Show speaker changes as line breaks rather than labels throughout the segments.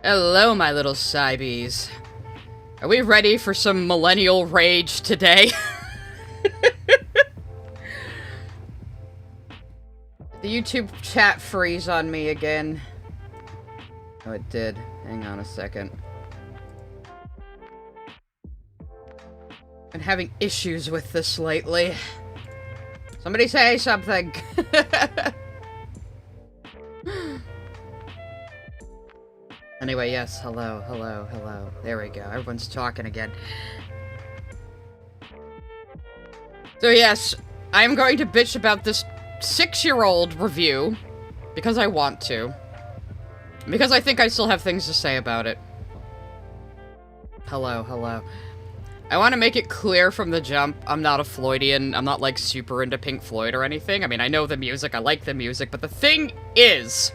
Hello, my little Cybees. Are we ready for some millennial rage today? The YouTube chat freeze on me again. Oh, it did. Hang on a second. Been having issues with this lately. Somebody say something. Anyway, yes, hello, hello, hello. There we go. Everyone's talking again. So yes, I'm going to bitch about this 6-year-old review because I want to. Because I think I still have things to say about it. Hello, hello. I want to make it clear from the jump, I'm not a Floydian. I'm not, like, super into Pink Floyd or anything. I mean, I know the music, I like the music, but the thing is,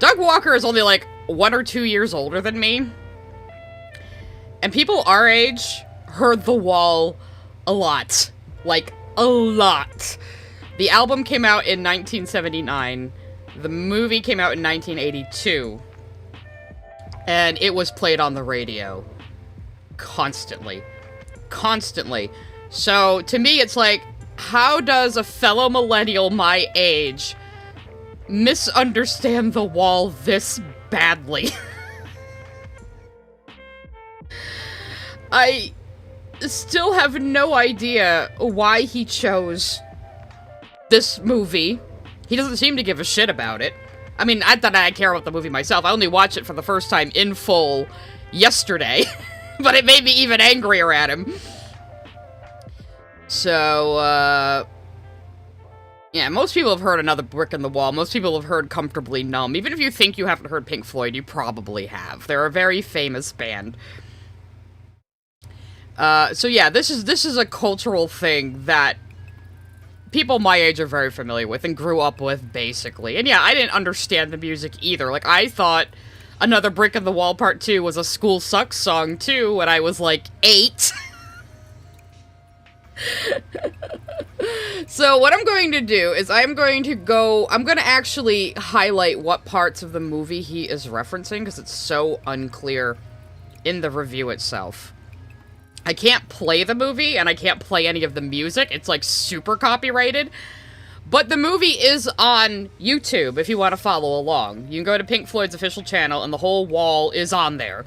Doug Walker is only, like, 1 or 2 years older than me. And people our age heard The Wall a lot. Like, a lot. The album came out in 1979. The movie came out in 1982. And it was played on the radio. Constantly. Constantly. So, to me, it's like, how does a fellow millennial my age misunderstand The Wall this badly? I still have no idea why he chose this movie. He doesn't seem to give a shit about it. I mean, I thought I care about the movie myself. I only watched it for the first time in full yesterday. But it made me even angrier at him. So, yeah, most people have heard Another Brick in the Wall. Most people have heard Comfortably Numb. Even if you think you haven't heard Pink Floyd, you probably have. They're a very famous band. So yeah, this is a cultural thing that people my age are very familiar with and grew up with, basically. And yeah, I didn't understand the music either. Like, I thought Another Brick in the Wall Part 2 was a School Sucks song, too, when I was, like, 8. So, what I'm going to do is I'm going to actually highlight what parts of the movie he is referencing, because it's so unclear in the review itself. I can't play the movie, and I can't play any of the music. It's, like, super copyrighted. But the movie is on YouTube, if you want to follow along. You can go to Pink Floyd's official channel, and the whole wall is on there.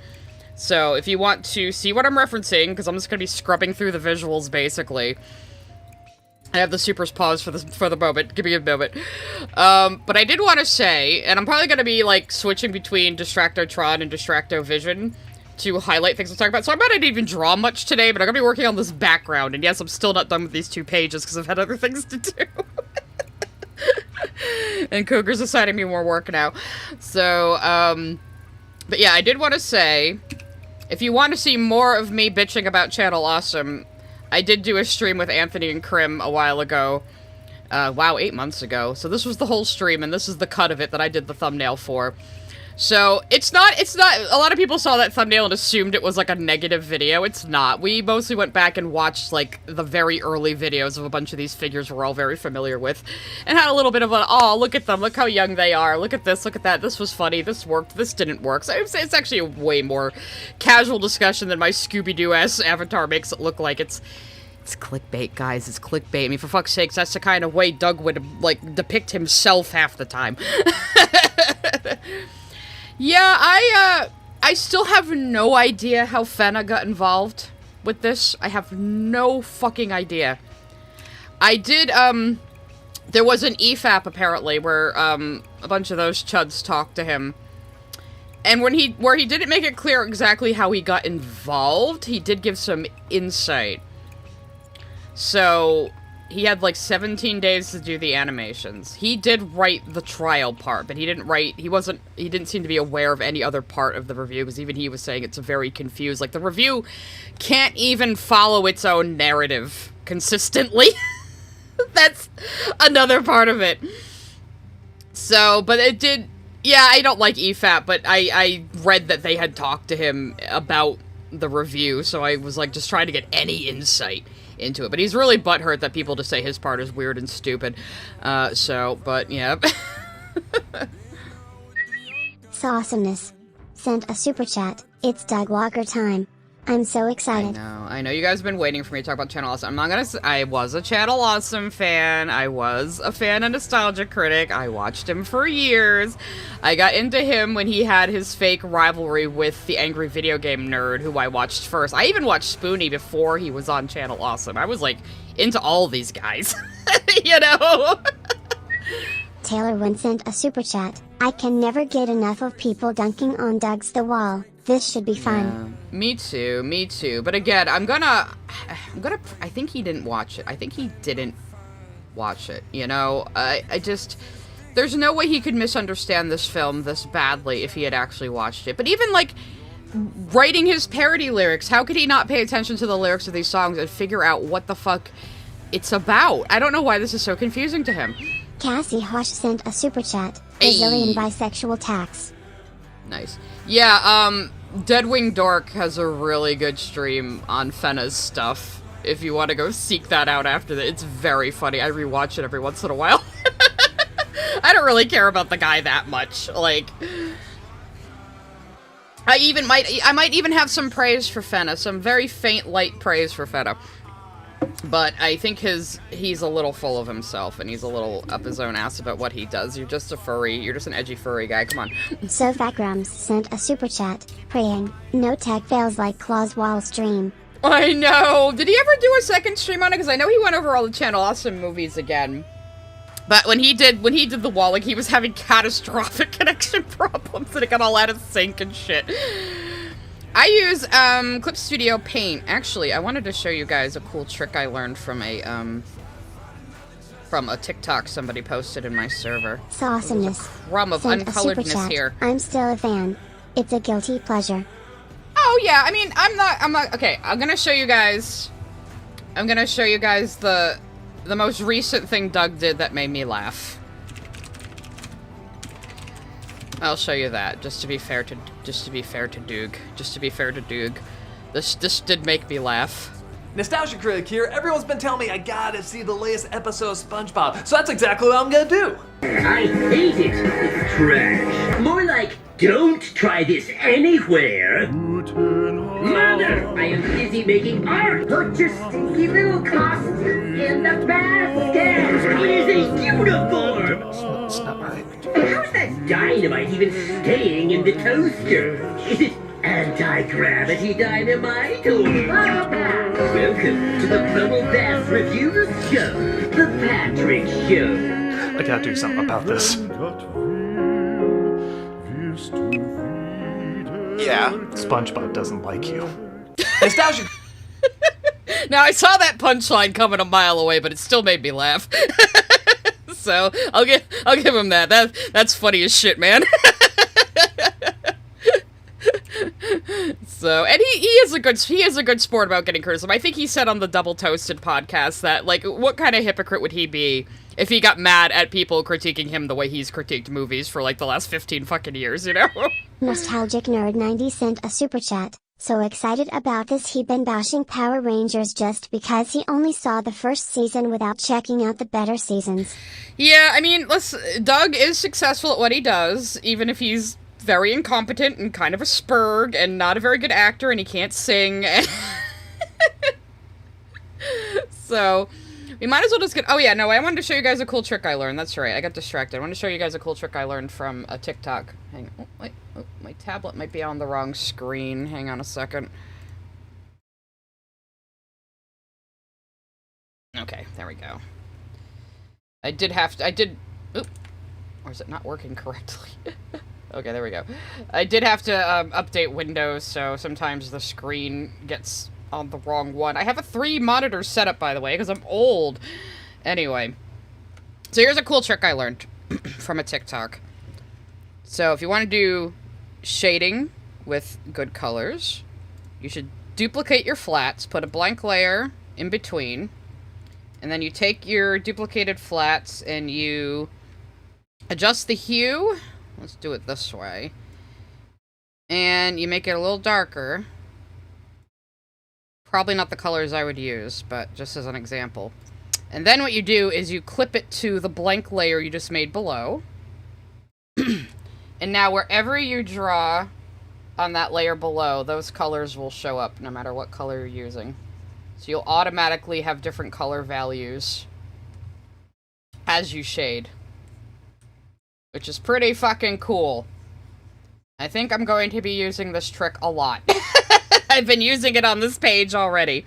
So, if you want to see what I'm referencing, because I'm just going to be scrubbing through the visuals, basically. I have the supers paused for the moment. Give me a moment. But I did want to say, and I'm probably going to be, like, switching between Distractotron and Distractovision to highlight things I'm talking about. So I might not even draw much today, but I'm going to be working on this background. And yes, I'm still not done with these 2 pages, because I've had other things to do. And Cougar's assigning me more work now. So, but yeah, I did want to say, if you want to see more of me bitching about Channel Awesome, I did do a stream with Anthony and Krim a while ago. Wow, 8 months ago. So this was the whole stream, and this is the cut of it that I did the thumbnail for. So, it's not, a lot of people saw that thumbnail and assumed it was, like, a negative video. It's not. We mostly went back and watched, like, the very early videos of a bunch of these figures we're all very familiar with, and had a little bit of a, oh, look at them, look how young they are, look at this, look at that, this was funny, this worked, this didn't work. So, it's actually a way more casual discussion than my Scooby-Doo-esque avatar makes it look like. It's clickbait, guys, it's clickbait. I mean, for fuck's sakes, that's the kind of way Doug would, like, depict himself half the time. Yeah, I still have no idea how Fennah got involved with this. I have no fucking idea. I did, there was an EFAP, apparently, where, a bunch of those chuds talked to him. And where he didn't make it clear exactly how he got involved, he did give some insight. So, he had, like, 17 days to do the animations. He did write the trial part, but he didn't seem to be aware of any other part of the review, because even he was saying it's very confused. Like, the review can't even follow its own narrative consistently. That's another part of it. So, but it did, yeah, I don't like EFAP, but I read that they had talked to him about the review, so I was, like, just trying to get any insight into it. But he's really butthurt that people just say his part is weird and stupid. But, yeah.
Awesomeness sent a super chat. It's Doug Walker time. I'm so excited.
I know you guys have been waiting for me to talk about Channel Awesome. I'm not gonna I was a Channel Awesome fan. I was a fan of Nostalgia Critic. I watched him for years. I got into him when he had his fake rivalry with the Angry Video Game Nerd, who I watched first. I even watched Spoonie before he was on Channel Awesome. I was, like, into all these guys. You know?
Taylor Wynn sent a super chat. I can never get enough of people dunking on Doug's The Wall. This should be fun.
Yeah, me too. But again, I think he didn't watch it. I think he didn't watch it, you know? There's no way he could misunderstand this film this badly if he had actually watched it. But even, like, writing his parody lyrics, how could he not pay attention to the lyrics of these songs and figure out what the fuck it's about? I don't know why this is so confusing to him.
Cassie Hosh sent a super chat. Brazilian bisexual tax.
Nice. Yeah, Deadwing Dork has a really good stream on Fennah's stuff. If you want to go seek that out after that, it's very funny. I rewatch it every once in a while. I don't really care about the guy that much. Like, I might even have some praise for Fennah, some very faint, light praise for Fennah. But I think he's a little full of himself, and he's a little up his own ass about what he does. You're just a furry. You're just an edgy furry guy. Come on.
Sofagrams sent a super chat, praying, no tech fails like Claus Wall stream.
I know. Did he ever do a second stream on it? Because I know he went over all the Channel Awesome movies again. But when he did the wall, like, he was having catastrophic connection problems, and it got all out of sync and shit. I use Clip Studio Paint. Actually, I wanted to show you guys a cool trick I learned from a TikTok somebody posted in my server.
Awesomeness.
Crumb of uncoloredness here.
I'm still a fan. It's a guilty pleasure.
Oh yeah, I mean, I'm not okay, I'm gonna show you guys the most recent thing Doug did that made me laugh. I'll show you that, just to be fair to Doog. This did make me laugh.
Nostalgia Critic here. Everyone's been telling me I gotta see the latest episode of SpongeBob, so that's exactly what I'm gonna do.
I hate it. It's trash. More like, don't try this anywhere. Mother, I am busy making art. Put your stinky little costume in the basket. It is a uniform.
It's not right.
How's that dynamite even staying in the toaster? Is it anti-gravity dynamite or Tapas? Welcome to the Bubble Bath Reviews Show, the Patrick Show.
I gotta do something about this. Yeah, SpongeBob doesn't like you. Nostalgia.
Now, I saw that punchline coming a mile away, but it still made me laugh. So, I'll give him that. That's funny as shit, man. So, and he is a good sport about getting criticism. I think he said on the Double Toasted podcast that, like, what kind of hypocrite would he be if he got mad at people critiquing him the way he's critiqued movies for, like, the last 15 fucking years, you know?
Nostalgic Nerd 90 sent a super chat. So excited about this, he been bashing Power Rangers just because he only saw the first season without checking out the better seasons.
Yeah, I mean, Doug is successful at what he does, even if he's very incompetent and kind of a spurg and not a very good actor and he can't sing. So, we might as well just get... Oh yeah, no, I wanted to show you guys a cool trick I learned. That's right, I got distracted. I wanted to show you guys a cool trick I learned from a TikTok. Hang on. Oh, wait. Oh, my tablet might be on the wrong screen. Hang on a second. Okay, there we go. Oop. Or is it not working correctly? Okay, there we go. I did have to update Windows, so sometimes the screen gets on the wrong one. I have a 3-monitor setup, by the way, because I'm old. Anyway. So here's a cool trick I learned from a TikTok. So if you want to do shading with good colors, you should duplicate your flats, put a blank layer in between, and then you take your duplicated flats and you adjust the hue. Let's do it this way. And you make it a little darker. Probably not the colors I would use, but just as an example. And then what you do is you clip it to the blank layer you just made below. And now wherever you draw on that layer below, those colors will show up no matter what color you're using. So you'll automatically have different color values as you shade. Which is pretty fucking cool. I think I'm going to be using this trick a lot. I've been using it on this page already.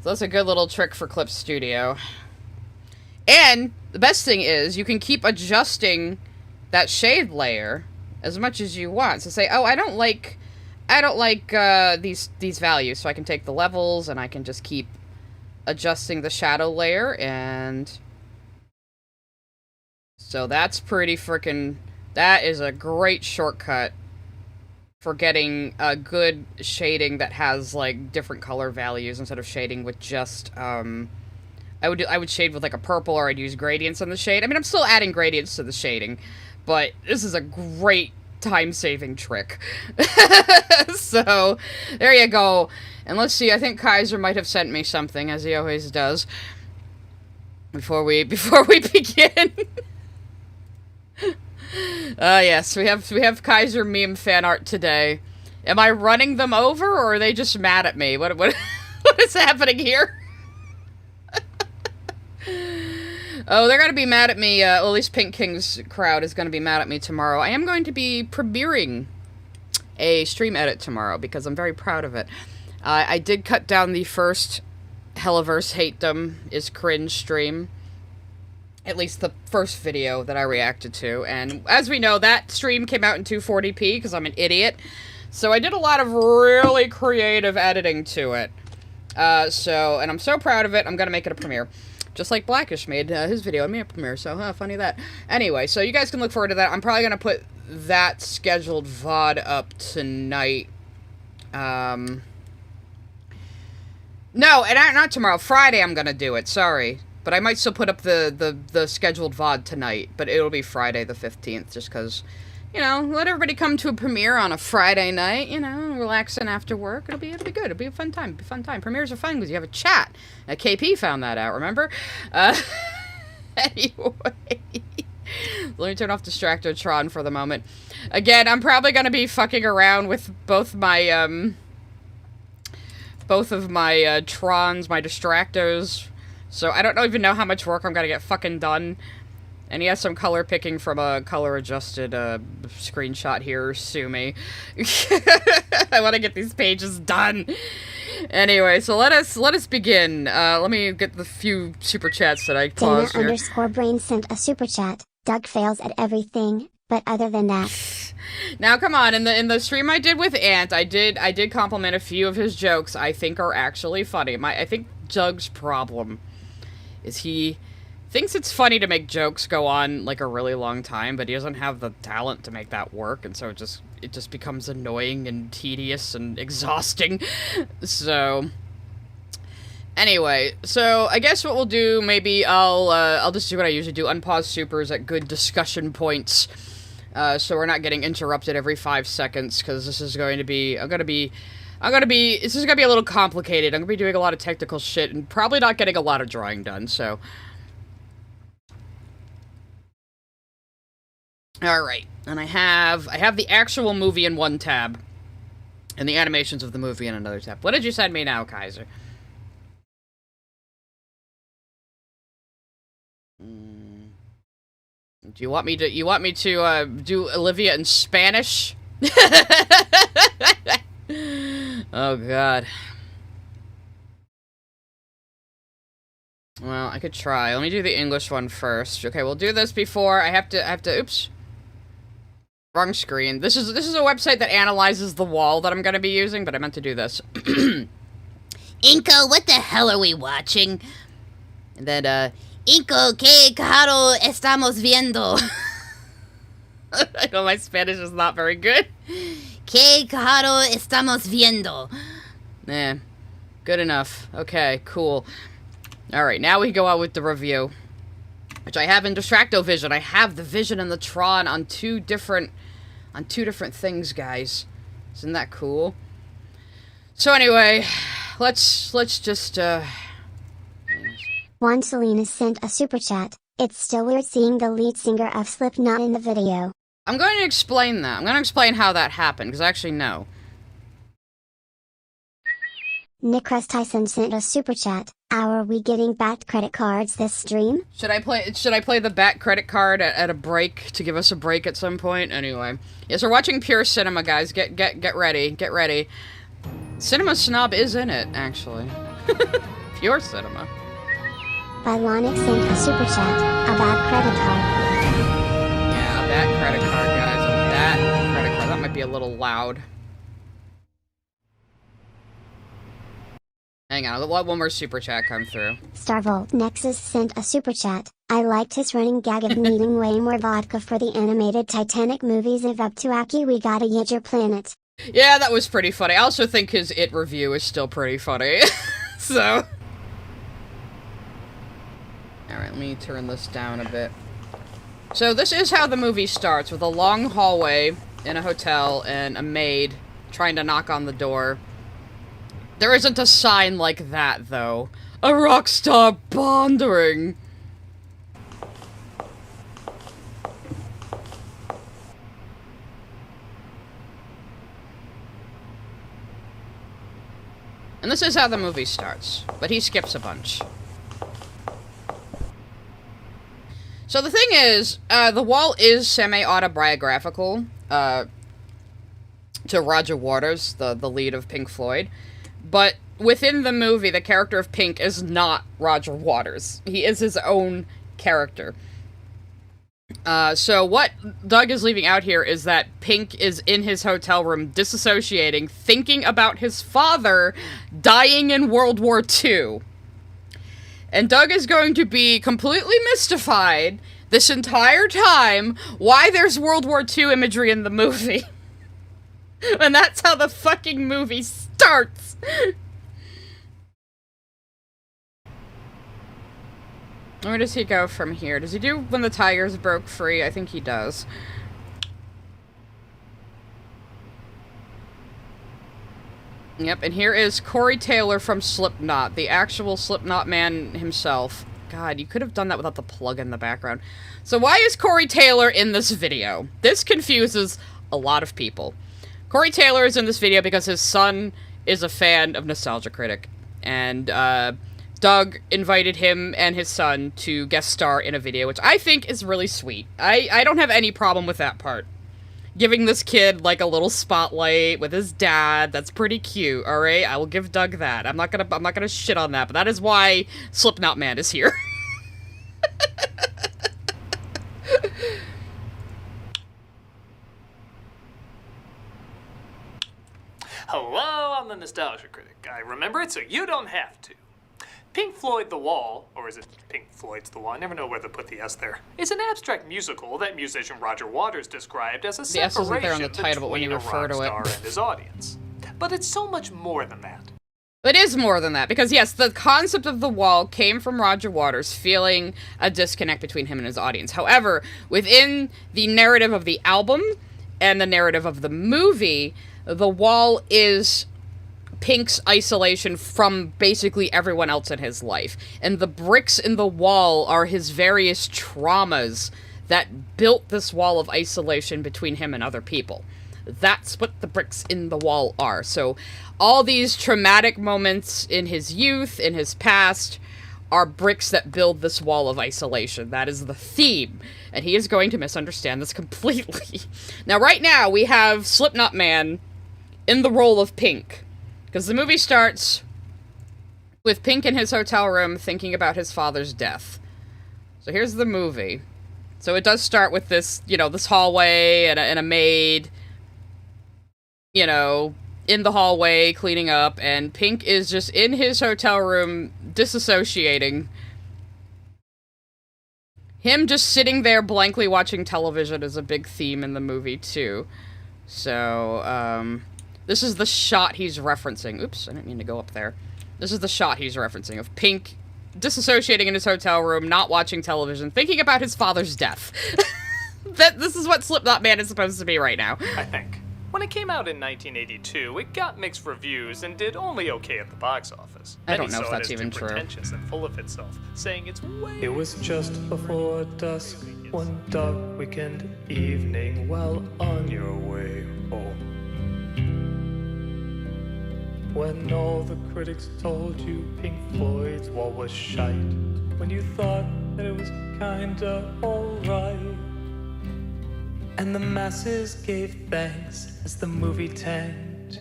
So that's a good little trick for Clip Studio. And the best thing is you can keep adjusting that shade layer as much as you want. So say, oh, I don't like these values, so I can take the levels and I can just keep adjusting the shadow layer, and so that's pretty freaking, that is a great shortcut for getting a good shading that has like different color values instead of shading with just I would shade with like a purple, or I'd use gradients on the shade. I mean, I'm still adding gradients to the shading, but this is a great time-saving trick. So, there you go. And let's see, I think Kaiser might have sent me something, as he always does, before we begin. Yes, we have Kaiser meme fan art today. Am I running them over, or are they just mad at me? What is happening here? Oh, they're gonna be mad at me, well, at least Pink King's crowd is gonna be mad at me tomorrow. I am going to be premiering a stream edit tomorrow, because I'm very proud of it. I did cut down the first Helliverse Hatedom is Cringe stream. At least the first video that I reacted to, and as we know, that stream came out in 240p, because I'm an idiot. So I did a lot of really creative editing to it. And I'm so proud of it, I'm gonna make it a premiere. Just like Blackish made his video and me a premiere, so funny that. Anyway, so you guys can look forward to that. I'm probably gonna put that scheduled VOD up tonight. No, and not tomorrow. Friday I'm gonna do it, sorry. But I might still put up the scheduled VOD tonight, but it'll be Friday the 15th, just because, you know, let everybody come to a premiere on a Friday night, you know, relaxing after work. It'll be good. It'll be a fun time. Premieres are fun because you have a chat. KP found that out, remember? Anyway. Let me turn off Distractotron for the moment. Again, I'm probably going to be fucking around with both of my Trons, my Distractos. So I don't even know how much work I'm going to get fucking done. And he has some color picking from a color-adjusted screenshot here. Sue me. I want to get these pages done. Anyway, so let us begin. Let me get the few super chats that I paused here.
Dana_Brain sent a super chat. Doug fails at everything, but other than that.
Now, come on. In the stream I did with Ant, I did compliment a few of his jokes. I think are actually funny. I think Doug's problem is he thinks it's funny to make jokes go on like a really long time, but he doesn't have the talent to make that work, and so it just becomes annoying and tedious and exhausting. So anyway, so I guess what we'll do, maybe I'll just do what I usually do, unpause supers at good discussion points, so we're not getting interrupted every 5 seconds, because this is going to be, this is going to be a little complicated. I'm going to be doing a lot of technical shit and probably not getting a lot of drawing done, so. Alright, and I have the actual movie in one tab, and the animations of the movie in another tab. What did you send me now, Kaiser? Do you want me to do Olivia in Spanish? Oh god. Well, I could try. Let me do the English one first. Okay, we'll do this before I have to oops. Wrong screen. This is a website that analyzes the wall that I'm gonna be using, but I meant to do this.
Inco, what the hell are we watching?
And then
Inco, ¿qué caro estamos viendo?
I know my Spanish is not very good.
¿Qué caro estamos viendo?
Eh, good enough. Okay, cool. Alright, now we go out with the review, which I have in Distractovision. I have the Vision and the Tron on two different things, guys. Isn't that cool? So anyway, let's just,
Juan Salinas sent a super chat. It's still weird seeing the lead singer of Slipknot in the video.
I'm going to explain that. I'm going to explain how that happened, because I actually know.
Nicholas Tyson sent a super chat. Are we getting backed credit cards this stream?
Should I play the back credit card at a break to give us a break at some point? Anyway. Yes, we're watching Pure Cinema, guys. Get ready. Get ready. Cinema Snob is in it, actually. Pure Cinema.
Bylonic sent a super chat. A bad credit card.
Yeah, a bad credit card, guys. A bad credit card. That might be a little loud. Hang on, I'll let one more super chat come through.
Starvolt Nexus sent a super chat. I liked his running gag of needing way more vodka for the animated Titanic movies of up to Aki we gotta get your planet.
Yeah, that was pretty funny. I also think his It review is still pretty funny. So. Alright, let me turn this down a bit. So this is how the movie starts, with a long hallway in a hotel and a maid trying to knock on the door. There isn't a sign like that, though. A rock star pondering. And this is how the movie starts, but he skips a bunch. So the thing is, the wall is semi-autobiographical, to Roger Waters, the lead of Pink Floyd. But within the movie, the character of Pink is not Roger Waters. He is his own character. So what Doug is leaving out here is that Pink is in his hotel room disassociating, thinking about his father dying in World War II. And Doug is going to be completely mystified this entire time why there's World War II imagery in the movie. And that's how the fucking movie starts! Where does he go from here? Does he do when the tires broke free? I think he does. Yep, and here is Corey Taylor from Slipknot, the actual Slipknot man himself. God, you could have done that without the plug in the background. So why is Corey Taylor in this video? This confuses a lot of people. Corey Taylor is in this video because his son is a fan of Nostalgia Critic, and Doug invited him and his son to guest star in a video, which I think is really sweet. I don't have any problem with that part. Giving this kid, like, a little spotlight with his dad, that's pretty cute, alright? I will give Doug that. I'm not gonna shit on that, but that is why Slipknot Man is here.
Hello, I'm the Nostalgia Critic. I remember it so you don't have to. Pink Floyd The Wall, or is it Pink Floyd's The Wall? I never know where to put the S there. Is an abstract musical that musician Roger Waters described as a
the S isn't there on the title, but when you refer to it,
and his audience. But it's so much more than that.
It is more than that, because yes, the concept of the wall came from Roger Waters feeling a disconnect between him and his audience. However, within the narrative of the album and the narrative of the movie, the wall is Pink's isolation from basically everyone else in his life. And the bricks in the wall are his various traumas that built this wall of isolation between him and other people. That's what the bricks in the wall are. So all these traumatic moments in his youth, in his past, are bricks that build this wall of isolation. That is the theme. And he is going to misunderstand this completely. Now, right now, we have Slipknot Man in the role of Pink. Because the movie starts with Pink in his hotel room thinking about his father's death. So here's the movie. So it does start with this, you know, this hallway and a maid, you know, in the hallway cleaning up, and Pink is just in his hotel room disassociating. Him just sitting there blankly watching television is a big theme in the movie, too. So, this is the shot he's referencing. Oops, I didn't mean to go up there. This is the shot he's referencing of Pink disassociating in his hotel room, not watching television, thinking about his father's death. This is what Slipknot Man is supposed to be right now.
I think. When it came out in 1982, it got mixed reviews and did only okay at the box office.
I don't
Many
know if
saw it
that's
as
even
too
true.
pretentious and full of itself, saying it's way...
It was just before dusk, one dark weekend evening, while on your way home. When all the critics told you Pink Floyd's wall was shite, when you thought that it was kinda alright, and the masses gave thanks as the movie tanked,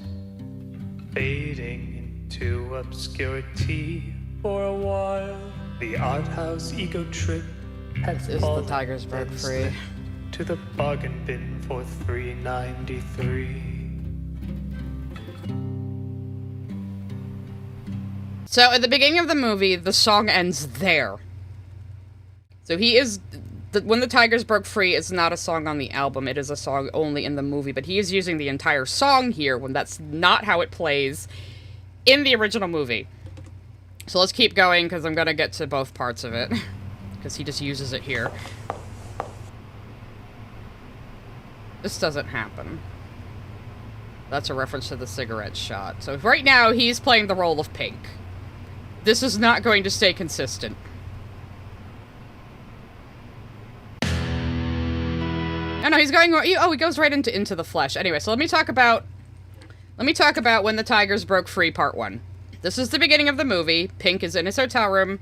fading into obscurity for a while. The art house ego trip had
This is the Tigers Broke Free.
to the bargain bin for $3.93.
So at the beginning of the movie, the song ends there. So he is... When the Tigers Broke Free is not a song on the album, it is a song only in the movie, but he is using the entire song here when that's not how it plays in the original movie. So let's keep going, because I'm going to get to both parts of it, because he just uses it here. This doesn't happen. That's a reference to the cigarette shot. So right now, he's playing the role of Pink. This is not going to stay consistent. Oh no, he's going... Oh, he goes right into the flesh. Anyway, so let me talk about When the Tigers Broke Free, Part 1. This is the beginning of the movie. Pink is in his hotel room.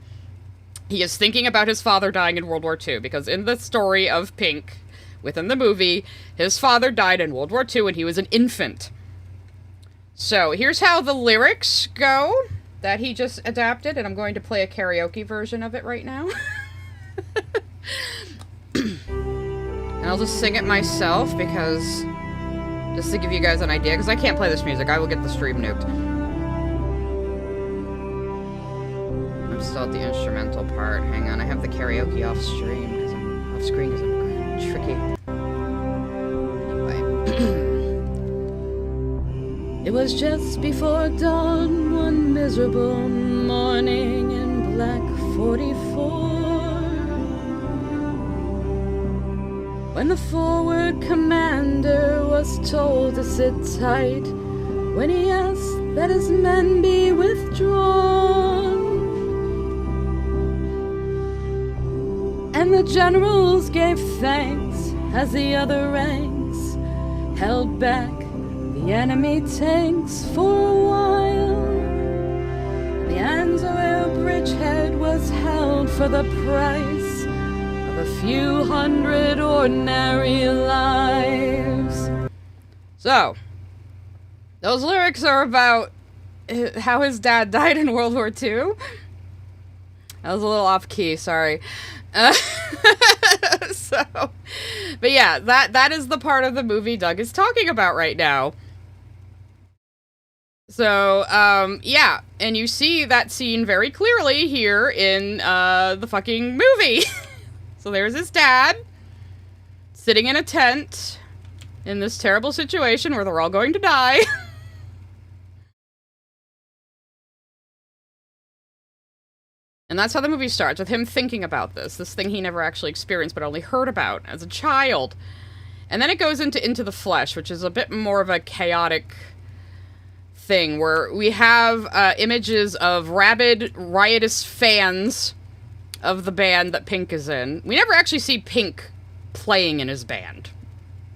He is thinking about his father dying in World War II, because in the story of Pink, within the movie, his father died in World War II when he was an infant. So, here's how the lyrics go that he just adapted, and I'm going to play a karaoke version of it right now. And I'll just sing it myself, because... Just to give you guys an idea, because I can't play this music. I will get the stream nuked. I'm still at the instrumental part. Hang on, I have the karaoke off screen, because I'm tricky. Anyway. It was just before dawn, one miserable morning in Black 44. When the forward commander was told to sit tight, when he asked that his men be withdrawn, and the generals gave thanks as the other ranks held back the enemy tanks for a while. The Anzio bridgehead was held for the price a few hundred ordinary lives. So, those lyrics are about how his dad died in World War II. That was a little off key, sorry. But yeah, that is the part of the movie Doug is talking about right now. So, yeah, and you see that scene very clearly here in the fucking movie. So there's his dad, sitting in a tent, in this terrible situation where they're all going to die. And that's how the movie starts, with him thinking about this thing he never actually experienced, but only heard about as a child. And then it goes into the flesh, which is a bit more of a chaotic thing, where we have images of rabid, riotous fans of the band that Pink is in. We never actually see Pink playing in his band.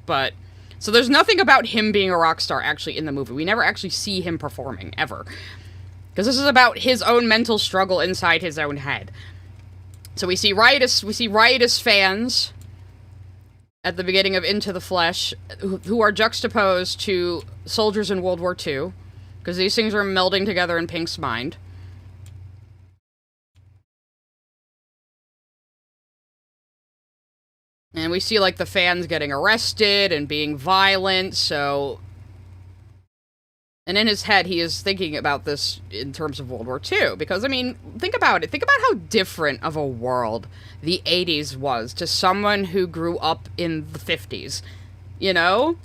But, so there's nothing about him being a rock star actually in the movie. We never actually see him performing, ever. Because this is about his own mental struggle inside his own head. So we see riotous fans at the beginning of Into the Flesh, who are juxtaposed to soldiers in World War II. Because these things are melding together in Pink's mind. And we see, like, the fans getting arrested and being violent, so... And in his head, he is thinking about this in terms of World War II. Because, I mean, think about it. Think about how different of a world the 80s was to someone who grew up in the 50s. You know?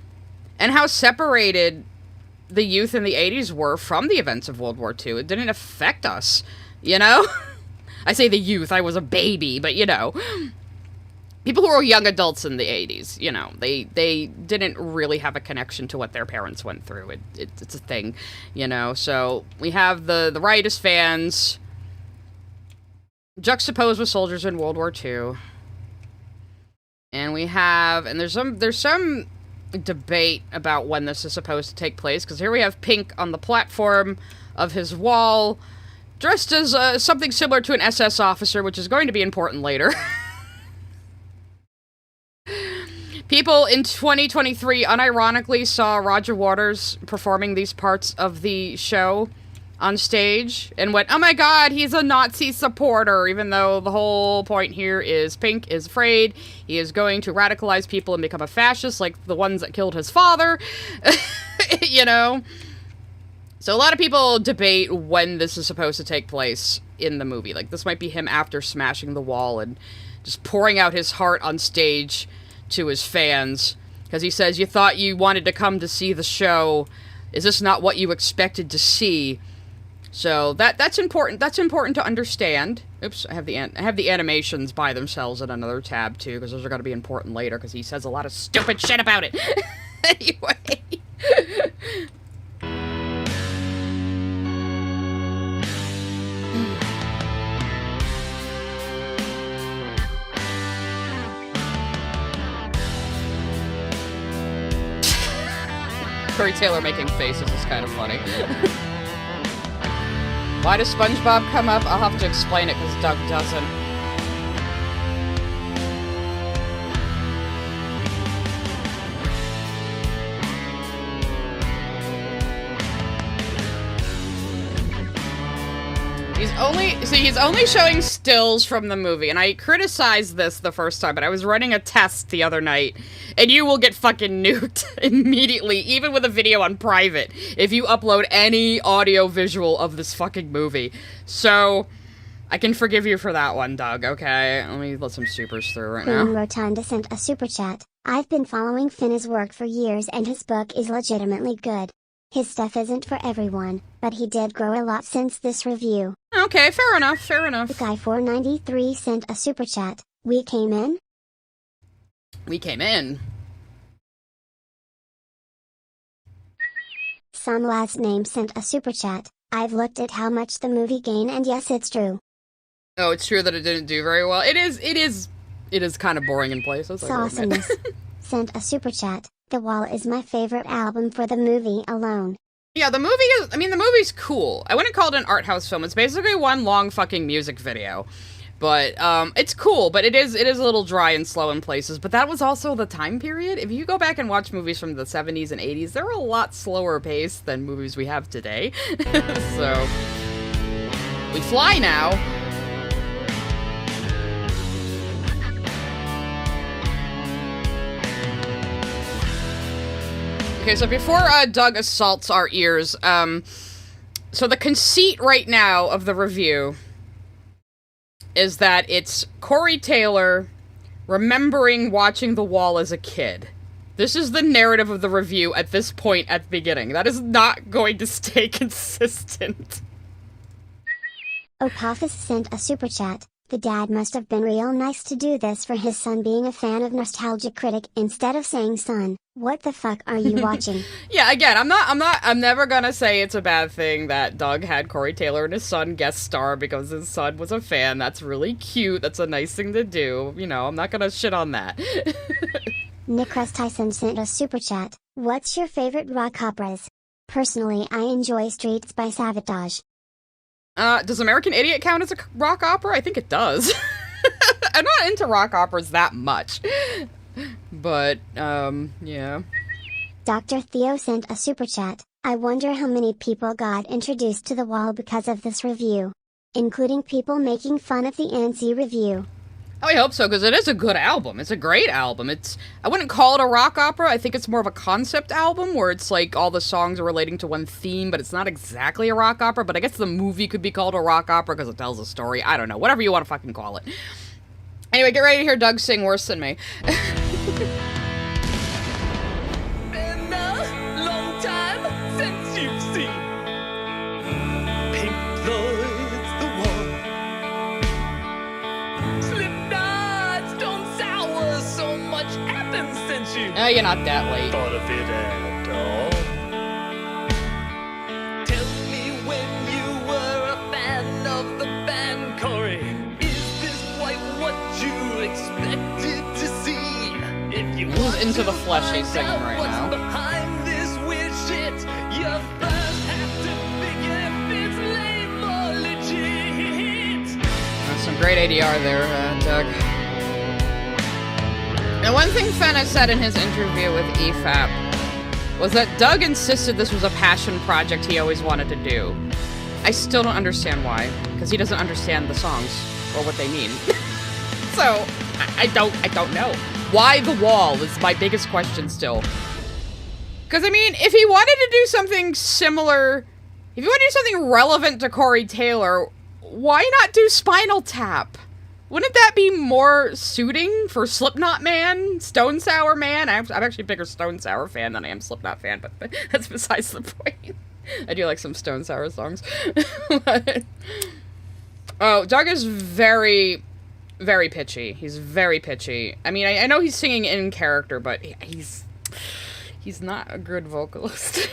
And how separated the youth in the 80s were from the events of World War II. It didn't affect us, you know? I say the youth, I was a baby, but, you know... people who were young adults in the 80s, you know, they didn't really have a connection to what their parents went through. It's a thing, you know. So we have the riotous fans juxtaposed with soldiers in World War II. And there's some debate about when this is supposed to take place, because here we have Pink on the platform of his wall, dressed as something similar to an SS officer, which is going to be important later. People in 2023 unironically saw Roger Waters performing these parts of the show on stage and went, oh my god, he's a Nazi supporter, even though the whole point here is Pink is afraid he is going to radicalize people and become a fascist like the ones that killed his father. You know? So a lot of people debate when this is supposed to take place in the movie. Like, this might be him after smashing the wall and just pouring out his heart on stage to his fans, because he says, you thought you wanted to come to see the show. Is this not what you expected to see? So that's important. That's important to understand. Oops, I have the animations by themselves in another tab too, because those are going to be important later, because he says a lot of stupid shit about it. Anyway. Corey Taylor making faces is kind of funny. Why does SpongeBob come up? I'll have to explain it because Doug doesn't. He's only showing stills from the movie, and I criticized this the first time, but I was running a test the other night, and you will get fucking nuked immediately, even with a video on private, if you upload any audio visual of this fucking movie. So, I can forgive you for that one, Doug, okay? Let me let some supers through right now.
Rotunda sent a super chat. I've been following Fennah's work for years and his book is legitimately good. His stuff isn't for everyone, but he did grow a lot since this review.
Okay, fair enough, fair enough.
The guy 493 sent a super chat. We came in?
We came in.
Some last name sent a super chat. I've looked at how much the movie gained and yes, it's true.
Oh, it's true that it didn't do very well. It is kind of boring in places.
Sauciness sent a super chat. The Wall is my favorite album for the movie alone.
Yeah, the movie's cool. I wouldn't call it an art house film. It's basically one long fucking music video. But, it's cool, but it is a little dry and slow in places. But that was also the time period. If you go back and watch movies from the 70s and 80s, they're a lot slower paced than movies we have today. So, we fly now. Okay, so before Doug assaults our ears, so the conceit right now of the review is that it's Corey Taylor remembering watching The Wall as a kid. This is the narrative of the review at this point at the beginning. That is not going to stay consistent.
Tapas sent a super chat. The dad must have been real nice to do this for his son being a fan of Nostalgia Critic instead of saying, son, what the fuck are you watching?
Yeah, again, I'm never gonna say it's a bad thing that Doug had Corey Taylor and his son guest star because his son was a fan. That's really cute. That's a nice thing to do. You know, I'm not gonna shit on that.
Nicholas Tyson sent a super chat. What's your favorite rock operas? Personally, I enjoy Streets by Savatage.
Does American Idiot count as a rock opera? I think it does. I'm not into rock operas that much. But, yeah.
Dr. Theo sent a super chat. I wonder how many people got introduced to The Wall because of this review. Including people making fun of the NC review.
Oh, I hope so, because it is a good album. It's a great album. I wouldn't call it a rock opera. I think it's more of a concept album, where it's like all the songs are relating to one theme, but it's not exactly a rock opera. But I guess the movie could be called a rock opera because it tells a story. I don't know. Whatever you want to fucking call it. Anyway, get ready to hear Doug sing worse than me.
Been a long time since you've seen Pink Floyd's The Wall. Slipknot's Don't Sour
You're not that late.
thought of it at all. Tell me when you were a fan of the band, Corey. Is this quite what you expected to see? If you
Who's into the flesh he's singing right now?
Behind this weird shit, you first have to figure if it's lame or legit.
That's some great ADR there, Doug. Now, one thing Fennah said in his interview with EFAP was that Doug insisted this was a passion project he always wanted to do. I still don't understand why, because he doesn't understand the songs or what they mean. So, I don't know. Why The Wall is my biggest question still. Because, I mean, if he wanted to do something similar, if he wanted to do something relevant to Corey Taylor, why not do Spinal Tap? Wouldn't that be more suiting for Slipknot Man, Stone Sour Man? I'm actually a bigger Stone Sour fan than I am Slipknot fan, but that's besides the point. I do like some Stone Sour songs. Oh, Doug is very, very pitchy. He's very pitchy. I mean, I know he's singing in character, but he's not a good vocalist.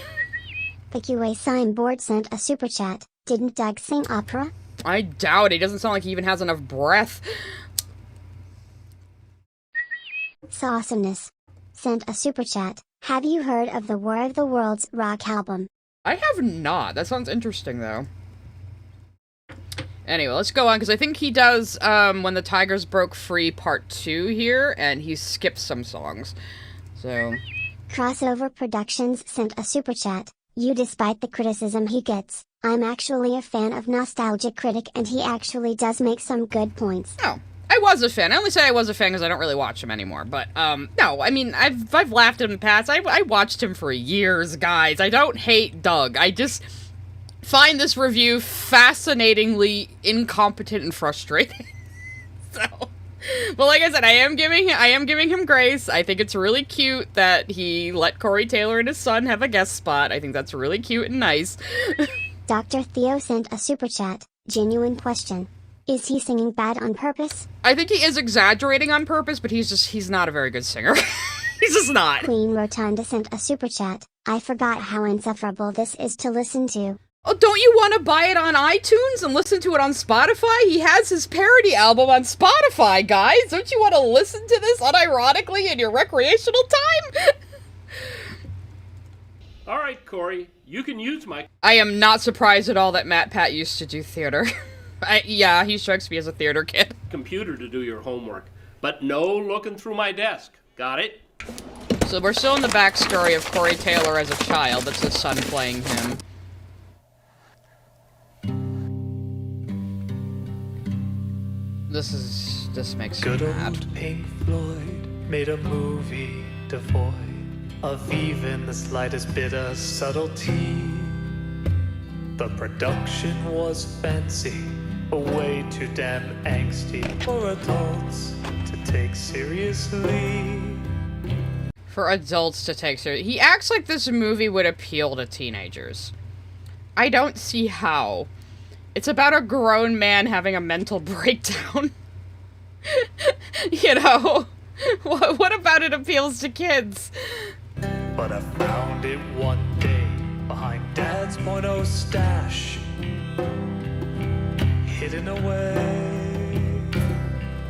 The QA signboard sent a super chat. Didn't Doug sing opera?
I doubt it. He doesn't sound like he even has enough breath.
Sawesomeness sent a super chat. Have you heard of the War of the Worlds rock album?
I have not. That sounds interesting, though. Anyway, let's go on, because I think he does When the Tigers Broke Free Part 2 here, and he skips some songs. So...
Crossover Productions sent a super chat. You, despite the criticism he gets, I'm actually a fan of Nostalgia Critic, and he actually does make some good points.
Oh, I was a fan. I only say I was a fan because I don't really watch him anymore. But, no, I mean, I've laughed at him in the past. I watched him for years, guys. I don't hate Doug. I just find this review fascinatingly incompetent and frustrating. So... But like I said, I am giving him grace. I think it's really cute that he let Corey Taylor and his son have a guest spot. I think that's really cute and nice.
Dr. Theo sent a super chat. Genuine question. Is he singing bad on purpose?
I think he is exaggerating on purpose, but he's not a very good singer. He's just not.
Queen Rotunda sent a super chat. I forgot how insufferable this is to listen to.
Oh, don't you want to buy it on iTunes and listen to it on Spotify? He has his parody album on Spotify, guys. Don't you want to listen to this unironically in your recreational time?
All right, Corey, you can use my...
I am not surprised at all that Matt Pat used to do theater. Yeah, he strikes me as a theater kid.
...computer to do your homework, but no looking through my desk. Got it?
So we're still in the backstory of Corey Taylor as a child. That's his son playing him. This makes me
Good
mad.
old Pink Floyd made a movie devoid of even the slightest bit of subtlety. The production was fancy, but way too damn angsty for adults to take seriously.
For adults to take seriously. He acts like this movie would appeal to teenagers. I don't see how. It's about a grown man having a mental breakdown. You know, what about it appeals to kids?
But I found it one day behind Dad's .0 stash, hidden away,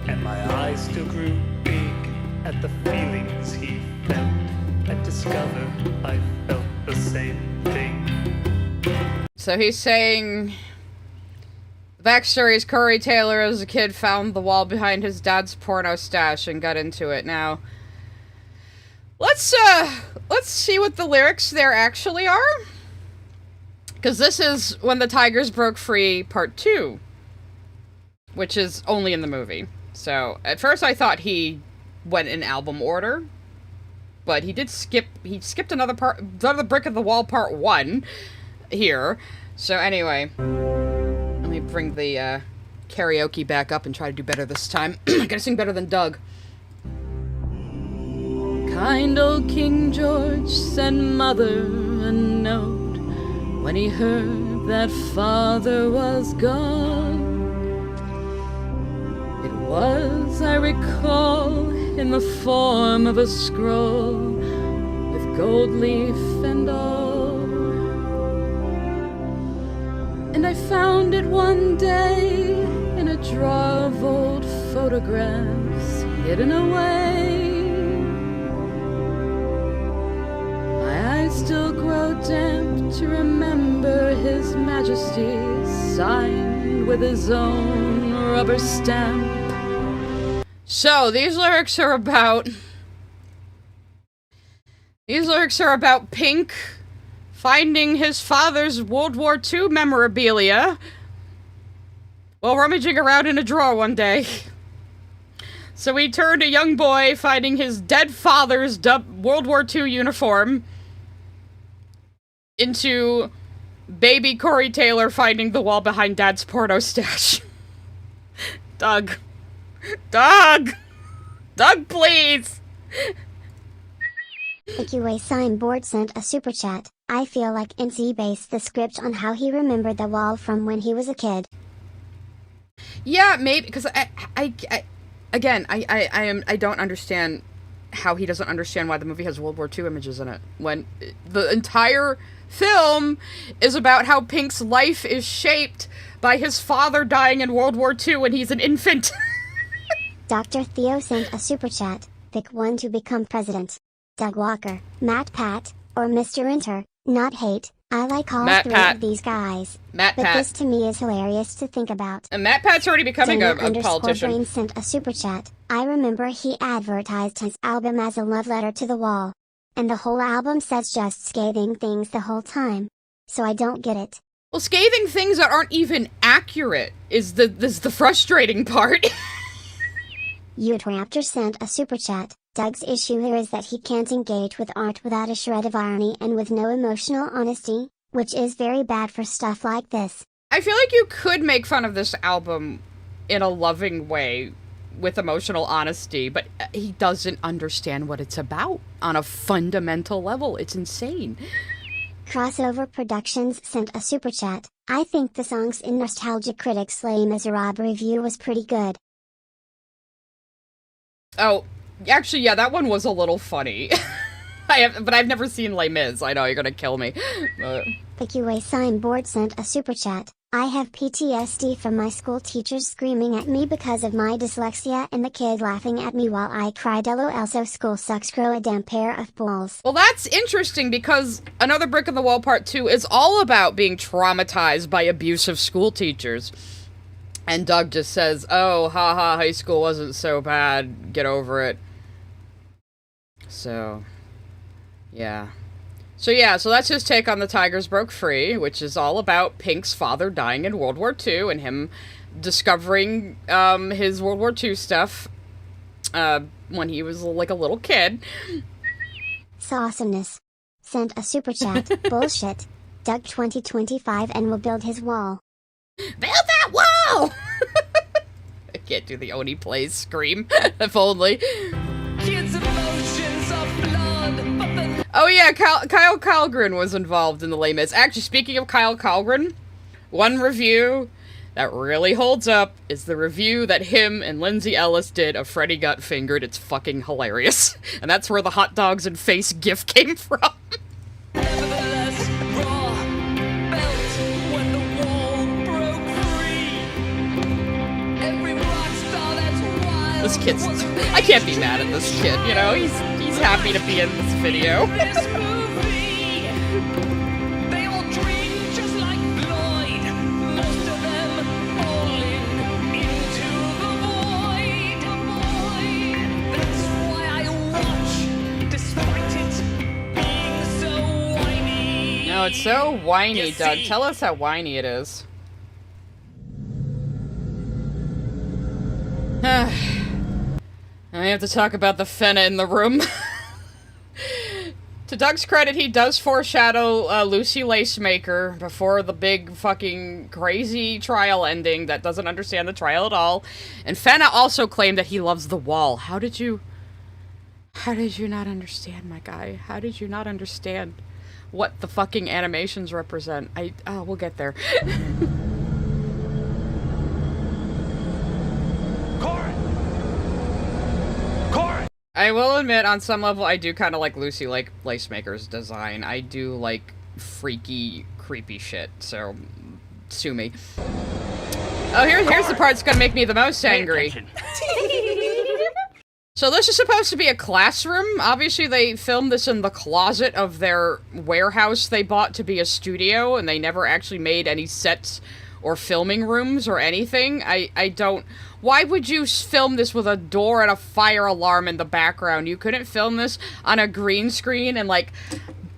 and my eyes still grew big at the feelings he felt, and discovered I felt the same thing.
So he's saying... The backstory is Corey Taylor, as a kid, found the wall behind his dad's porno stash and got into it. Now, let's see what the lyrics there actually are. Because this is When the Tigers Broke Free Part 2. Which is only in the movie. So, at first I thought he went in album order. But he skipped another brick of the wall Part 1 here. So anyway... Let me bring the karaoke back up and try to do better this time. I gotta sing better than Doug. Kind old King George sent mother a note when he heard that father was gone. It was, I recall, in the form of a scroll with gold leaf and all. And I found it one day in a drawer of old photographs hidden away. My eyes still grow damp to remember His Majesty signed with his own rubber stamp. So, these lyrics are about Pink finding his father's World War II memorabilia while rummaging around in a drawer one day. So he turned a young boy finding his dead father's World War II uniform into baby Corey Taylor finding the wall behind Dad's porno stash. Doug, please!
AQA Signboard sent a super chat. I feel like NC based the script on how he remembered the wall from when he was a kid.
Yeah, maybe, because I don't understand how he doesn't understand why the movie has World War II images in it, when the entire film is about how Pink's life is shaped by his father dying in World War II when he's an infant.
Dr. Theo sent a super chat. Pick one to become president. Doug Walker, Matt Pat, or Mr. Inter. Not hate. I like all
Matt
three
Pat.
of these guys.
Matt
but
Pat.
this to me is hilarious to think about.
And Matt Pat's already becoming a politician.
Brain sent a super chat. I remember he advertised his album as a love letter to the wall. And the whole album says just scathing things the whole time. So I don't get it.
Well, scathing things that aren't even accurate is the frustrating part.
Utraptor sent a super chat. Doug's issue here is that he can't engage with art without a shred of irony and with no emotional honesty, which is very bad for stuff like this.
I feel like you could make fun of this album in a loving way with emotional honesty, but he doesn't understand what it's about on a fundamental level. It's insane.
Crossover Productions sent a super chat. I think the songs in Nostalgia Critic's Les Miserables review was pretty good.
Oh, actually, yeah, that one was a little funny. But I've never seen Les Mis. I know you're gonna kill me.
PQA Signboard sent a super chat. I have PTSD from my school teachers screaming at me because of my dyslexia and the kid laughing at me while I cried LOL, so school sucks, grow a damn pair of balls.
Well, that's interesting because Another Brick in the Wall Part 2 is all about being traumatized by abusive school teachers. And Doug just says, oh, haha, high school wasn't so bad, get over it. So, yeah. So that's his take on The Tigers Broke Free, which is all about Pink's father dying in World War II and him discovering his World War II stuff when he was like a little kid.
Awesomeness sent a super chat. Bullshit. Doug 2025 and will build his wall.
Build that wall! I can't do the Oni Plays scream, if only.
Kids' emotions are blood, but the
Oh yeah, Kyle Kalgren was involved in the Les Mis. Actually, speaking of Kyle Kalgren, one review that really holds up is the review that him and Lindsay Ellis did of Freddy Got Fingered. It's fucking hilarious. And that's where the hot dogs and face gif came from.
nevertheless raw felt when the wall broke free. Every rock star that's wild.
This kid's... I can't be mad at this kid, you know? He's happy to be in this video.
This movie, they all dream just like Floyd. Most of them falling into the void. That's why I watch, despite it being so whiny.
No, it's so whiny,
You
Doug.
see?
Tell us how whiny it is. I have to talk about the Fennah in the room. To Doug's credit, he does foreshadow Lucy Lacemaker before the big fucking crazy trial ending that doesn't understand the trial at all. And Fennah also claimed that he loves the wall. How did you not understand, my guy? How did you not understand what the fucking animations represent? We'll get there.
Corin!
I will admit, on some level, I do kind of like Lucy like Lacemaker's design. I do like freaky, creepy shit, so sue me. Oh, here's the part that's gonna make me the most angry. So this is supposed to be a classroom. Obviously, they filmed this in the closet of their warehouse they bought to be a studio, and they never actually made any sets or filming rooms or anything. I don't... Why would you film this with a door and a fire alarm in the background? You couldn't film this on a green screen and, like,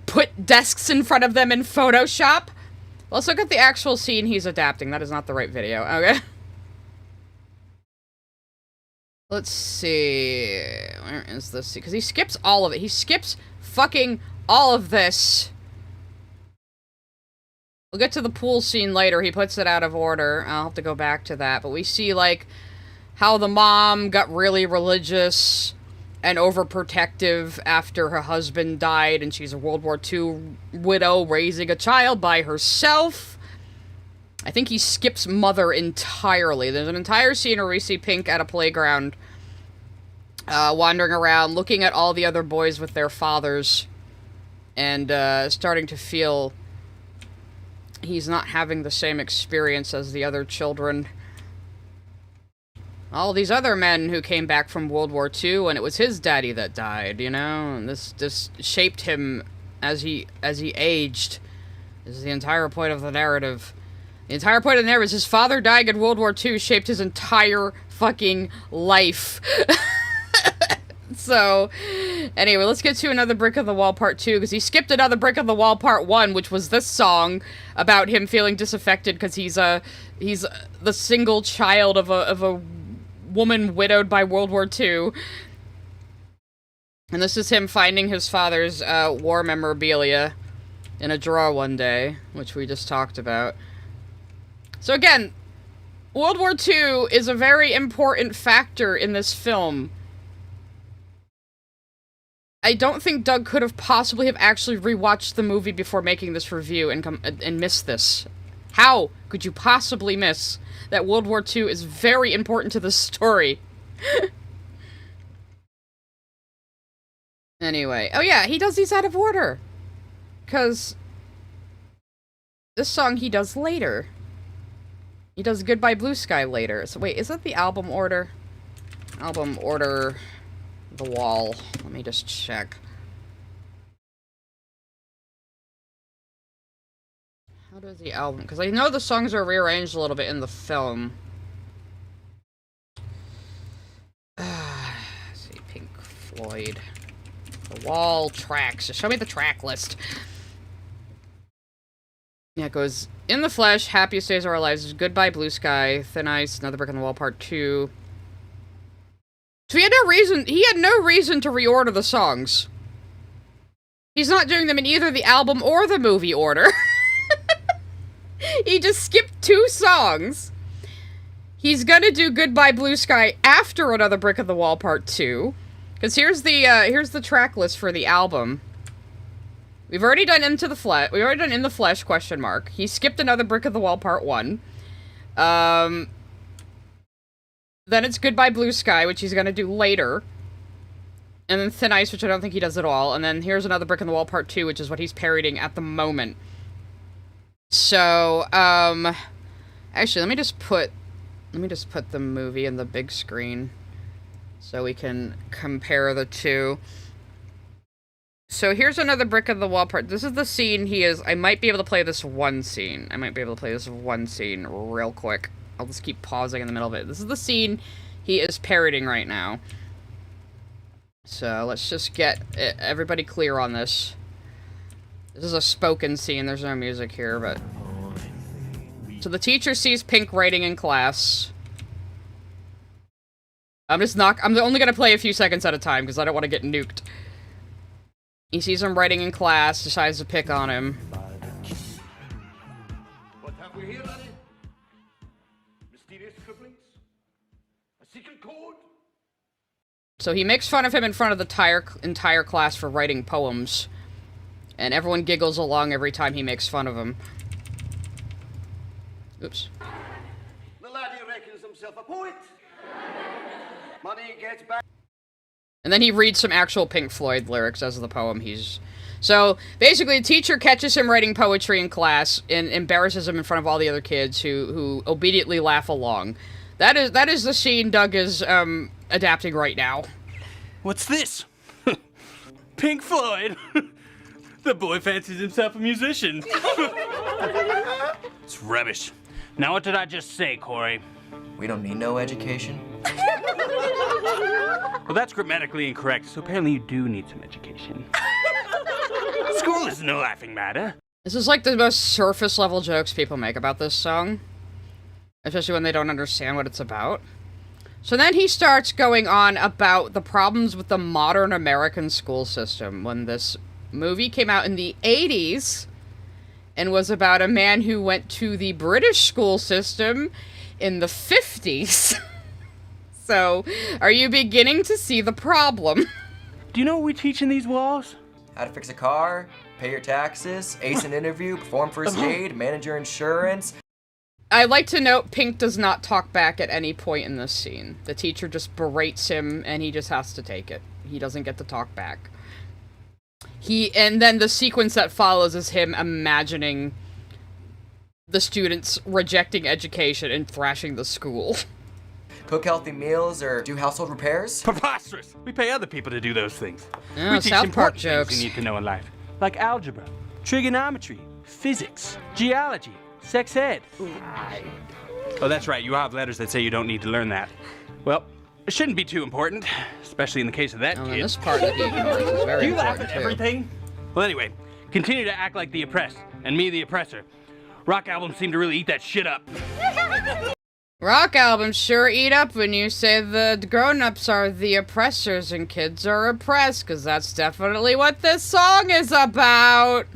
put desks in front of them in Photoshop? Let's look at the actual scene he's adapting. That is not the right video. Okay. Let's see. Where is this? Because he skips all of it. He skips fucking all of this. We'll get to the pool scene later. He puts it out of order. I'll have to go back to that. But we see, like, how the mom got really religious and overprotective after her husband died, and she's a World War II widow raising a child by herself. I think he skips mother entirely. There's an entire scene where we see Pink at a playground, wandering around, looking at all the other boys with their fathers, and starting to feel he's not having the same experience as the other children. All these other men who came back from World War II, and it was his daddy that died, you know? And this shaped him as he aged. This is the entire point of the narrative. The entire point of the narrative is his father dying in World War II shaped his entire fucking life. So, anyway, let's get to Another Brick of the Wall Part 2, because he skipped Another Brick of the Wall Part 1, which was this song about him feeling disaffected because he's the single child of a woman widowed by World War II. And this is him finding his father's war memorabilia in a drawer one day, which we just talked about. So again, World War II is a very important factor in this film. I don't think Doug could have possibly have actually rewatched the movie before making this review and missed this. How could you possibly miss that World War II is very important to the story? Anyway. Oh yeah, he does these out of order. Because this song he does later. He does Goodbye Blue Sky later. So wait, is that the album order? Album order... The Wall. Let me just check. How does the album... Because I know the songs are rearranged a little bit in the film. Let's see, Pink Floyd. The Wall tracks. Just show me the track list. Yeah, it goes In the Flesh, Happiest Days of Our Lives, Goodbye Blue Sky, Thin Ice, Another Brick in the Wall Part 2. So he had no reason to reorder the songs. He's not doing them in either the album or the movie order. He just skipped 2 songs. He's gonna do Goodbye Blue Sky after Another Brick of the Wall Part 2. Because here's the track list for the album. We've already done In the Flesh, question mark. He skipped Another Brick of the Wall Part 1. Then it's Goodbye Blue Sky, which he's gonna do later. And then Thin Ice, which I don't think he does at all. And then here's Another Brick in the Wall Part 2, which is what he's parodying at the moment. So, actually, let me just put the movie in the big screen so we can compare the two. So here's Another Brick of the Wall Part. This is the scene I might be able to play this one scene. Real quick. I'll just keep pausing in the middle of it. This is the scene he is parodying right now. So let's just get everybody clear on this. This is a spoken scene. There's no music here, but... So the teacher sees Pink writing in class. I'm only gonna play a few seconds at a time, because I don't want to get nuked. He sees him writing in class, decides to pick on him.
What have we here, laddie? Mysterious scribblings? A secret code?
So he makes fun of him in front of the entire class for writing poems. And everyone giggles along every time he makes fun of him. Oops.
The laddie reckons himself a poet. Money gets back.
And then he reads some actual Pink Floyd lyrics as the poem he's... So, basically, the teacher catches him writing poetry in class and embarrasses him in front of all the other kids who obediently laugh along. That is the scene Doug is, adapting right now.
What's this? Pink Floyd? The boy fancies himself a musician. It's rubbish. Now what did I just say, Corey?
We don't need no education.
Well, that's grammatically incorrect, so apparently you do need some education. School is no laughing matter.
This is like the most surface level jokes people make about this song. Especially when they don't understand what it's about. So then he starts going on about the problems with the modern American school system when this movie came out in the 80s and was about a man who went to the British school system in the 50s. So, are you beginning to see the problem?
Do you know what we teach in these walls?
How to fix a car, pay your taxes, ace an interview, perform first aid, manage your insurance.
I'd like to note Pink does not talk back at any point in this scene. The teacher just berates him and he just has to take it. He doesn't get to talk back. And then the sequence that follows is him imagining the students rejecting education and thrashing the school.
Cook healthy meals or do household repairs?
Preposterous! We pay other people to do those things.
Oh,
We teach
South Park
important
jokes.
things you need to know in life, like algebra, trigonometry, physics, geology, sex ed. Oh, that's right, you have letters that say you don't need to learn that. Well, it shouldn't be too important, especially in the case of that
Oh, and
kid.
this part that he ignores is very
Do you laugh
important,
at
too.
everything? Well, anyway, continue to act like the oppressed, and me the oppressor. Rock albums seem to really eat that shit up.
Rock albums sure eat up when you say the grown-ups are the oppressors and kids are oppressed, because that's definitely what this song is about.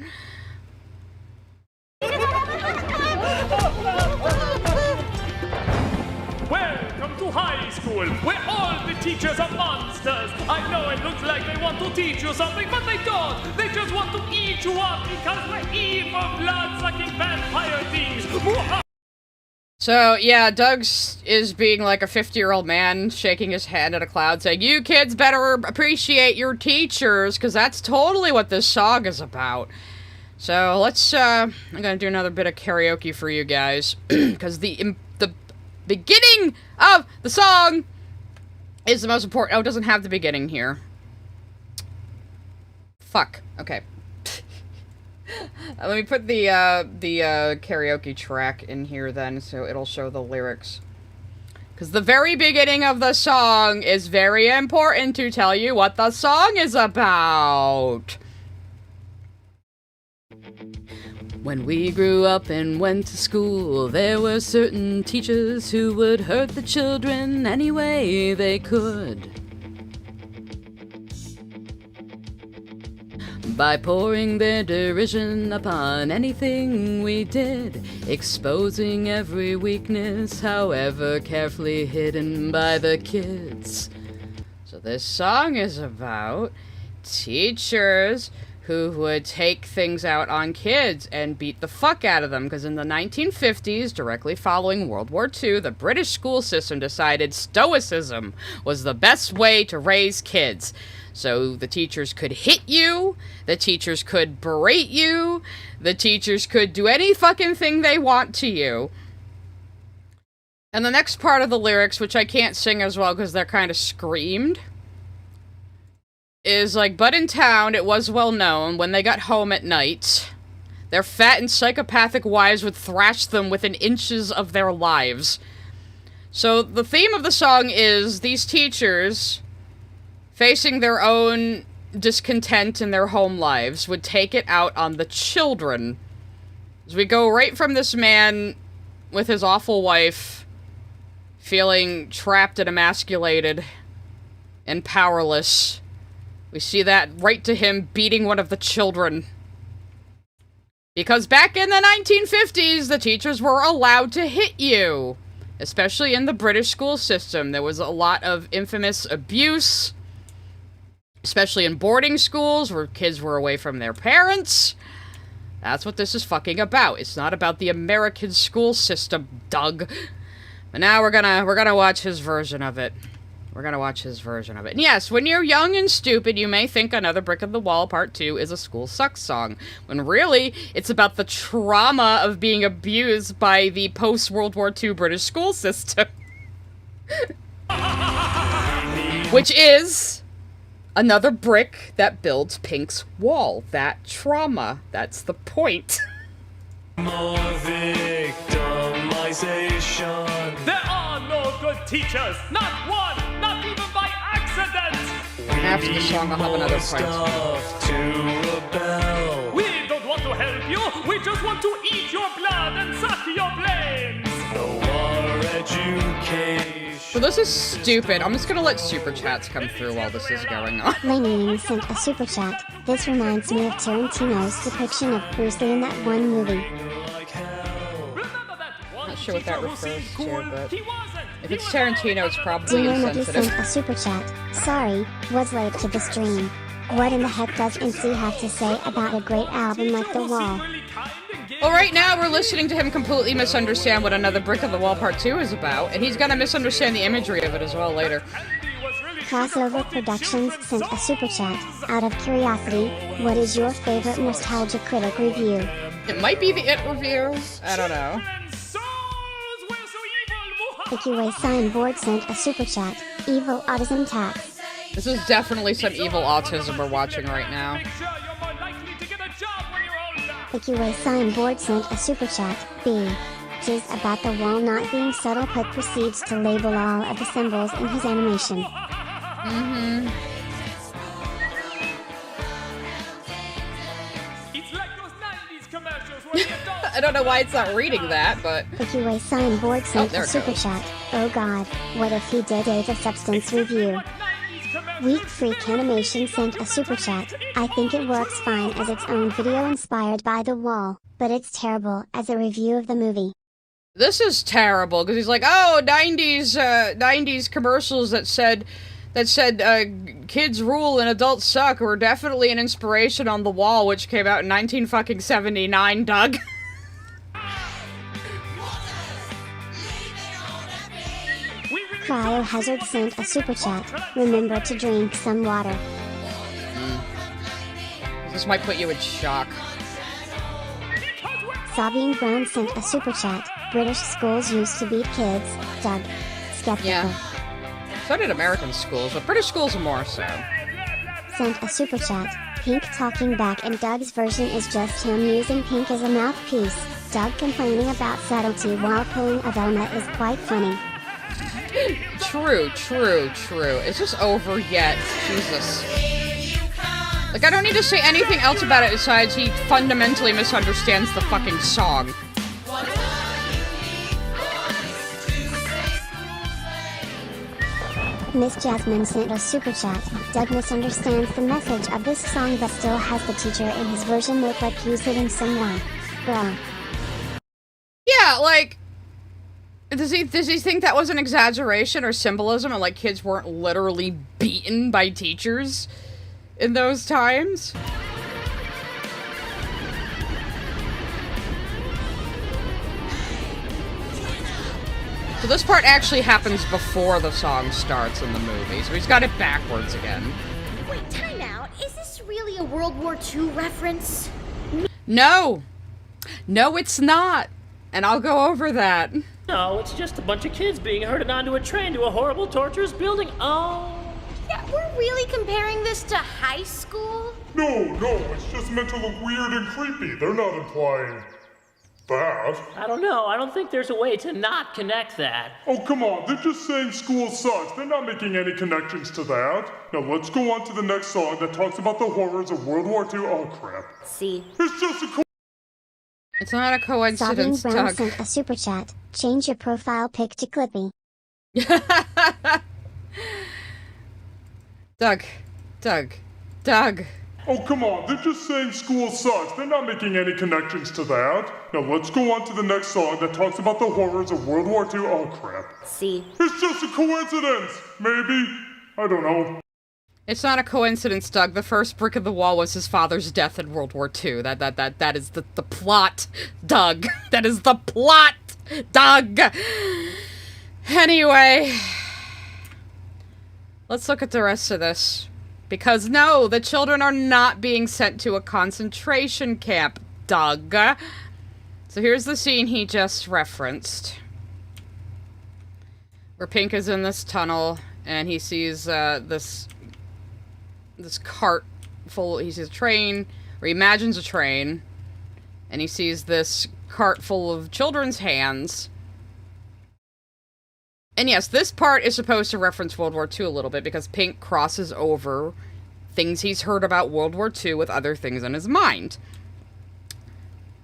Welcome to high school, where all the teachers are monsters. I know it looks like they want to teach you something, but they don't. They just want to eat you up because we're evil, blood-sucking vampire things.
So, yeah, Doug is being like a 50-year-old man, shaking his hand at a cloud, saying, you kids better appreciate your teachers, because that's totally what this song is about. So, let's, I'm gonna do another bit of karaoke for you guys, because the beginning of the song is the most important. Oh, it doesn't have the beginning here. Fuck. Okay. Let me put the karaoke track in here then, so it'll show the lyrics. Because the very beginning of the song is very important to tell you what the song is about. When we grew up and went to school, there were certain teachers who would hurt the children any way they could. By pouring their derision upon anything we did, exposing every weakness, however carefully hidden by the kids. So this song is about teachers who would take things out on kids and beat the fuck out of them, because in the 1950s, directly following World War II, the British school system decided stoicism was the best way to raise kids. So the teachers could hit you, the teachers could berate you, the teachers could do any fucking thing they want to you. And the next part of the lyrics, which I can't sing as well because they're kind of screamed, is like, but in town it was well known when they got home at night, their fat and psychopathic wives would thrash them within inches of their lives. So the theme of the song is these teachers, facing their own discontent in their home lives, would take it out on the children. As we go right from this man with his awful wife, feeling trapped and emasculated and powerless, we see that right to him beating one of the children. Because back in the 1950s, the teachers were allowed to hit you. Especially in the British school system. There was a lot of infamous abuse, especially in boarding schools where kids were away from their parents. That's what this is fucking about. It's not about the American school system, Doug. But now we're gonna watch his version of it. We're gonna watch his version of it. And yes, when you're young and stupid, you may think Another Brick in the Wall Part 2 is a School Sucks song, when really, it's about the trauma of being abused by the post-World War II British school system. Which is another brick that builds Pink's wall. That trauma. That's the point.
More victimization.
There are no good teachers. Not one. Not even by accident.
After the song, I'll have another point.
We don't want to help you. We just want to eat your blood and suck your brains.
No more education.
So this is stupid. I'm just gonna let super chats come through while this is going on.
Laney sent a super chat. This reminds me of Tarantino's depiction of Bruce Lee in that one movie.
Not sure what that refers to, but if it's Tarantino, it's probably
Dino Nuggy
insensitive.
sent a super chat. Sorry, was late to the stream. What in the heck does NC have to say about a great album like The Wall?
Well, right now we're listening to him completely misunderstand what Another Brick of the Wall Part 2 is about, and he's gonna misunderstand the imagery of it as well later.
Crossover Productions sent a super chat. Out of curiosity, what is your favorite nostalgia critic review?
It might be the It review. I don't know.
AQA Signboard sent a super chat. Evil Autism Tax.
This is definitely some evil autism we're watching right now.
AQA Signboard sent a super chat. B. Is about the wall not being subtle but proceeds to label all of the symbols in his animation.
Mm-hmm.
It's like those 90s commercials where the adults
I don't know why it's not reading that, but...
AQA Signboard sent
there
a
it
super
goes.
chat. Oh god, what if he did a The Substance review? Weak Freak Animation sent a super chat. I think it works fine as its own video inspired by The Wall, but it's terrible as a review of the movie.
This is terrible, because he's like, oh, 90s commercials that said kids rule and adults suck were definitely an inspiration on The Wall, which came out in 1979, Doug.
Cryohazard sent a super chat. Remember to drink some water.
This might put you in shock.
Sabine Brown sent a super chat. British schools used to beat kids. Doug. Skeptical.
Yeah. So did American schools, but British schools are more so.
Sent a super chat. Pink talking back and Doug's version is just him using Pink as a mouthpiece. Doug complaining about subtlety while pulling a Velma is quite funny.
True. Is this over yet? Jesus. Like, I don't need to say anything else about it besides he fundamentally misunderstands the fucking song.
Miss Jasmine sent a super chat. Doug misunderstands the message of this song but still has the teacher in his version look like he's hitting someone. Bruh.
Yeah, like... Does he think that was an exaggeration or symbolism and like kids weren't literally beaten by teachers in those times? So this part actually happens before the song starts in the movie, so he's got it backwards again.
Wait, time out. Is this really a World War II reference?
No! No, it's not! And I'll go over that.
No, it's just a bunch of kids being herded onto a train to a horrible, torturous building. Oh.
Yeah, we're really comparing this to high school?
No, it's just meant to look weird and creepy. They're not implying that.
I don't know. I don't think there's a way to not connect that.
Oh, come on. They're just saying school sucks. They're not making any connections to that. Now let's go on to the next song that talks about the horrors of World War II. Oh, crap.
See.
It's just a
It's not a coincidence,
Sabine Brown
Doug.
sent a super chat. Change your profile pic to Clippy.
Doug.
Oh, come on. They're just saying school sucks. They're not making any connections to that. Now let's go on to the next song that talks about the horrors of World War II. Oh, crap.
See.
It's just a coincidence. Maybe. I don't know.
It's not a coincidence, Doug. The first brick of the wall was his father's death in World War II. That is the plot, Doug. That is the plot, Doug. Anyway. let's look at the rest of this. Because no, the children are not being sent to a concentration camp, Doug. So here's the scene he just referenced. Where Pink is in this tunnel, and he sees this cart full, he sees a train, or he imagines a train, and he sees this cart full of children's hands. And yes, this part is supposed to reference World War II a little bit, because Pink crosses over things he's heard about World War II with other things in his mind.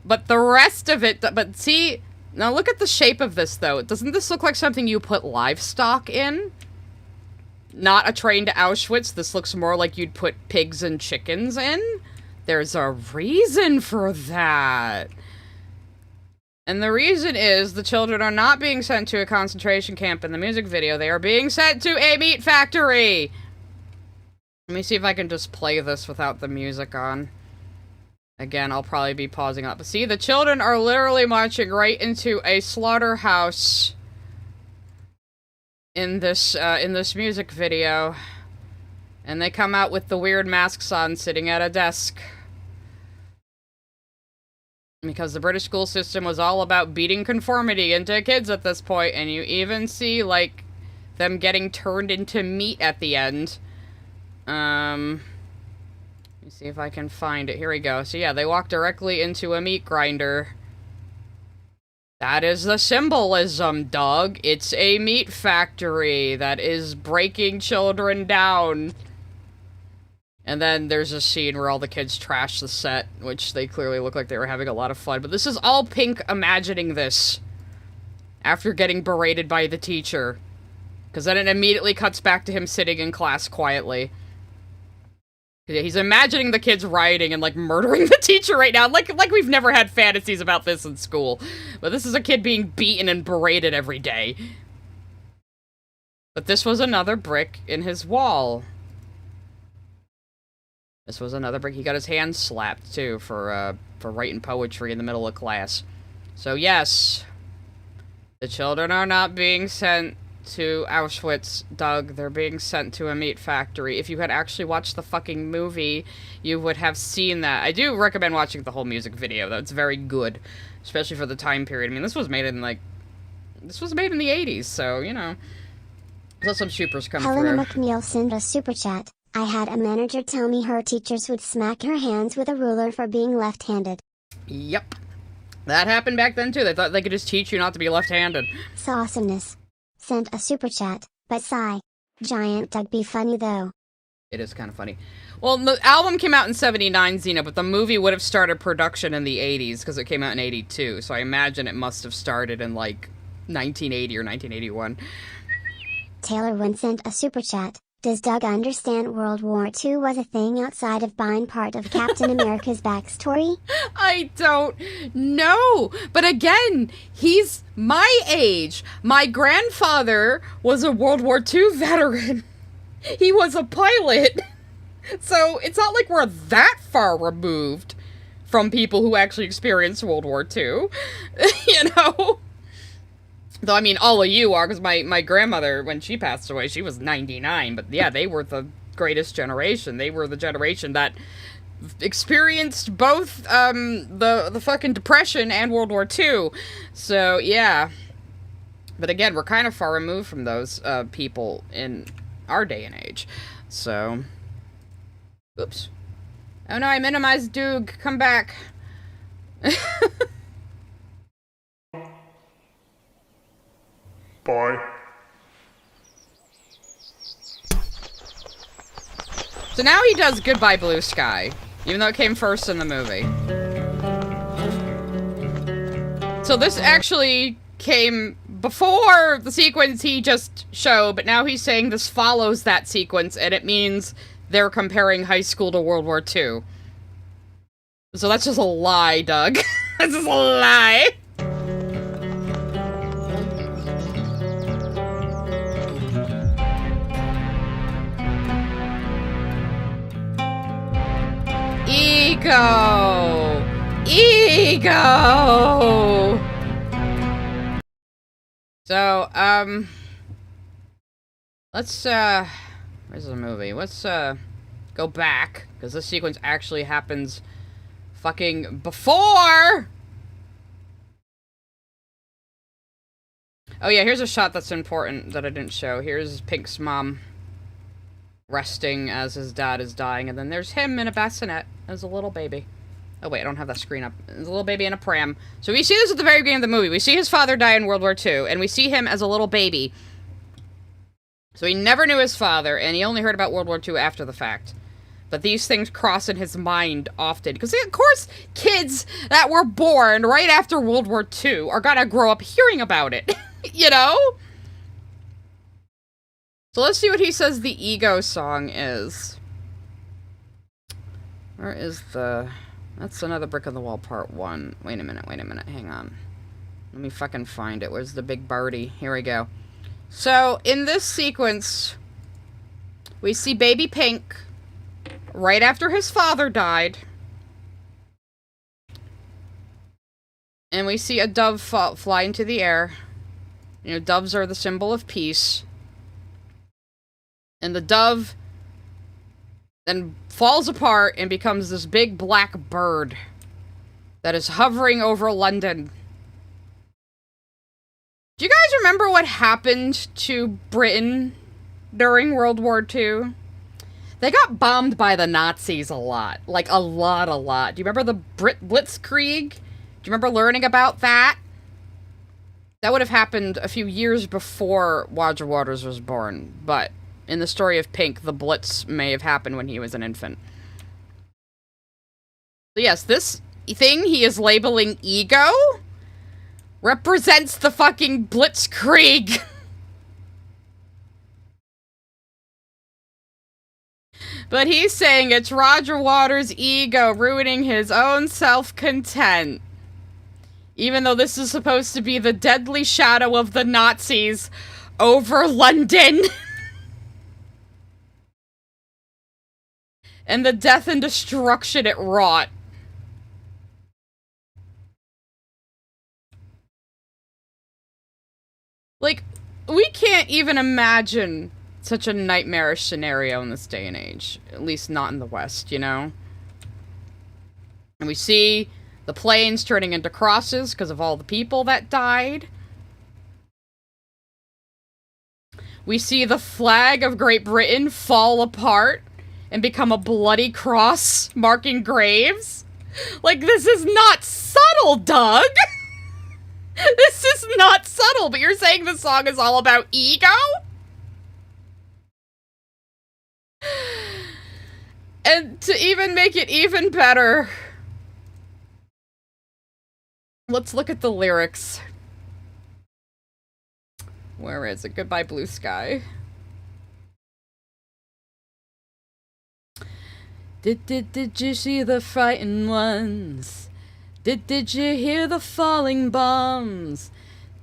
But the rest of it, but see, now look at the shape of this, though. Doesn't this look like something you put livestock in? Not a train to Auschwitz. This looks more like you'd put pigs and chickens in. There's a reason for that. And the reason is the children are not being sent to a concentration camp in the music video. They are being sent to a meat factory. Let me see if I can just play this without the music on. Again, I'll probably be pausing up. But see, the children are literally marching right into a slaughterhouse in this music video. And they come out with the weird masks on, sitting at a desk. Because the British school system was all about beating conformity into kids at this point, and you even see, like, them getting turned into meat at the end. Let me see if I can find it. Here we go. So yeah, they walk directly into a meat grinder. That is the symbolism, Doug. It's a meat factory that is breaking children down. And then there's a scene where all the kids trash the set, which they clearly look like they were having a lot of fun. But this is all Pink imagining this after getting berated by the teacher. Because then it immediately cuts back to him sitting in class quietly. He's imagining the kids rioting and, like, murdering the teacher right now. Like we've never had fantasies about this in school. But this is a kid being beaten and berated every day. But this was another brick in his wall. This was another brick. He got his hand slapped, too, for writing poetry in the middle of class. So, yes, the children are not being sent to Auschwitz, Doug. They're being sent to a meat factory. If you had actually watched the fucking movie, you would have seen that. I do recommend watching the whole music video, though. It's very good, especially for the time period. I mean, this was made in, like, this was made in the 80s, so, you know. Let some supers come
Helena
through.
McNeil sent a super chat. I had a manager tell me her teachers would smack her hands with a ruler for being left-handed.
Yep. That happened back then, too. They thought they could just teach you not to be left-handed.
Awesomeness. Sent a super chat, but sigh. Giant Doug be funny, though.
It is kind of funny. Well, the album came out in 79, Xena, but the movie would have started production in the 80s, because it came out in 82, so I imagine it must have started in, like, 1980 or 1981.
Taylor Wynn sent a super chat. Does Doug understand World War II was a thing outside of being part of Captain America's backstory?
I don't know. But again, he's my age. My grandfather was a World War II veteran. He was a pilot. So it's not like we're that far removed from people who actually experienced World War II. You know? Though, I mean, all of you are, because my grandmother, when she passed away, she was 99. But yeah, they were the greatest generation. They were the generation that experienced both the fucking Depression and World War II. So, yeah. But again, we're kind of far removed from those people in our day and age. So, oops. Oh no, I minimized Doog. Come back.
Bye.
So now he does Goodbye Blue Sky, even though it came first in the movie. So this actually came before the sequence he just showed, but now he's saying this follows that sequence, and it means they're comparing high school to World War II. So that's just a lie, Doug. That's just a lie. Ego! Ego! So, let's Where's the movie? Let's, go back, because this sequence actually happens fucking before! Oh yeah, here's a shot that's important that I didn't show. Here's Pink's mom resting as his dad is dying, and then there's him in a bassinet as a little baby. Oh wait, I don't have that screen up. There's a little baby in a pram. So we see this at the very beginning of the movie. We see his father die in World War II, and we see him as a little baby. So he never knew his father, and he only heard about World War II after the fact. But these things cross in his mind often. Because, of course, kids that were born right after World War II are gonna grow up hearing about it. You know? So let's see what he says the ego song is. Where is the... That's another brick on the wall, part 1. Wait a minute, hang on. Let me fucking find it. Where's the big birdie? Here we go. So, in this sequence, we see baby Pink right after his father died. And we see a dove fly into the air. You know, doves are the symbol of peace. And the dove then falls apart and becomes this big black bird that is hovering over London. Do you guys remember what happened to Britain during World War II? They got bombed by the Nazis a lot. Like, a lot. Do you remember the Blitzkrieg? Do you remember learning about that? That would have happened a few years before Roger Waters was born, but in the story of Pink, the Blitz may have happened when he was an infant. So yes, this thing he is labeling ego represents the fucking Blitzkrieg. But he's saying it's Roger Waters' ego ruining his own self-content. Even though this is supposed to be the deadly shadow of the Nazis over London. And the death and destruction it wrought. Like, we can't even imagine such a nightmarish scenario in this day and age. At least not in the West, you know? And we see the planes turning into crosses because of all the people that died. We see the flag of Great Britain fall apart and become a bloody cross marking graves. Like, this is not subtle, Doug! This is not subtle, but you're saying the song is all about ego? And to even make it even better, let's look at the lyrics. Where is it? Goodbye, blue sky. Did you see the frightened ones? Did you hear the falling bombs?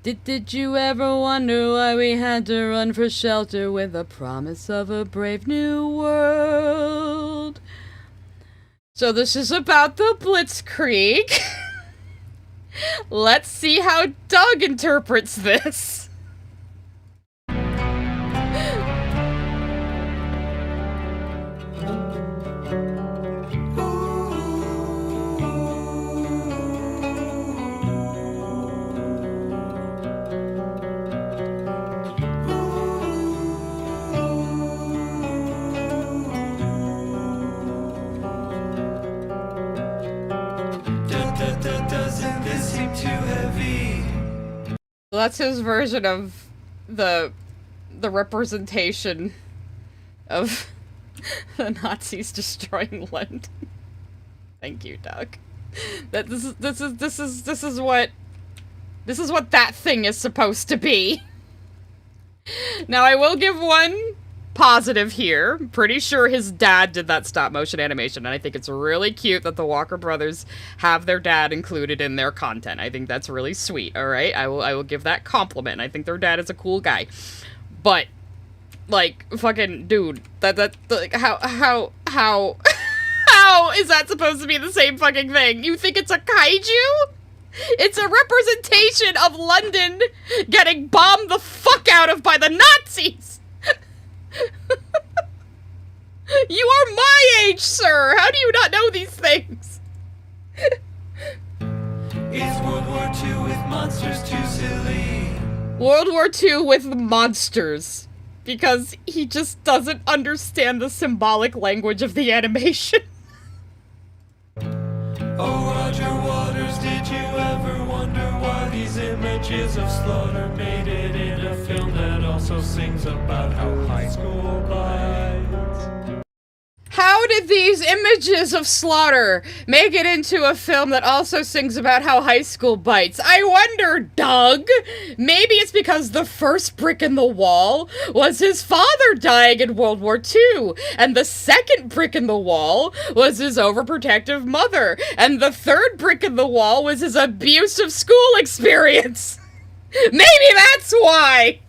Did you ever wonder why we had to run for shelter with the promise of a brave new world? So this is about the Blitzkrieg. Let's see how Doug interprets this.
Doesn't this seem too heavy?
Well, that's his version of the representation of the Nazis destroying London. Thank you, Doug. This is what that thing is supposed to be. Now, I will give one positive here. I'm pretty sure his dad did that stop motion animation, and I think it's really cute that the Walker brothers have their dad included in their content. I think that's really sweet, alright? I will give that compliment. I think their dad is a cool guy. But, like, fucking, dude, like, how is that supposed to be the same fucking thing? You think it's a kaiju? It's a representation of London getting bombed the fuck out of by the Nazis! age, sir! How do you not know these things?
Is World War II with monsters too silly?
World War II with monsters. Because he just doesn't understand the symbolic language of the animation.
Oh, Roger Waters, did you ever wonder why these images of slaughter made it in a film that also sings about how high school bites?
How did these images of slaughter make it into a film that also sings about how high school bites? I wonder, Doug. Maybe it's because the first brick in the wall was his father dying in World War II, and the second brick in the wall was his overprotective mother, and the third brick in the wall was his abusive school experience. Maybe that's why.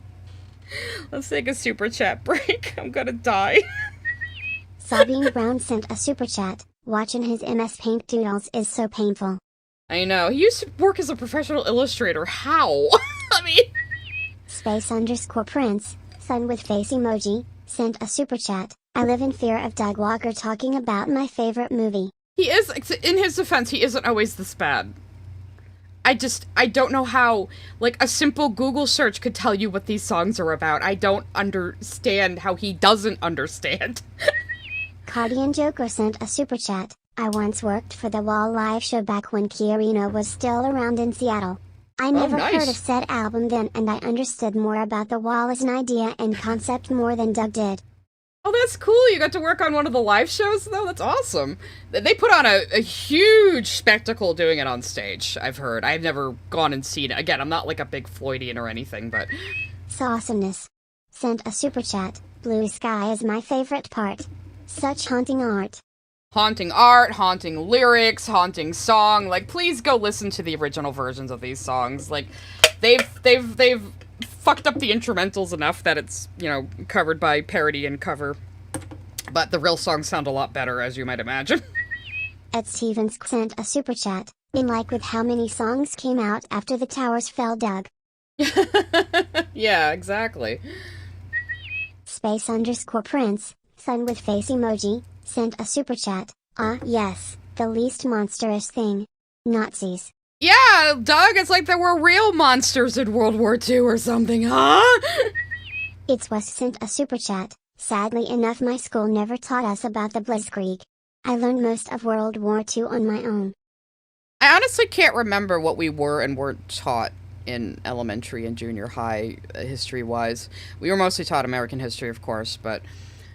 Let's take a super chat break. I'm gonna die.
Sabine Brown sent a super chat. Watching his MS Paint doodles is so painful.
I know. He used to work as a professional illustrator. How? I mean...
Space_Prince, sun with face emoji, sent a super chat. I live in fear of Doug Walker talking about my favorite movie.
He is, in his defense, he isn't always this bad. I don't know how, like, a simple Google search could tell you what these songs are about. I don't understand how he doesn't understand.
Cardian Joker sent a super chat. I once worked for the Wall live show back when Chiarino was still around in Seattle. I never heard of said album then, and I understood more about the Wall as an idea and concept more than Doug did.
Oh, that's cool. You got to work on one of the live shows, though? That's awesome. They put on a huge spectacle doing it on stage, I've heard. I've never gone and seen it. Again, I'm not like a big Floydian or anything, but...
Awesomeness. Sent a super chat. Blue sky is my favorite part. Such haunting art.
Haunting art, haunting lyrics, haunting song. Like, please go listen to the original versions of these songs. Like, they've fucked up the instrumentals enough that it's, you know, covered by parody and cover. But the real songs sound a lot better, as you might imagine.
Ed Stevens sent a super chat. In like with how many songs came out after the towers fell, Doug.
Yeah, exactly.
Space_Prince, sun with face emoji, sent a super chat. Ah, yes, the least monstrous thing. Nazis.
Yeah, Doug, it's like there were real monsters in World War II or something, huh?
It's Wes sent a super chat. Sadly enough, my school never taught us about the Blitzkrieg. I learned most of World War II on my own.
I honestly can't remember what we were and weren't taught in elementary and junior high, history-wise. We were mostly taught American history, of course, but...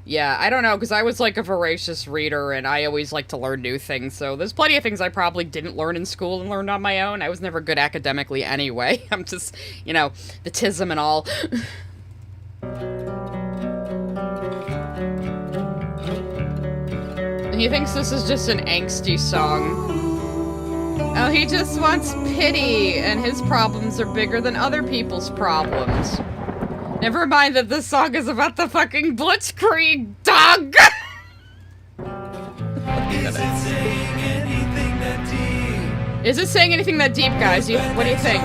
yeah, I don't know, because I was like a voracious reader, and I always like to learn new things, so there's plenty of things I probably didn't learn in school and learned on my own. I was never good academically anyway. I'm just, you know, the tism and all. And he thinks this is just an angsty song. Oh, he just wants pity, and his problems are bigger than other people's problems. Never mind that this song is about the fucking Blitzkrieg, dog!
Is it saying anything that deep?
Is it saying anything that deep, guys? What do you think?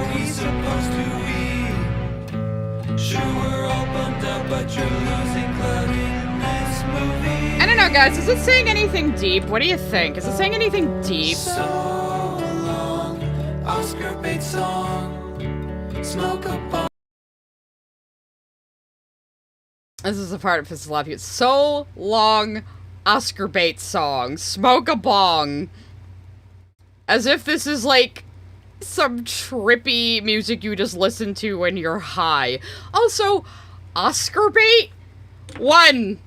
Sure, we're all bummed out, but you're losing clout in this movie.
I don't know, guys. Is it saying anything deep? What do you think? Is it saying anything deep?
So long, Oscar bait song, smoke a bomb.
This is the part of pisses a lot of you. So long, Oscar bait song, smoke a bong. As if this is like some trippy music you just listen to when you're high. Also, Oscar bait? One,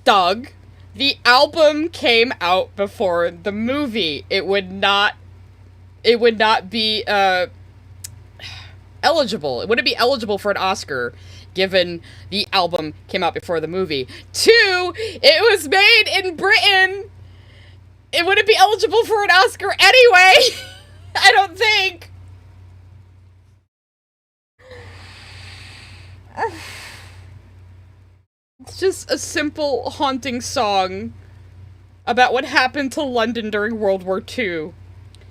Doug, the album came out before the movie. It would not be, eligible. It wouldn't be eligible for an Oscar, given the album came out before the movie. Two, it was made in Britain. It wouldn't be eligible for an Oscar anyway. I don't think. It's just a simple, haunting song about what happened to London during World War II.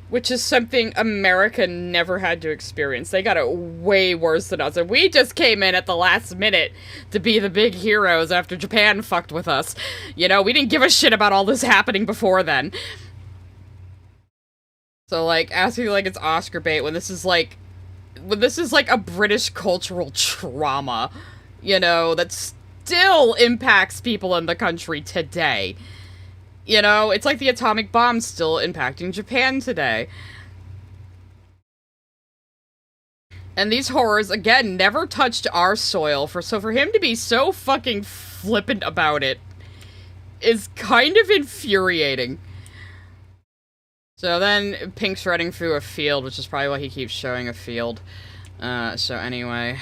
which is something America never had to experience. They got it way worse than us, and we just came in at the last minute to be the big heroes after Japan fucked with us. You know, we didn't give a shit about all this happening before then. So, like, asking like it's Oscar bait when this is like a British cultural trauma, you know, that still impacts people in the country today. You know, it's like the atomic bomb still impacting Japan today. And these horrors, again, never touched our soil, so for him to be so fucking flippant about it is kind of infuriating. So then Pink's running through a field, which is probably why he keeps showing a field. So anyway,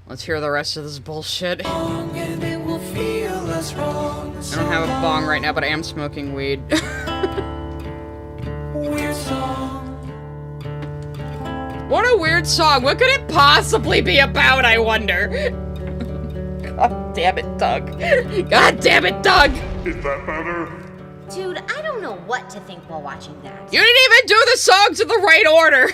let's hear the rest of this bullshit. I don't have a bong right now, but I am smoking weed. What a weird song. What could it possibly be about, I wonder? God damn it, Doug. God damn it, Doug!
Is that better?
Dude, I don't know what to think while watching that.
You didn't even do the songs in the right order!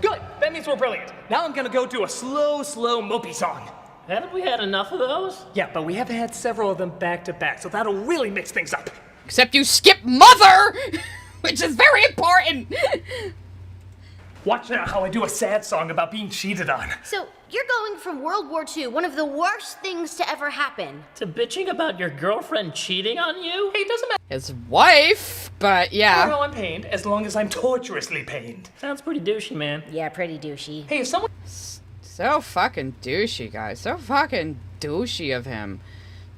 Good, that means we're brilliant. Now I'm gonna go do a slow mopey song.
Haven't we had enough of those?
Yeah, but we have had several of them back to back, so that'll really mix things up.
Except you skip Mother! Which is very important!
Watch now how I do a sad song about being cheated on.
So, you're going from World War II, one of the worst things to ever happen,
to bitching about your girlfriend cheating on you?
Hey, it doesn't matter.
His wife, but yeah.
I know I'm pained, as long as I'm torturously pained.
Sounds pretty douchey, man.
Yeah, pretty douchey.
Hey, if someone...
So fucking douchey, guys. So fucking douchey of him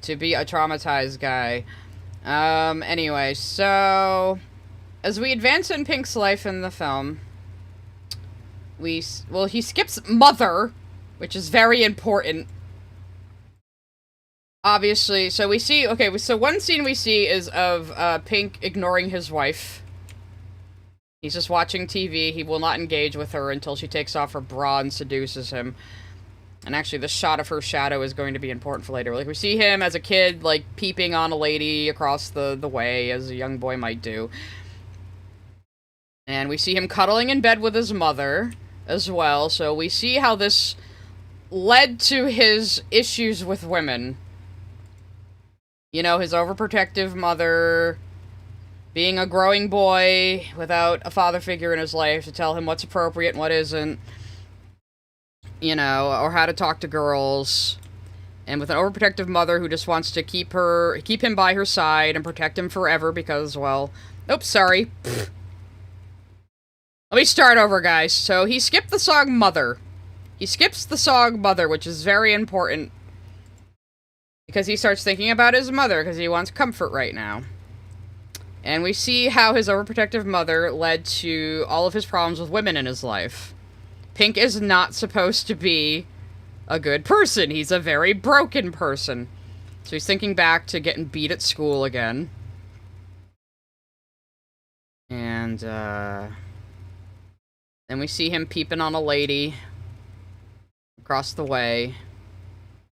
to be a traumatized guy. Anyway, so as we advance in Pink's life in the film, he skips Mother, which is very important. Obviously, so we see, okay, so one scene we see is of Pink ignoring his wife. He's just watching TV. He will not engage with her until she takes off her bra and seduces him. And actually, the shot of her shadow is going to be important for later. Like, we see him as a kid, like, peeping on a lady across the way, as a young boy might do. And we see him cuddling in bed with his mother, as well. So we see how this led to his issues with women. You know, his overprotective mother... being a growing boy without a father figure in his life to tell him what's appropriate and what isn't. You know, or how to talk to girls. And with an overprotective mother who just wants to keep him by her side and protect him forever because, well... Oops, sorry. Pfft. Let me start over, guys. So, he skipped the song Mother. He skips the song Mother, which is very important. Because he starts thinking about his mother, because he wants comfort right now. And we see how his overprotective mother led to all of his problems with women in his life. Pink is not supposed to be a good person. He's a very broken person. So he's thinking back to getting beat at school again. And, then we see him peeping on a lady across the way.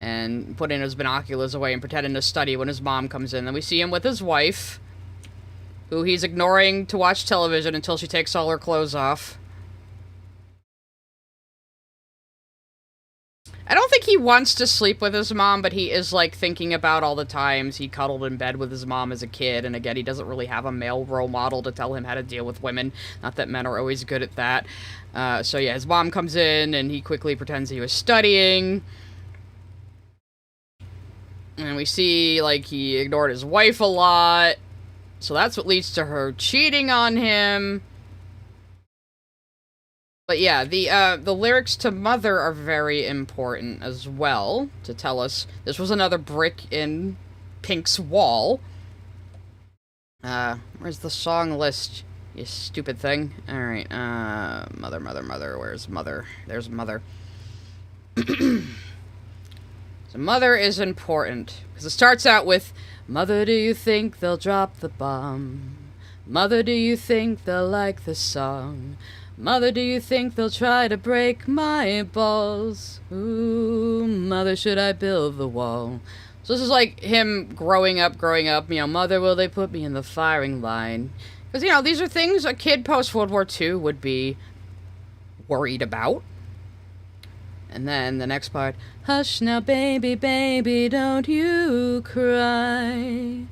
And putting his binoculars away and pretending to study when his mom comes in. Then we see him with his wife, who he's ignoring to watch television until she takes all her clothes off. I don't think he wants to sleep with his mom, but he is, like, thinking about all the times he cuddled in bed with his mom as a kid, and again, he doesn't really have a male role model to tell him how to deal with women. Not that men are always good at that. So yeah, his mom comes in, and he quickly pretends he was studying. And we see, like, he ignored his wife a lot. So that's what leads to her cheating on him. But yeah, the lyrics to Mother are very important as well, to tell us this was another brick in Pink's wall. Where's the song list, you stupid thing? Alright, Mother, Mother, Mother, where's Mother? There's Mother. So Mother is important, because it starts out with, Mother, do you think they'll drop the bomb? Mother, do you think they'll like the song? Mother, do you think they'll try to break my balls? Ooh, Mother, should I build the wall? So this is like him growing up, you know, Mother, will they put me in the firing line? Because, you know, these are things a kid post-World War II would be worried about. And then the next part, hush now, baby, baby, don't you cry.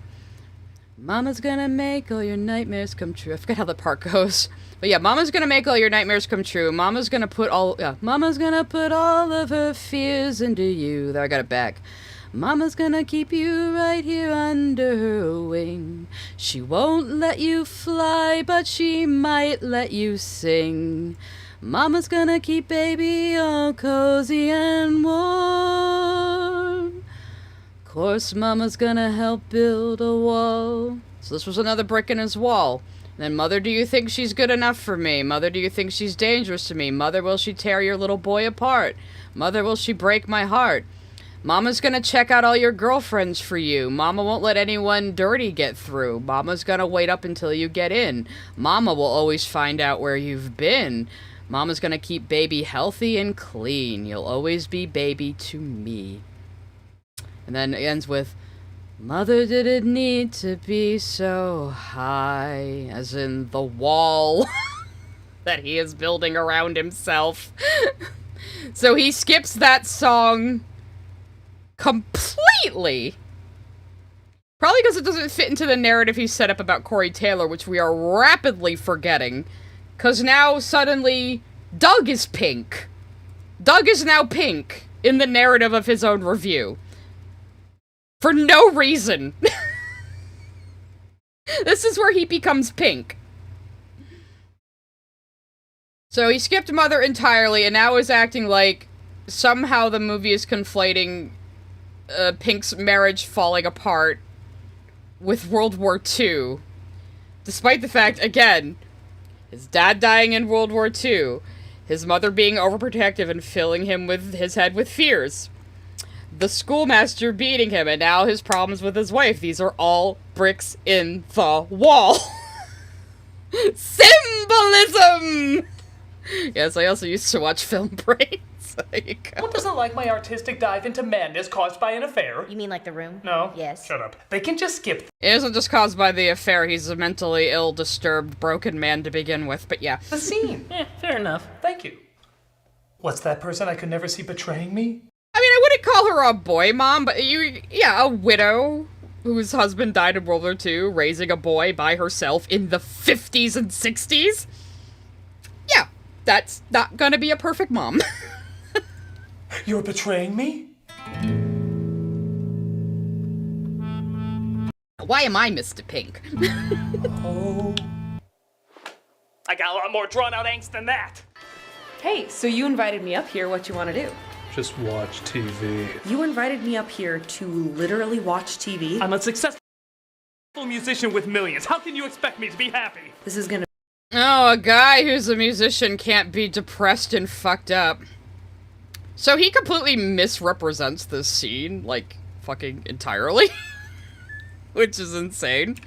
Mama's gonna make all your nightmares come true. I forget how the part goes. But yeah, Mama's gonna make all your nightmares come true. Mama's gonna put all of her fears into you. There, I got it back. Mama's gonna keep you right here under her wing. She won't let you fly, but she might let you sing. Mama's gonna keep baby all cozy and warm. Course, Mama's gonna help build a wall. So this was another brick in his wall. And then, Mother, do you think she's good enough for me? Mother, do you think she's dangerous to me? Mother, will she tear your little boy apart? Mother, will she break my heart? Mama's gonna check out all your girlfriends for you. Mama won't let anyone dirty get through. Mama's gonna wait up until you get in. Mama will always find out where you've been. Mama's gonna keep baby healthy and clean. You'll always be baby to me. And then it ends with, Mother, did it need to be so high? As in the wall that he is building around himself. So he skips that song completely. Probably because it doesn't fit into the narrative he set up about Corey Taylor, which we are rapidly forgetting. Because now, suddenly, Doug is pink. Doug is now pink in the narrative of his own review. For no reason. This is where he becomes pink. So he skipped Mother entirely, and now is acting like somehow the movie is conflating Pink's marriage falling apart with World War II. Despite the fact, again, his dad dying in World War II, his mother being overprotective and filling him with his head with fears, the schoolmaster beating him, and now his problems with his wife. These are all bricks in the wall. Symbolism! Yes, I also used to watch Film Brains. There you go.
One doesn't like my artistic dive into madness caused by an affair.
You mean like The Room?
No.
Yes.
Shut up. They can just skip.
It isn't just caused by the affair. He's a mentally ill, disturbed, broken man to begin with, but yeah.
The scene.
Fair enough.
Thank you. What's that person I could never see betraying me?
I mean, I wouldn't call her a boy mom, but a widow whose husband died in World War II, raising a boy by herself in the 50s and 60s. Yeah, that's not gonna be a perfect mom.
You're betraying me?
Why am I Mr. Pink?
Oh. I got a lot more drawn-out angst than that.
Hey, so you invited me up here. What you want to do?
Just watch TV.
You invited me up here to literally watch TV?
I'm a successful musician with millions. How can you expect me to be happy?
This is gonna...
Oh, a guy who's a musician can't be depressed and fucked up. So he completely misrepresents this scene, like, fucking entirely. Which is insane.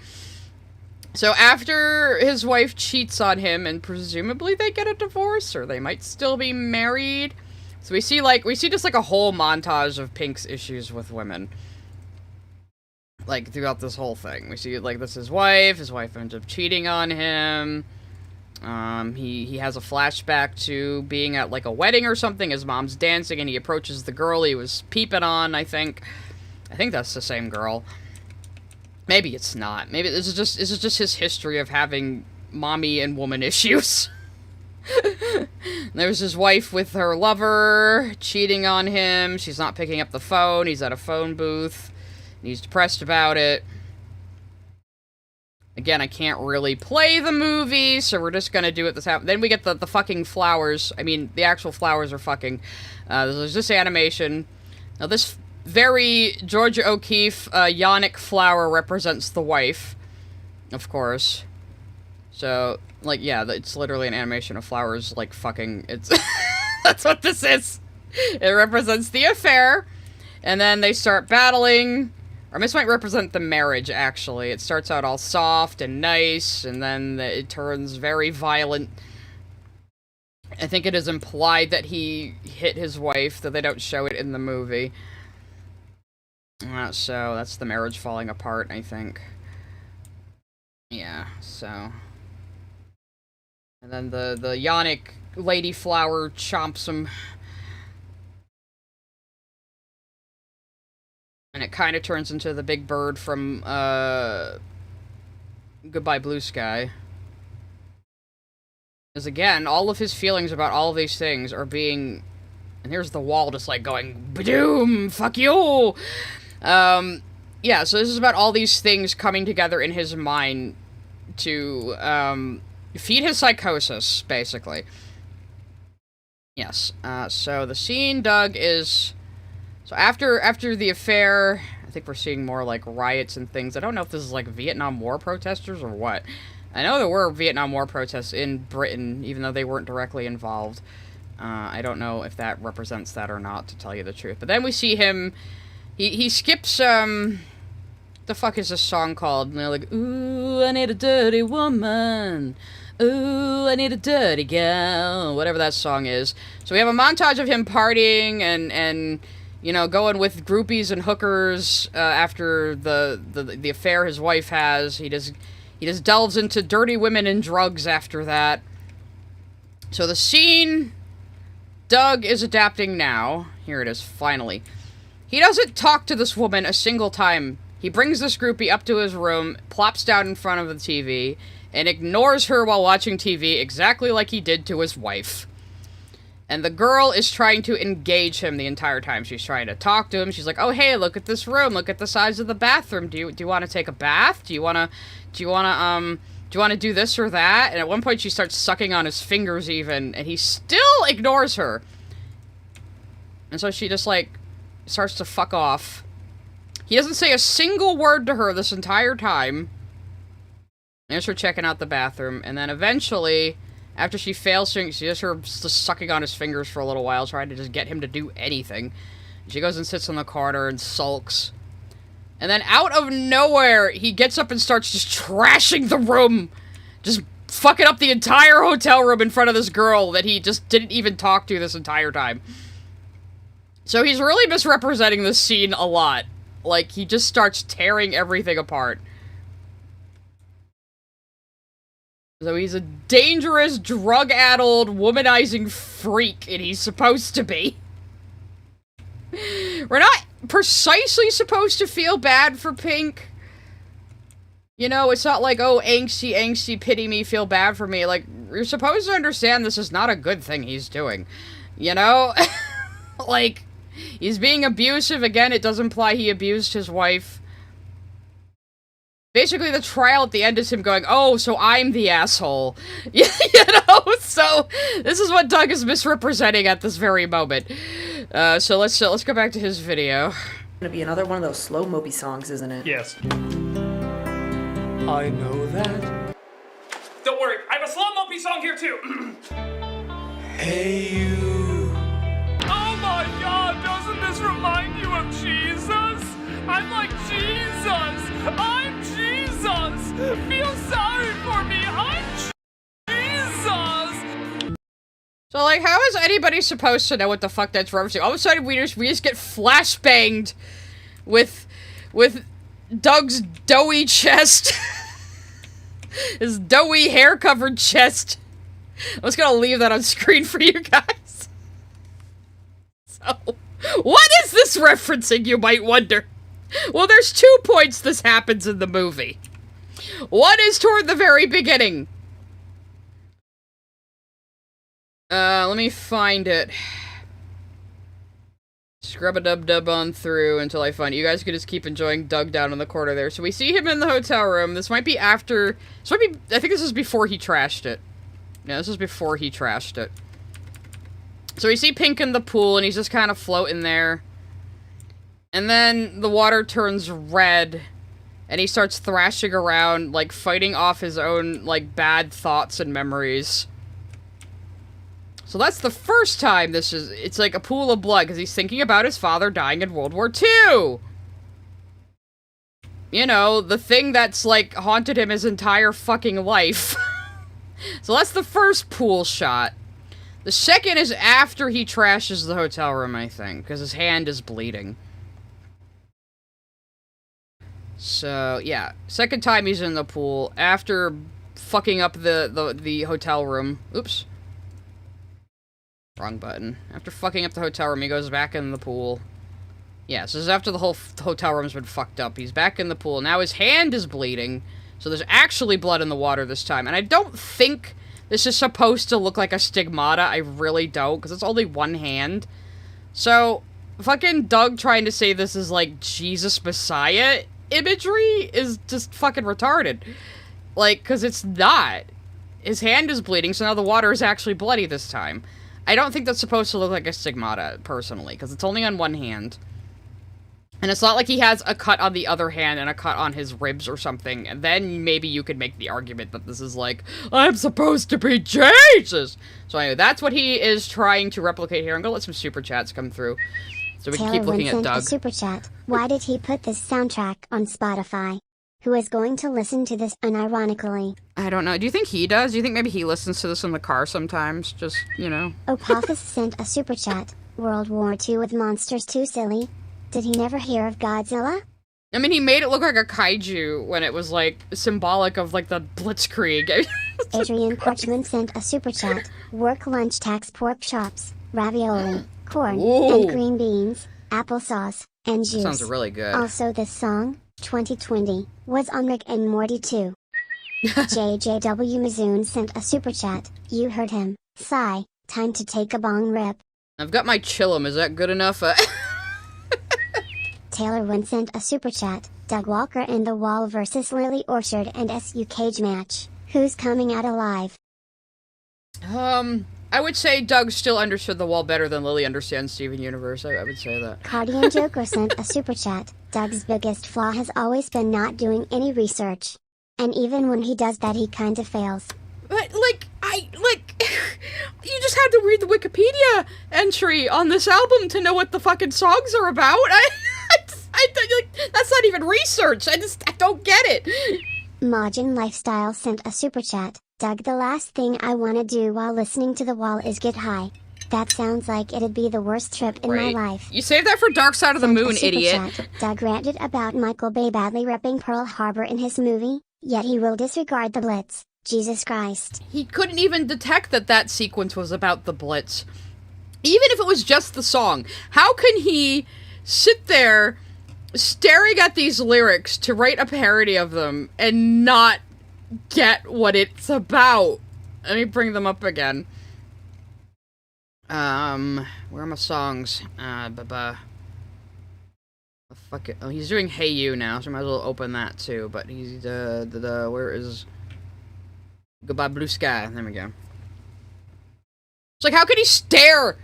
So after his wife cheats on him, and presumably they get a divorce, or they might still be married. So we see just like a whole montage of Pink's issues with women. Like, throughout this whole thing. We see, like, this is his wife ends up cheating on him. He has a flashback to being at, like, a wedding or something. His mom's dancing, and he approaches the girl he was peeping on, I think. I think that's the same girl. Maybe it's not. Maybe this is just his history of having mommy and woman issues. There's his wife with her lover, cheating on him. She's not picking up the phone. He's at a phone booth. And he's depressed about it. Again, I can't really play the movie, so we're just gonna do it this happen. Then we get the fucking flowers. I mean, the actual flowers are fucking. There's this animation. Now, this very Georgia O'Keeffe Yannick flower represents the wife, of course. So, like, yeah, it's literally an animation of flowers, like, fucking, it's, that's what this is. It represents the affair, and then they start battling, or this might represent the marriage, actually. It starts out all soft and nice, and then it turns very violent. I think it is implied that he hit his wife, though they don't show it in the movie. So, that's the marriage falling apart, I think. Yeah, so... And then the Yannick lady flower chomps him. And it kind of turns into the big bird from, Goodbye Blue Sky. Because again, all of his feelings about all of these things are being... And here's the wall just like going, Badoom! Fuck you! Yeah, so this is about all these things coming together in his mind to, feed his psychosis, basically. Yes, so the scene, Doug, is... So after the affair, I think we're seeing more, like, riots and things. I don't know if this is, like, Vietnam War protesters or what. I know there were Vietnam War protests in Britain, even though they weren't directly involved. I don't know if that represents that or not, to tell you the truth. But then we see him... He skips, the fuck is this song called? And they're like, ooh, I need a dirty woman. Ooh, I need a dirty gal. Whatever that song is. So we have a montage of him partying and you know, going with groupies and hookers after the affair his wife has. He just delves into dirty women and drugs after that. So the scene Doug is adapting now. Here it is, finally. He doesn't talk to this woman a single time. He brings this groupie up to his room, plops down in front of the TV, and ignores her while watching TV exactly like he did to his wife. And the girl is trying to engage him the entire time. She's trying to talk to him. She's like, oh, hey, look at this room. Look at the size of the bathroom. Do you want to take a bath? Do you want to do this or that? And at one point she starts sucking on his fingers even, and he still ignores her. And so she just, like, starts to fuck off. He doesn't say a single word to her this entire time. There's her checking out the bathroom, and then eventually... After she fails, she just her just sucking on his fingers for a little while, trying to just get him to do anything. She goes and sits in the corner and sulks. And then out of nowhere, he gets up and starts just trashing the room. Just fucking up the entire hotel room in front of this girl that he just didn't even talk to this entire time. So he's really misrepresenting this scene a lot. Like, he just starts tearing everything apart. So he's a dangerous, drug-addled, womanizing freak, and he's supposed to be. We're not precisely supposed to feel bad for Pink. You know, it's not like, oh, angsty, pity me, feel bad for me. Like, you're supposed to understand this is not a good thing he's doing. You know? Like, he's being abusive. Again, it does imply he abused his wife. Basically, the trial at the end is him going, oh, so I'm the asshole. You know? So, this is what Doug is misrepresenting at this very moment. So let's go back to his video.
Gonna be another one of those slow Moby songs, isn't it?
Yes. I know that.
Don't worry, I have a slow Moby song here too.
Hey you. Oh my god, doesn't this remind you of Jesus? I'm like Jesus. I'm Jesus. Feel sorry for me. I'm Jesus.
So, like, how is anybody supposed to know what the fuck that's referencing? All of a sudden, we just get flashbanged with Doug's doughy chest. His doughy, hair-covered chest. I'm just gonna leave that on screen for you guys. So, what is this referencing, you might wonder? Well, there's 2 points this happens in the movie. One is toward the very beginning. Let me find it. Scrub-a-dub-dub on through until I find it. You guys can just keep enjoying Doug down in the corner there. So we see him in the hotel room. This might be after... I think this is before he trashed it. Yeah, this is before he trashed it. So we see Pink in the pool, and he's just kind of floating there. And then the water turns red, and he starts thrashing around, like, fighting off his own, like, bad thoughts and memories. So that's the first time it's like a pool of blood, because he's thinking about his father dying in World War II! You know, the thing that's, like, haunted him his entire fucking life. So that's the first pool shot. The second is after he trashes the hotel room, I think, because his hand is bleeding. So, yeah. Second time he's in the pool after fucking up the hotel room. Oops. Wrong button. After fucking up the hotel room, he goes back in the pool. Yeah, so this is after the whole hotel room's been fucked up. He's back in the pool. Now his hand is bleeding, so there's actually blood in the water this time. And I don't think this is supposed to look like a stigmata. I really don't, because it's only one hand. So, fucking Doug trying to say this is like Jesus Messiah imagery is just fucking retarded. Like, because it's not. His hand is bleeding, so now the water is actually bloody this time. I don't think that's supposed to look like a stigmata, personally, because it's only on one hand. And it's not like he has a cut on the other hand and a cut on his ribs or something. And then maybe you could make the argument that this is like, I'm supposed to be Jesus! So anyway, that's what he is trying to replicate here. I'm gonna let some super chats come through, so we can keep looking at Doug.
A super chat. Why did he put this soundtrack on Spotify? Who is going to listen to this unironically?
I don't know. Do you think he does? Do you think maybe he listens to this in the car sometimes? Just, you know.
Opophis sent a super chat. World War II with monsters too silly. Did he never hear of Godzilla?
I mean, he made it look like a kaiju when it was, like, symbolic of, like, the Blitzkrieg.
Adrian Parchman sent a super chat. Work lunch tax pork chops, ravioli, corn, and green beans, applesauce, and juice.
Sounds really good.
Also this song, 2020, was on Rick and Morty too. JJW Mizoon sent a super chat. You heard him. Sigh. Time to take a bong rip.
I've got my chillum. Is that good enough?
Taylor Wynn sent a super chat. Doug Walker in the Wall versus Lily Orchard and SU cage match. Who's coming out alive?
I would say Doug still understood the Wall better than Lily understands Steven Universe. I would say that.
Cardian Joker sent a super chat. Doug's biggest flaw has always been not doing any research. And even when he does that, he kind of fails.
But, you just had to read the Wikipedia entry on this album to know what the fucking songs are about. That's not even research. I don't get it.
Majin Lifestyle sent a super chat. Doug, the last thing I want to do while listening to The Wall is get high. That sounds like it'd be the worst trip in my life.
You saved that for Dark Side of the Moon, idiot.
Chat. Doug ranted about Michael Bay badly repping Pearl Harbor in his movie, yet he will disregard the Blitz. Jesus Christ.
He couldn't even detect that sequence was about the Blitz. Even if it was just the song. How can he sit there staring at these lyrics to write a parody of them and not get what it's about? Let me bring them up again. Where are my songs? Fuck it. Oh, he's doing Hey You now, so I might as well open that too. But he's where is Goodbye Blue Sky? There we go. It's like, how could he stare?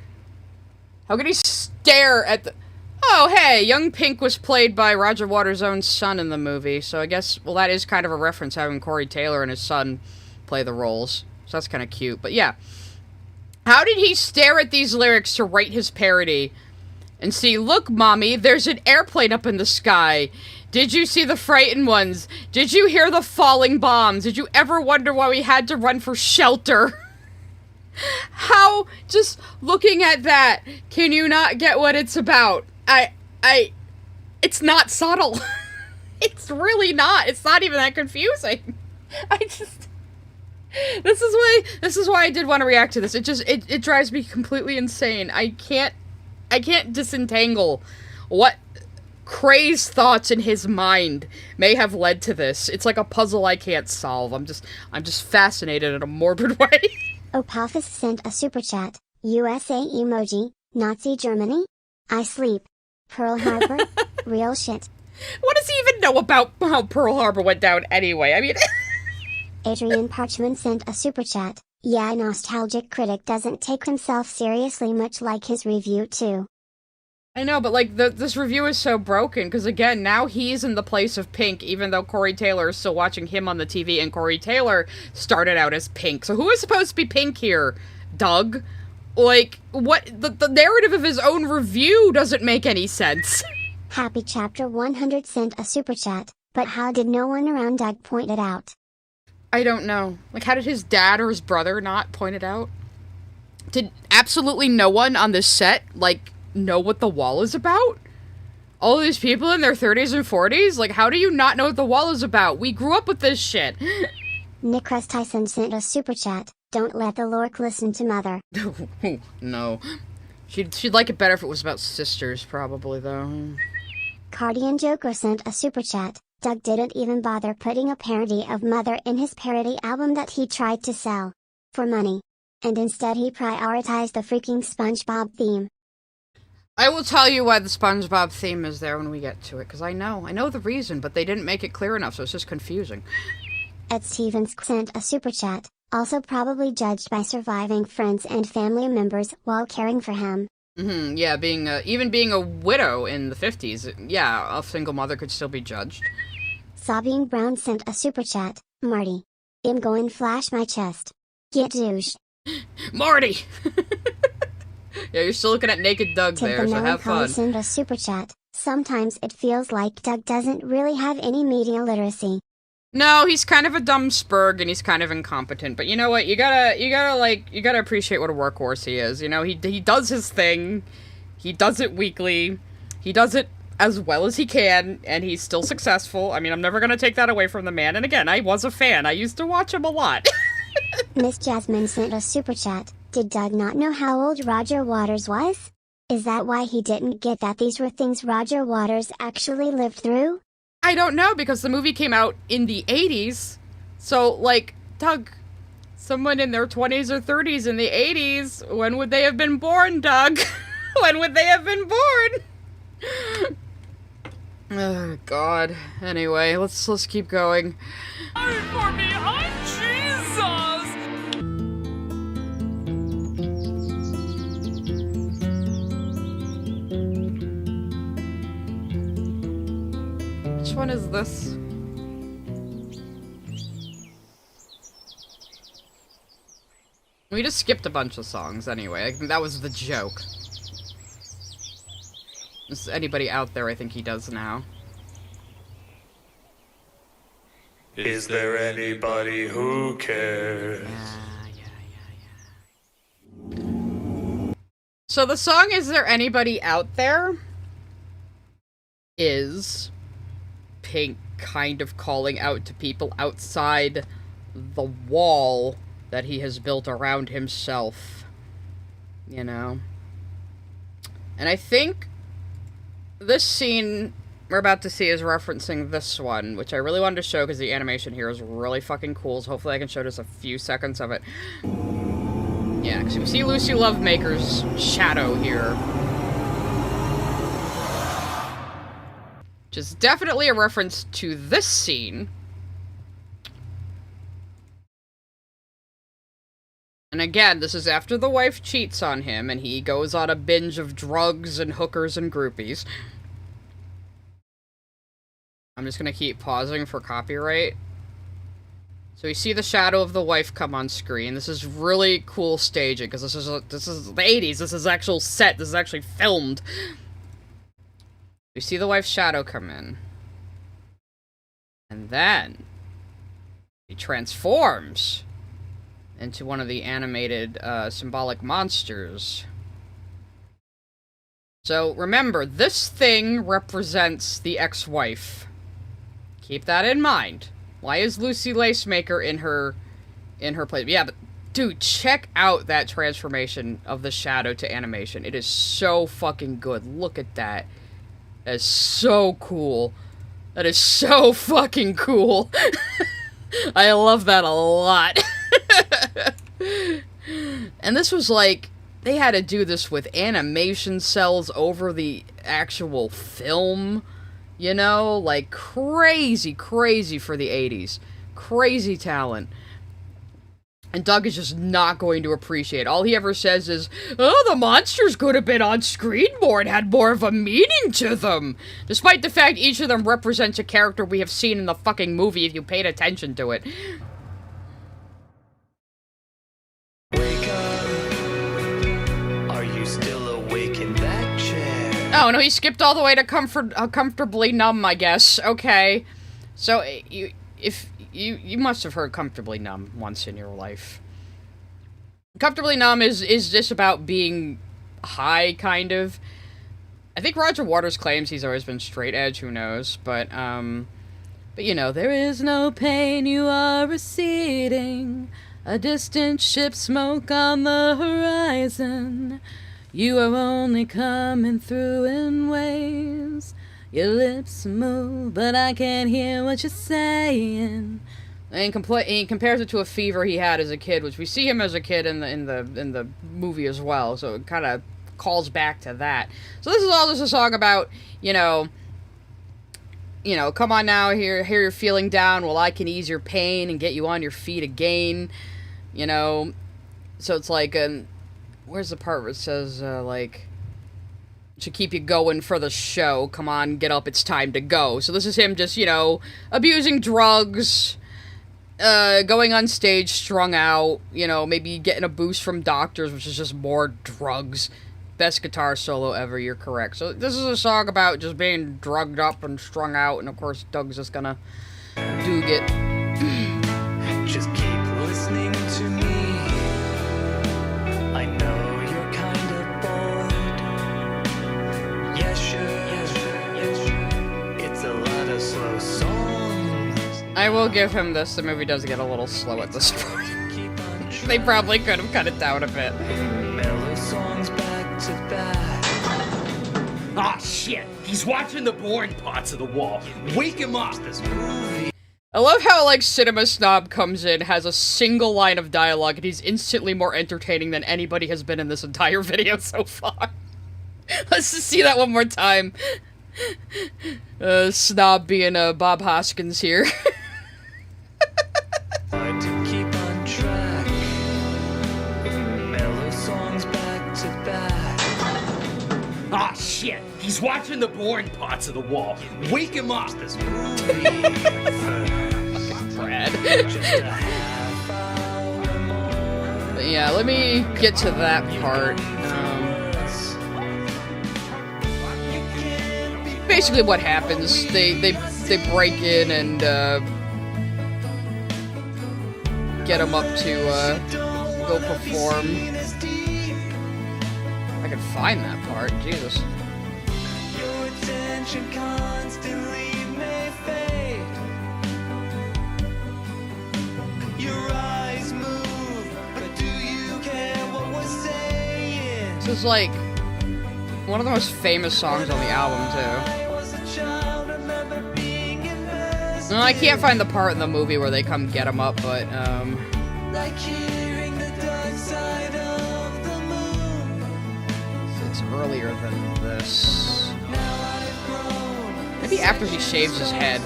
How could he stare at the... Oh, hey, young Pink was played by Roger Waters' own son in the movie, so I guess, well, that is kind of a reference, having Corey Taylor and his son play the roles. So that's kind of cute, but yeah. How did he stare at these lyrics to write his parody and see, look, Mommy, there's an airplane up in the sky. Did you see the frightened ones? Did you hear the falling bombs? Did you ever wonder why we had to run for shelter? How, just looking at that, can you not get what it's about? It's not subtle. It's really not. It's not even that confusing. This is why I did want to react to this. It drives me completely insane. I can't disentangle what crazed thoughts in his mind may have led to this. It's like a puzzle I can't solve. I'm just fascinated in a morbid way.
Opophis sent a super chat. USA emoji. Nazi Germany? I sleep. Pearl Harbor? Real shit.
What does he even know about how Pearl Harbor went down anyway? I mean...
Adrian Parchman sent a super chat. Yeah, nostalgic critic doesn't take himself seriously, much like his review too.
I know, but like, this review is so broken, because again, now he's in the place of Pink, even though Corey Taylor is still watching him on the TV, and Corey Taylor started out as Pink. So who is supposed to be Pink here? Doug? Like, what? The narrative of his own review doesn't make any sense.
Happy Chapter 100 sent a super chat, but how did no one around Doug point it out?
I don't know. Like, how did his dad or his brother not point it out? Did absolutely no one on this set, like, know what The Wall is about? All these people in their 30s and 40s? Like, how do you not know what The Wall is about? We grew up with this shit.
Nick Russ Tyson sent a super chat. Don't let the Lork listen to Mother.
No. She'd like it better if it was about sisters, probably, though.
Cardian Joker sent a super chat. Doug didn't even bother putting a parody of Mother in his parody album that he tried to sell for money. And instead he prioritized the freaking SpongeBob theme.
I will tell you why the SpongeBob theme is there when we get to it, because I know the reason, but they didn't make it clear enough, so it's just confusing.
Ed Stevens sent a super chat, also probably judged by surviving friends and family members while caring for him.
Yeah, even being a widow in the 50s, yeah, a single mother could still be judged.
Sabine Brown sent a super chat, Marty. I'm going flash my chest. Get douche.
Marty! Yeah, you're still looking at naked Doug there, so have fun.
Sent a super chat. Sometimes it feels like Doug doesn't really have any media literacy.
No, he's kind of a dumb spurg and he's kind of incompetent, but you know what? You gotta appreciate what a workhorse he is. You know, he does his thing. He does it weekly. He does it as well as he can, and he's still successful. I mean, I'm never gonna take that away from the man, and again, I was a fan. I used to watch him a lot.
Miss Jasmine sent a super chat. Did Doug not know how old Roger Waters was? Is that why he didn't get that these were things Roger Waters actually lived through?
I don't know, because the movie came out in the 80s. So, like, Doug, someone in their 20s or 30s in the 80s, when would they have been born, Doug? When would they have been born? Oh, God. Anyway, let's keep going.
For me, I'm Jesus!
Which one is this? We just skipped a bunch of songs anyway. I think that was the joke. Is anybody out there? I think he does now.
Is there anybody who cares?
So the song Is There Anybody Out There is Pink kind of calling out to people outside the wall that he has built around himself, you know? And I think this scene we're about to see is referencing this one, which I really wanted to show because the animation here is really fucking cool, so hopefully I can show just a few seconds of it. Yeah, because we see Lucy Lovemaker's shadow here. Which is definitely a reference to this scene. And again, this is after the wife cheats on him and he goes on a binge of drugs and hookers and groupies. I'm just gonna keep pausing for copyright. So you see the shadow of the wife come on screen. This is really cool staging, because this is the 80s. This is actual set. This is actually filmed. You see the wife's shadow come in. And then he transforms into one of the animated symbolic monsters. So remember, this thing represents the ex-wife. Keep that in mind. Why is Lucy Lacemaker in her place? Yeah, but dude, check out that transformation of the shadow to animation. It is so fucking good. Look at that. That is so cool. That is so fucking cool. I love that a lot. And this was like, they had to do this with animation cells over the actual film. You know, like crazy, crazy for the 80s. Crazy talent. And Doug is just not going to appreciate it. All he ever says is, oh, the monsters could have been on screen more and had more of a meaning to them. Despite the fact each of them represents a character we have seen in the fucking movie if you paid attention to it.
Wake up. Are you still awake in that chair?
Oh, no, he skipped all the way to Comfortably Numb, I guess. Okay. So, you must have heard Comfortably Numb once in your life. Comfortably Numb is just about being high, kind of. I think Roger Waters claims he's always been straight edge, who knows, but you know, there is no pain, you are receding, a distant ship smoke on the horizon, you are only coming through in waves, your lips move, but I can't hear what you're saying. And he compares it to a fever he had as a kid, which we see him as a kid in the movie as well, so it kind of calls back to that. So this is all just a song about, you know, come on now, here you're feeling down, well, I can ease your pain and get you on your feet again, you know. So it's like, where's the part where it says, like, to keep you going for the show, come on, get up, it's time to go. So this is him just, you know, abusing drugs, going on stage strung out, you know, maybe getting a boost from doctors, which is just more drugs. Best guitar solo ever, you're correct. So this is a song about just being drugged up and strung out, and of course Doug's just gonna doog it.
Just keep listening to me. I know you're kind of bored. Yeah, sure. It's a lot of slow songs.
I will give him this, the movie does get a little slow at this point. They probably could have cut it down a bit.
Mellow songs back to back.
Ah, shit! He's watching the boring parts of the wall. Wake him up!
This movie.
I love how, like, Cinema Snob comes in, has a single line of dialogue, and he's instantly more entertaining than anybody has been in this entire video so far. Let's just see that one more time. Snob being Bob Hoskins here.
Hard to keep on track. Mellow songs back to back.
Ah, shit! He's watching the boring parts of the wall. Wake him up!
This movie.
Brad.
Just a half hour more.
But yeah, let me get to that part. Basically what happens, they break in and get him up to go perform. I can find that part, Jesus.
Your attention constantly may fade. Your eyes move, but do you care what we're saying?
This is like one of the most famous songs on the album too. No, I can't find the part in the movie where they come get him up, but
Like hearing the dark side of the moon.
it's earlier than this. Maybe after he shaves his head.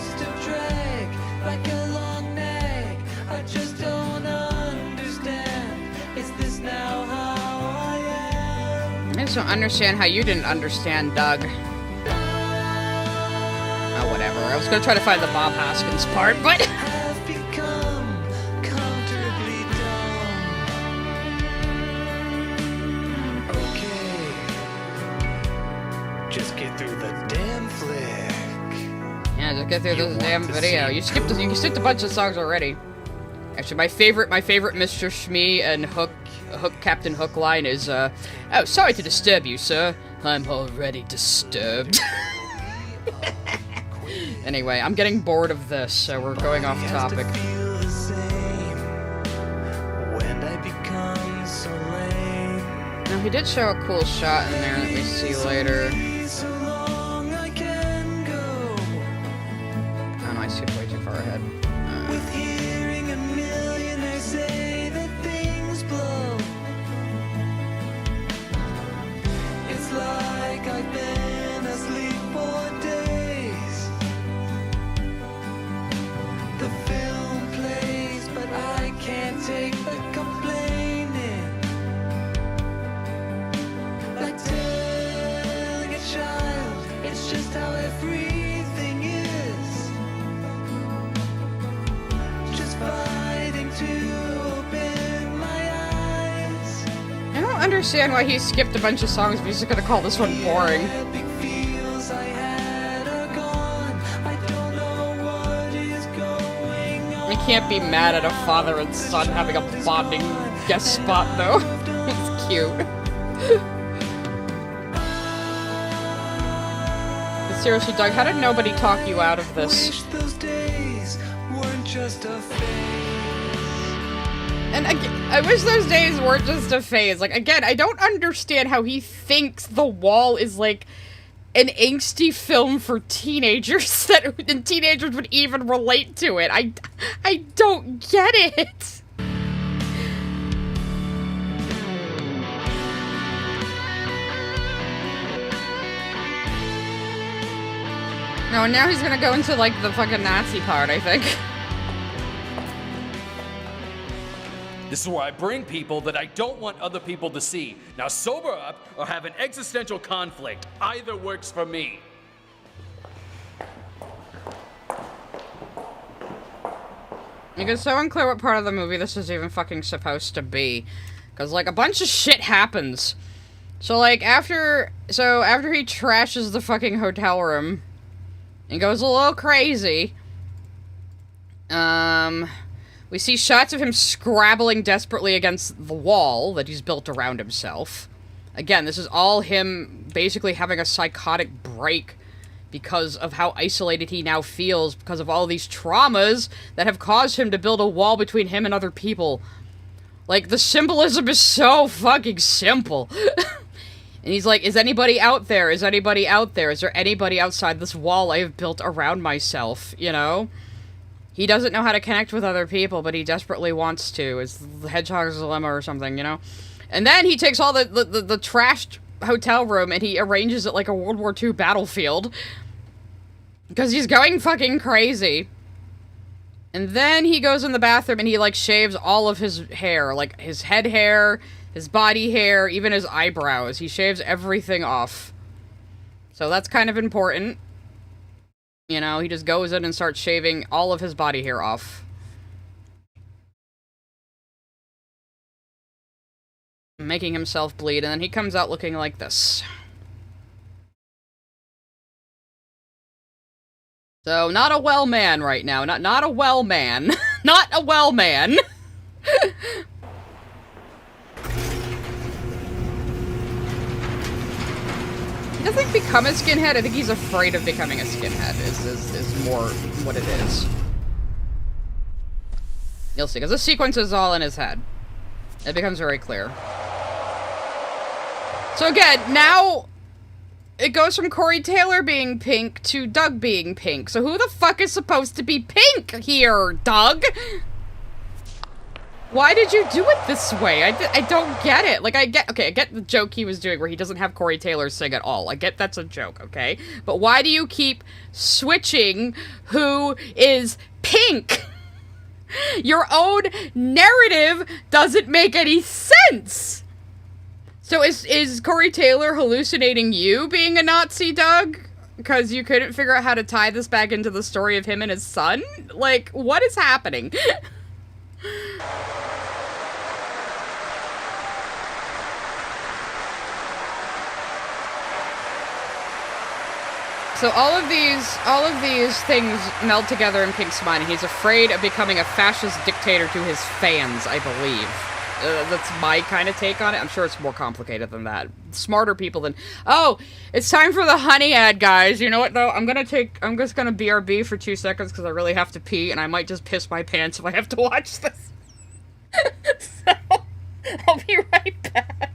Like a long neck, I just don't understand. Is this now how I am?
I just don't understand how you didn't understand, Doug. Oh, whatever. I was gonna try to find the Bob Hoskins part, but
Have become comfortably dumb. Okay, just get through the damn flick.
yeah, just get through this damn video. You skipped a bunch of songs already. Actually, my favorite Mr. Shmee and Captain Hook line is, oh, sorry to disturb you, sir. I'm already disturbed. Anyway, I'm getting bored of this, so we're going off topic. Now, he did show a cool shot in there that we see later. Oh no, I skipped way too far ahead.
It's like I've been asleep for days. The film plays, but I can't take the complaining. Like telling a child, it's just how everything is. Just fighting to open my eyes.
I don't understand why he skipped a bunch of songs, but he's just gonna call this one boring. I can't be mad at a father and son having a bonding guest spot, though. It's cute. Seriously, Doug, how did nobody talk you out of this?
Those days weren't just a
And I wish those days weren't just a phase. Like, again, I don't understand how he thinks The Wall is, like, an angsty film for teenagers and teenagers would even relate to it. I don't get it. No, now he's gonna go into, like, the fucking Nazi part, I think.
This is where I bring people that I don't want other people to see. Now sober up or have an existential conflict. Either works for me.
Like, it's so unclear what part of the movie this is even fucking supposed to be. Because, like, a bunch of shit happens. So, like, after he trashes the fucking hotel room and goes a little crazy, we see shots of him scrabbling desperately against the wall that he's built around himself. Again, this is all him basically having a psychotic break because of how isolated he now feels because of all these traumas that have caused him to build a wall between him and other people. Like, the symbolism is so fucking simple. And he's like, is anybody out there? Is anybody out there? Is there anybody outside this wall I have built around myself, you know? He doesn't know how to connect with other people, but he desperately wants to. It's the Hedgehog's Dilemma or something, you know? And then he takes all the trashed hotel room and he arranges it like a World War II battlefield. Because he's going fucking crazy. And then he goes in the bathroom and he, like, shaves all of his hair. Like, his head hair, his body hair, even his eyebrows. He shaves everything off. So that's kind of important. You know, he just goes in and starts shaving all of his body hair off. Making himself bleed, and then he comes out looking like this. So, not a well man right now. Not a well man. Not a well man. He doesn't become a skinhead. I think he's afraid of becoming a skinhead is more what it is. You'll see, because the sequence is all in his head. It becomes very clear. So again, now it goes from Corey Taylor being pink to Doug being pink. So who the fuck is supposed to be pink here, Doug? Why did you do it this way? I don't get it. Like, I get the joke he was doing where he doesn't have Corey Taylor sing at all. I get that's a joke, okay? But why do you keep switching who is pink? Your own narrative doesn't make any sense. So is Corey Taylor hallucinating you being a Nazi, Doug? Because you couldn't figure out how to tie this back into the story of him and his son? Like, what is happening? So all of these things meld together in Pink's mind, and he's afraid of becoming a fascist dictator to his fans, I believe. That's my kind of take on it. I'm sure it's more complicated than that. Smarter people than... Oh, it's time for the honey ad, guys. You know what, though? I'm just gonna BRB for 2 seconds because I really have to pee, and I might just piss my pants if I have to watch this. So, I'll be right back.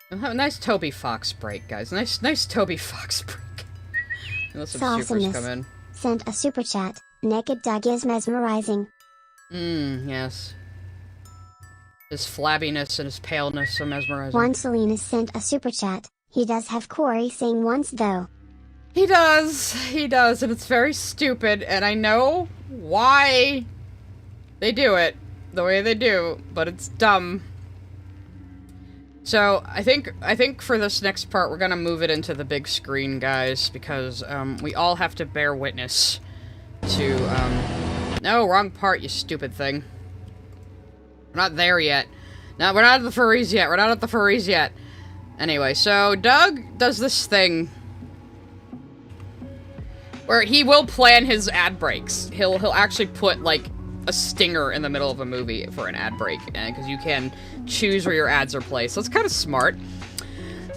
A nice Toby Fox break, guys. Nice Toby Fox break. Let some supers come in.
Sent a super chat. Naked Doug is mesmerizing.
Yes. His flabbiness and his paleness are mesmerizing.
Juan Salinas sent a super chat. He does have Corey sing once though.
He does, and it's very stupid, and I know why they do it the way they do, but it's dumb. So, I think for this next part, we're gonna move it into the big screen, guys, because, we all have to bear witness to, no, wrong part, you stupid thing. We're not there yet. No, we're not at the furries yet. Anyway, so Doug does this thing where he will plan his ad breaks. He'll actually put, like, a stinger in the middle of a movie for an ad break, because you can choose where your ads are placed. So it's kind of smart.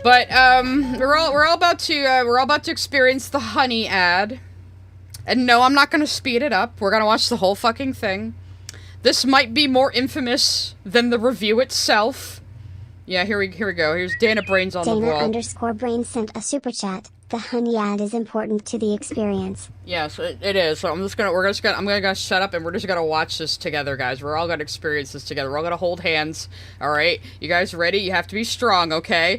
But we're all about to experience the honey ad. And no, I'm not gonna speed it up. We're gonna watch the whole fucking thing. This might be more infamous than the review itself. Yeah, here we go. Here's Dana Brains on the wall.
Dana_Brains sent a super chat. The honey ad is important to the experience.
Yes, it is. So I'm gonna shut up and we're just gonna watch this together, guys. We're all gonna experience this together. We're all gonna hold hands. All right, you guys ready? You have to be strong, okay?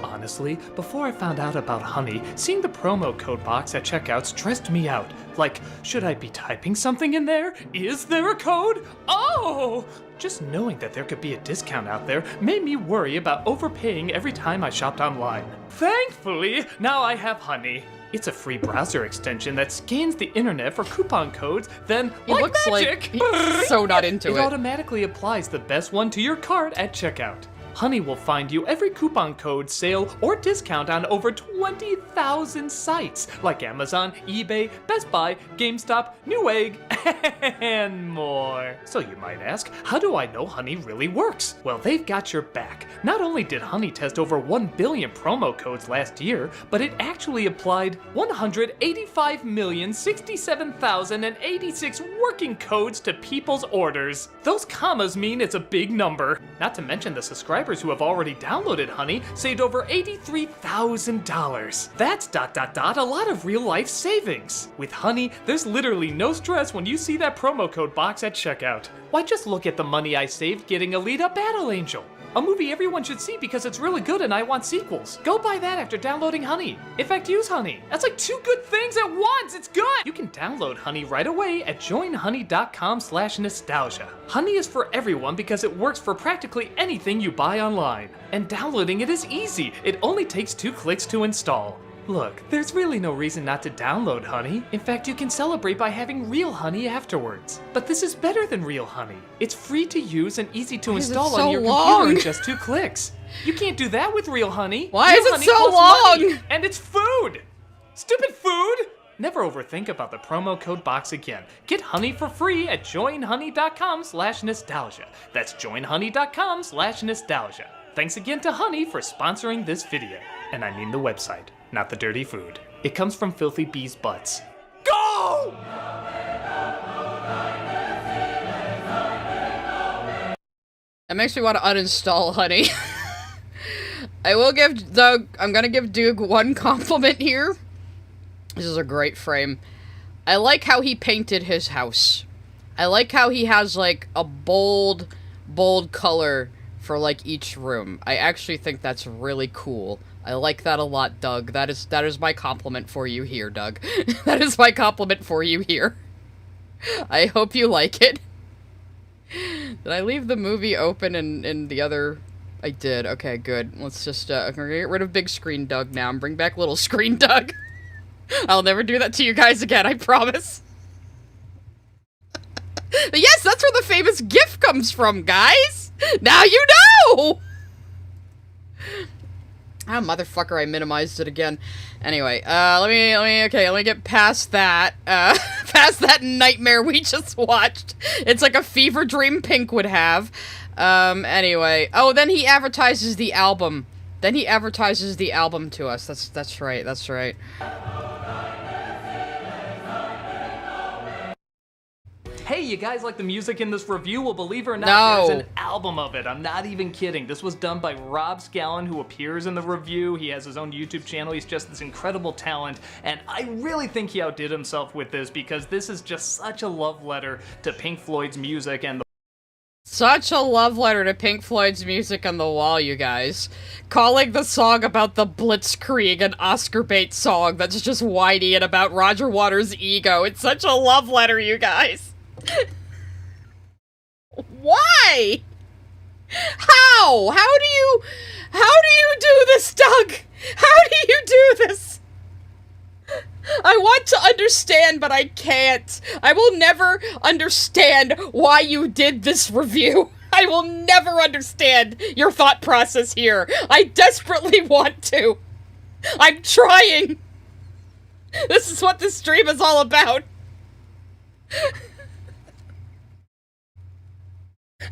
Honestly, before I found out about honey, seeing the promo code box at checkout stressed me out. Like, should I be typing something in there? Is there a code? Oh! Just knowing that there could be a discount out there made me worry about overpaying every time I shopped online. Thankfully, now I have honey. It's a free browser extension that scans the internet for coupon codes, then, like magic,
he's so not into it.
It automatically applies the best one to your cart at checkout. Honey will find you every coupon code, sale, or discount on over 20,000 sites, like Amazon, eBay, Best Buy, GameStop, Newegg, and more. So you might ask, how do I know Honey really works? Well, they've got your back. Not only did Honey test over 1 billion promo codes last year, but it actually applied 185,067,086 working codes to people's orders. Those commas mean it's a big number. Not to mention the subscribers who have already downloaded Honey saved over $83,000. That's ... a lot of real life savings. With Honey, there's literally no stress when you see that promo code box at checkout. Why, just look at the money I saved getting Alita Battle Angel. A movie everyone should see because it's really good and I want sequels. Go buy that after downloading Honey. In fact, use Honey. That's like 2 good things at once. It's good. You can download Honey right away at joinhoney.com/nostalgia. Honey is for everyone because it works for practically anything you buy online. And downloading it is easy. It only takes 2 clicks to install. Look, there's really no reason not to download Honey. In fact, you can celebrate by having real Honey afterwards. But this is better than real Honey. It's free to use and easy to install on your computer in just 2 clicks. You can't do that with real Honey.
Why
real
is it
honey
so long?
Money, and it's food! Stupid food! Never overthink about the promo code box again. Get Honey for free at joinhoney.com/nostalgia. That's joinhoney.com/nostalgia. Thanks again to Honey for sponsoring this video. And I mean the website, not the dirty food. It comes from filthy bees' butts. Go!
That makes me want to uninstall Honey. I will give Doug, I'm gonna give Doug one compliment here. This is a great frame. I like how he painted his house. I like how he has, like, a bold color for, like, each room. I actually think that's really cool. I like that a lot, Doug. That is my compliment for you here, Doug. That is my compliment for you here. I hope you like it. Did I leave the movie open in the other... I did. Okay, good. Let's just, I'm gonna get rid of big screen Doug now and bring back little screen Doug. I'll never do that to you guys again, I promise. Yes, that's where the famous GIF comes from, guys! Now you know! Ah, motherfucker, I minimized it again. Anyway, let me get past that, past that nightmare we just watched. It's like a fever dream Pink would have. Anyway. Oh, then he advertises the album. Then he advertises the album to us. That's right, that's right.
hey, you guys like the music in this review? Well, believe it or not,
No.
there's an album of it. I'm not even kidding. This was done by Rob Scallon, who appears in the review. He has his own YouTube channel. He's just this incredible talent, and I really think he outdid himself with this because this is just such a love letter to Pink Floyd's music and the
Such a love letter to Pink Floyd's music on the wall, you guys. Calling the song about the Blitzkrieg an Oscar bait song that's just whiny and about Roger Waters' ego. It's such a love letter, you guys. Why? How? How do you do this, Doug? How do you do this? I want to understand, but I can't. I will never understand why you did this review. I will never understand your thought process here. I desperately want to. I'm trying. This is what this stream is all about.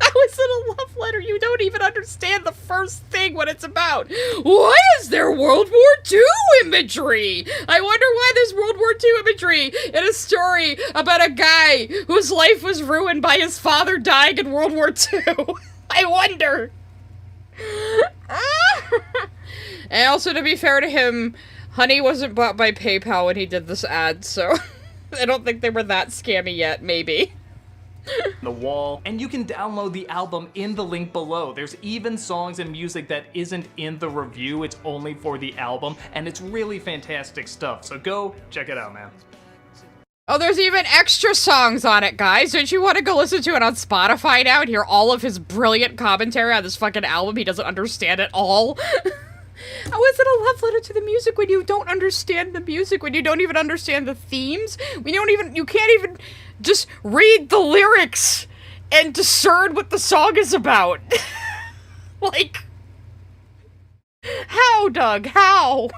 How is it a love letter? You don't even understand the first thing what it's about. Why is there World War II imagery? I wonder why there's World War II imagery in a story about a guy whose life was ruined by his father dying in World War II. I wonder. And also, to be fair to him, Honey wasn't bought by PayPal when he did this ad, so I don't think they were that scammy yet, maybe.
The wall, and you can download the album in the link below. There's even songs and music that isn't in the review, it's only for the album, and it's really fantastic stuff, so go check it out, man.
Oh, there's even extra songs on it, guys. Don't you want to go listen to it on Spotify now and hear all of his brilliant commentary on this fucking album he doesn't understand at all? How is it a love letter to the music when you don't understand the music, when you don't even understand the themes? You can't even just read the lyrics and discern what the song is about. Like, how, Doug? How?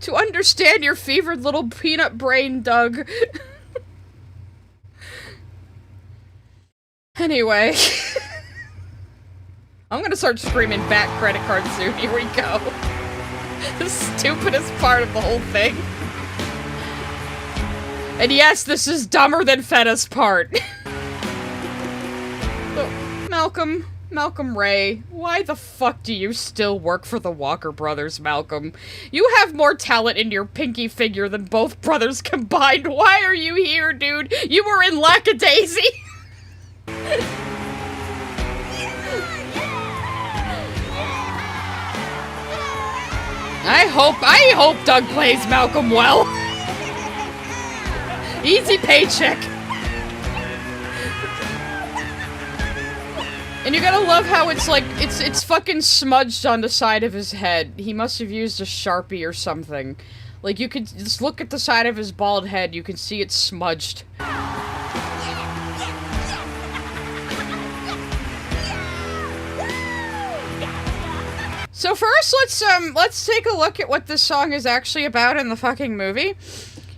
To understand your fevered little peanut brain, Doug. Anyway. I'm gonna start screaming back credit card soon. Here we go. The stupidest part of the whole thing. And yes, this is dumber than Fennah's part. So, Malcolm Ray, why the fuck do you still work for the Walker Brothers, Malcolm? You have more talent in your pinky figure than both brothers combined. Why are you here, dude? You were in Lackadaisy. I hope Doug plays Malcolm well. Easy paycheck. And you gotta love how it's like, it's fucking smudged on the side of his head. He must have used a Sharpie or something. Like, you could just look at the side of his bald head, you can see it's smudged. So first, let's take a look at what this song is actually about in the fucking movie.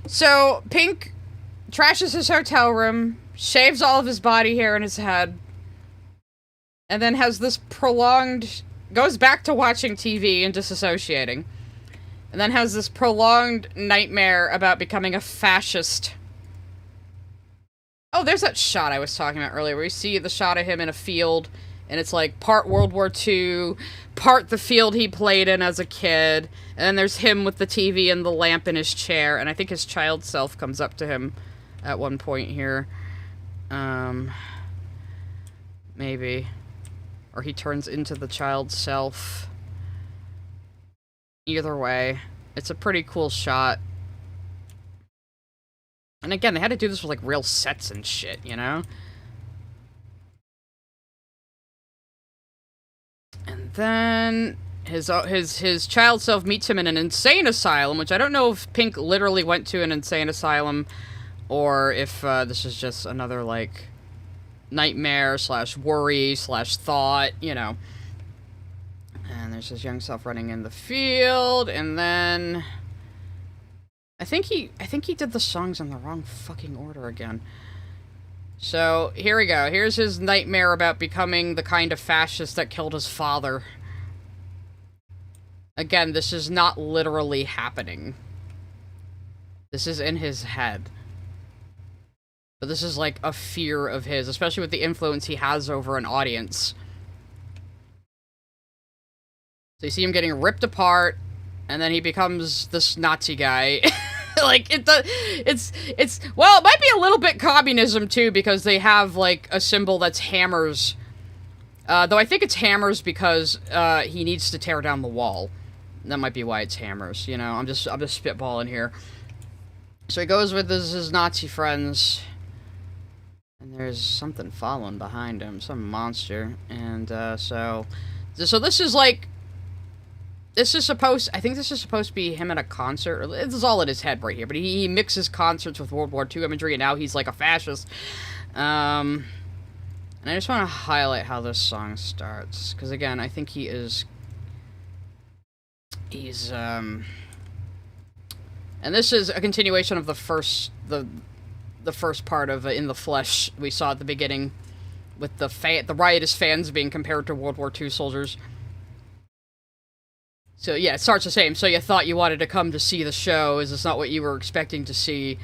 So, Pink trashes his hotel room, shaves all of his body hair in his head, and then has this goes back to watching TV and disassociating. And then has this prolonged nightmare about becoming a fascist. Oh, there's that shot I was talking about earlier, where you see the shot of him in a field, and it's like part World War II, part the field he played in as a kid, and then there's him with the TV and the lamp in his chair, and I think his child self comes up to him at one point here. Maybe. Or he turns into the child self. Either way, it's a pretty cool shot. And again, they had to do this with, like, real sets and shit, you know? And then his child self meets him in an insane asylum, which I don't know if Pink literally went to an insane asylum, or if this is just another, like, nightmare slash worry slash thought, you know. And there's his young self running in the field, and then I think he did the songs in the wrong fucking order again. So, here we go. Here's his nightmare about becoming the kind of fascist that killed his father. Again, this is not literally happening. This is in his head. But this is like a fear of his, especially with the influence he has over an audience. So you see him getting ripped apart, and then he becomes this Nazi guy. Like, it's, well, it might be a little bit communism, too, because they have, like, a symbol that's hammers. Though I think it's hammers because, he needs to tear down the wall. That might be why it's hammers, you know? I'm just spitballing here. So he goes with his Nazi friends. And there's something following behind him. Some monster. And, so this is, like... This is supposed... I think this is supposed to be him at a concert. This is all in his head right here. But he mixes concerts with World War II imagery, and now he's, like, a fascist. And I just want to highlight how this song starts. Because, again, I think he is... He's, And this is a continuation of the first part of In the Flesh we saw at the beginning. With the riotous fans being compared to World War II soldiers. So, yeah, it starts the same. So you thought you wanted to come to see the show. Is this not what you were expecting to see?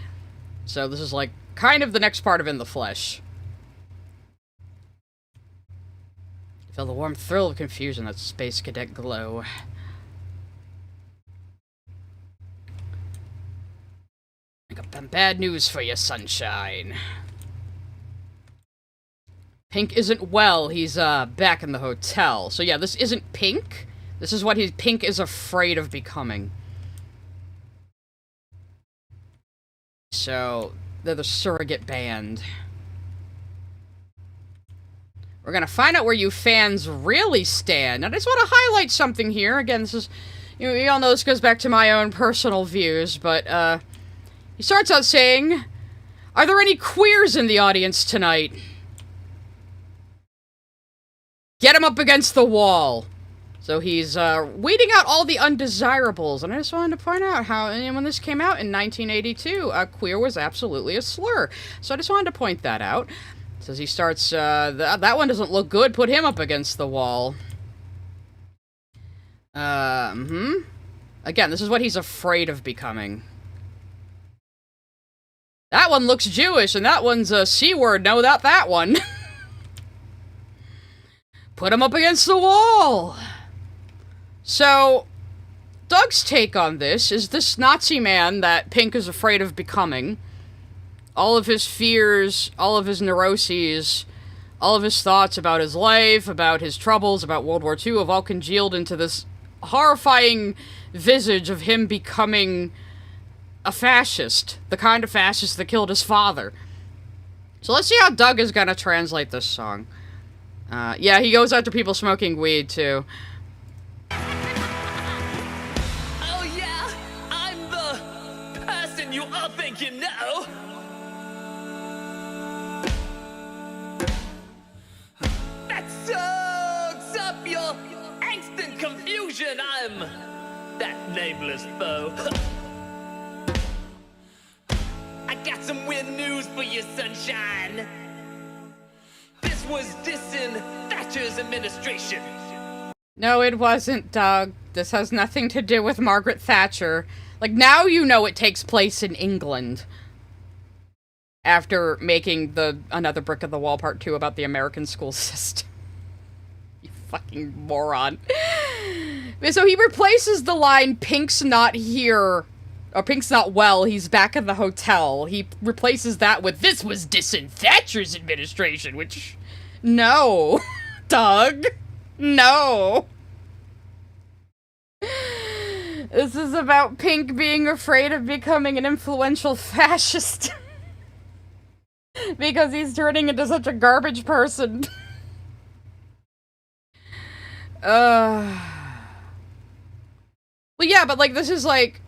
So this is, like, kind of the next part of In the Flesh. Feel the warm thrill of confusion, that space cadet glow. I got some bad news for you, sunshine. Pink isn't well. He's, back in the hotel. So, yeah, this isn't Pink. This is what Pink is afraid of becoming. So, they're the surrogate band. We're gonna find out where you fans really stand. I just want to highlight something here. Again, this is... You all know this goes back to my own personal views, but, he starts out saying, "Are there any queers in the audience tonight? Get him up against the wall." So he's, weeding out all the undesirables, and I just wanted to point out how, and when this came out in 1982, queer was absolutely a slur. So I just wanted to point that out. So as he starts, that one doesn't look good, put him up against the wall. Again, this is what he's afraid of becoming. That one looks Jewish, and that one's a C-word, no, not that one. Put him up against the wall! So, Doug's take on this is this Nazi man that Pink is afraid of becoming. All of his fears, all of his neuroses, all of his thoughts about his life, about his troubles, about World War II have all congealed into this horrifying visage of him becoming a fascist. The kind of fascist that killed his father. So let's see how Doug is gonna translate this song. Yeah, he goes after people smoking weed, too.
You all think you know. That soaks up your angst and confusion. I'm that nameless foe. I got some weird news for you, sunshine. This was dissing Thatcher's administration.
No, it wasn't, Doug. This has nothing to do with Margaret Thatcher. Like, now you know it takes place in England. After making Another Brick of the Wall Part 2 about the American school system. You fucking moron. So he replaces the line, "Pink's not here," or "Pink's not well, he's back in the hotel." He replaces that with, "This was dissing Thatcher's administration," which... No. Doug. No. This is about Pink being afraid of becoming an influential fascist. Because he's turning into such a garbage person. Well, yeah, but, like, this is, like...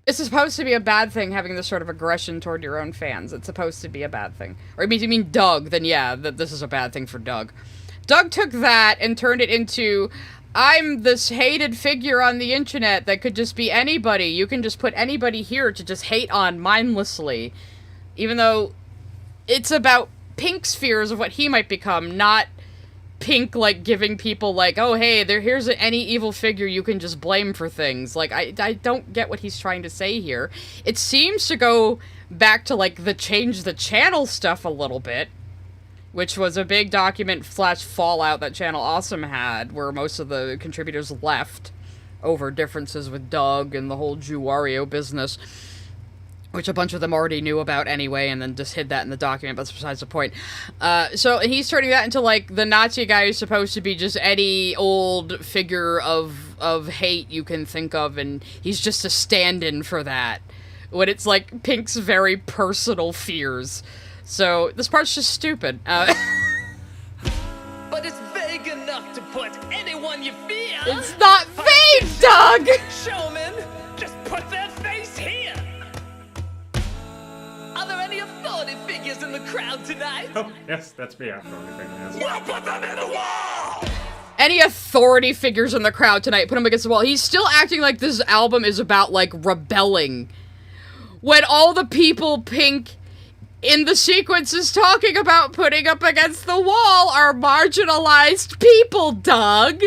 It's supposed to be a bad thing, having this sort of aggression toward your own fans. It's supposed to be a bad thing. Or if you mean Doug, then yeah, this is a bad thing for Doug. Doug took that and turned it into... I'm this hated figure on the internet that could just be anybody. You can just put anybody here to just hate on mindlessly. Even though it's about Pink's fears of what he might become, not Pink, like, giving people, like, oh, hey, here's any evil figure you can just blame for things. Like, I don't get what he's trying to say here. It seems to go back to, like, the change the channel stuff a little bit, which was a big document / fallout that Channel Awesome had, where most of the contributors left over differences with Doug and the whole Jew Wario business, which a bunch of them already knew about anyway, and then just hid that in the document, but that's besides the point. So he's turning that into, like, the Nazi guy is supposed to be just any old figure of hate you can think of, and he's just a stand-in for that, when it's, like, Pink's very personal fears. So this part's just stupid.
But it's vague enough to put anyone you fear.
It's not vague, Doug!
Showman, just put their face here. Are there any authority figures in the crowd tonight?
Oh, yes, that's me. Authority figure, yes.
Well, put them in the wall!
Any authority figures in the crowd tonight, put him against the wall. He's still acting like this album is about, like, rebelling. When all the people Pink in the sequence is talking about putting up against the wall are marginalized people, Doug.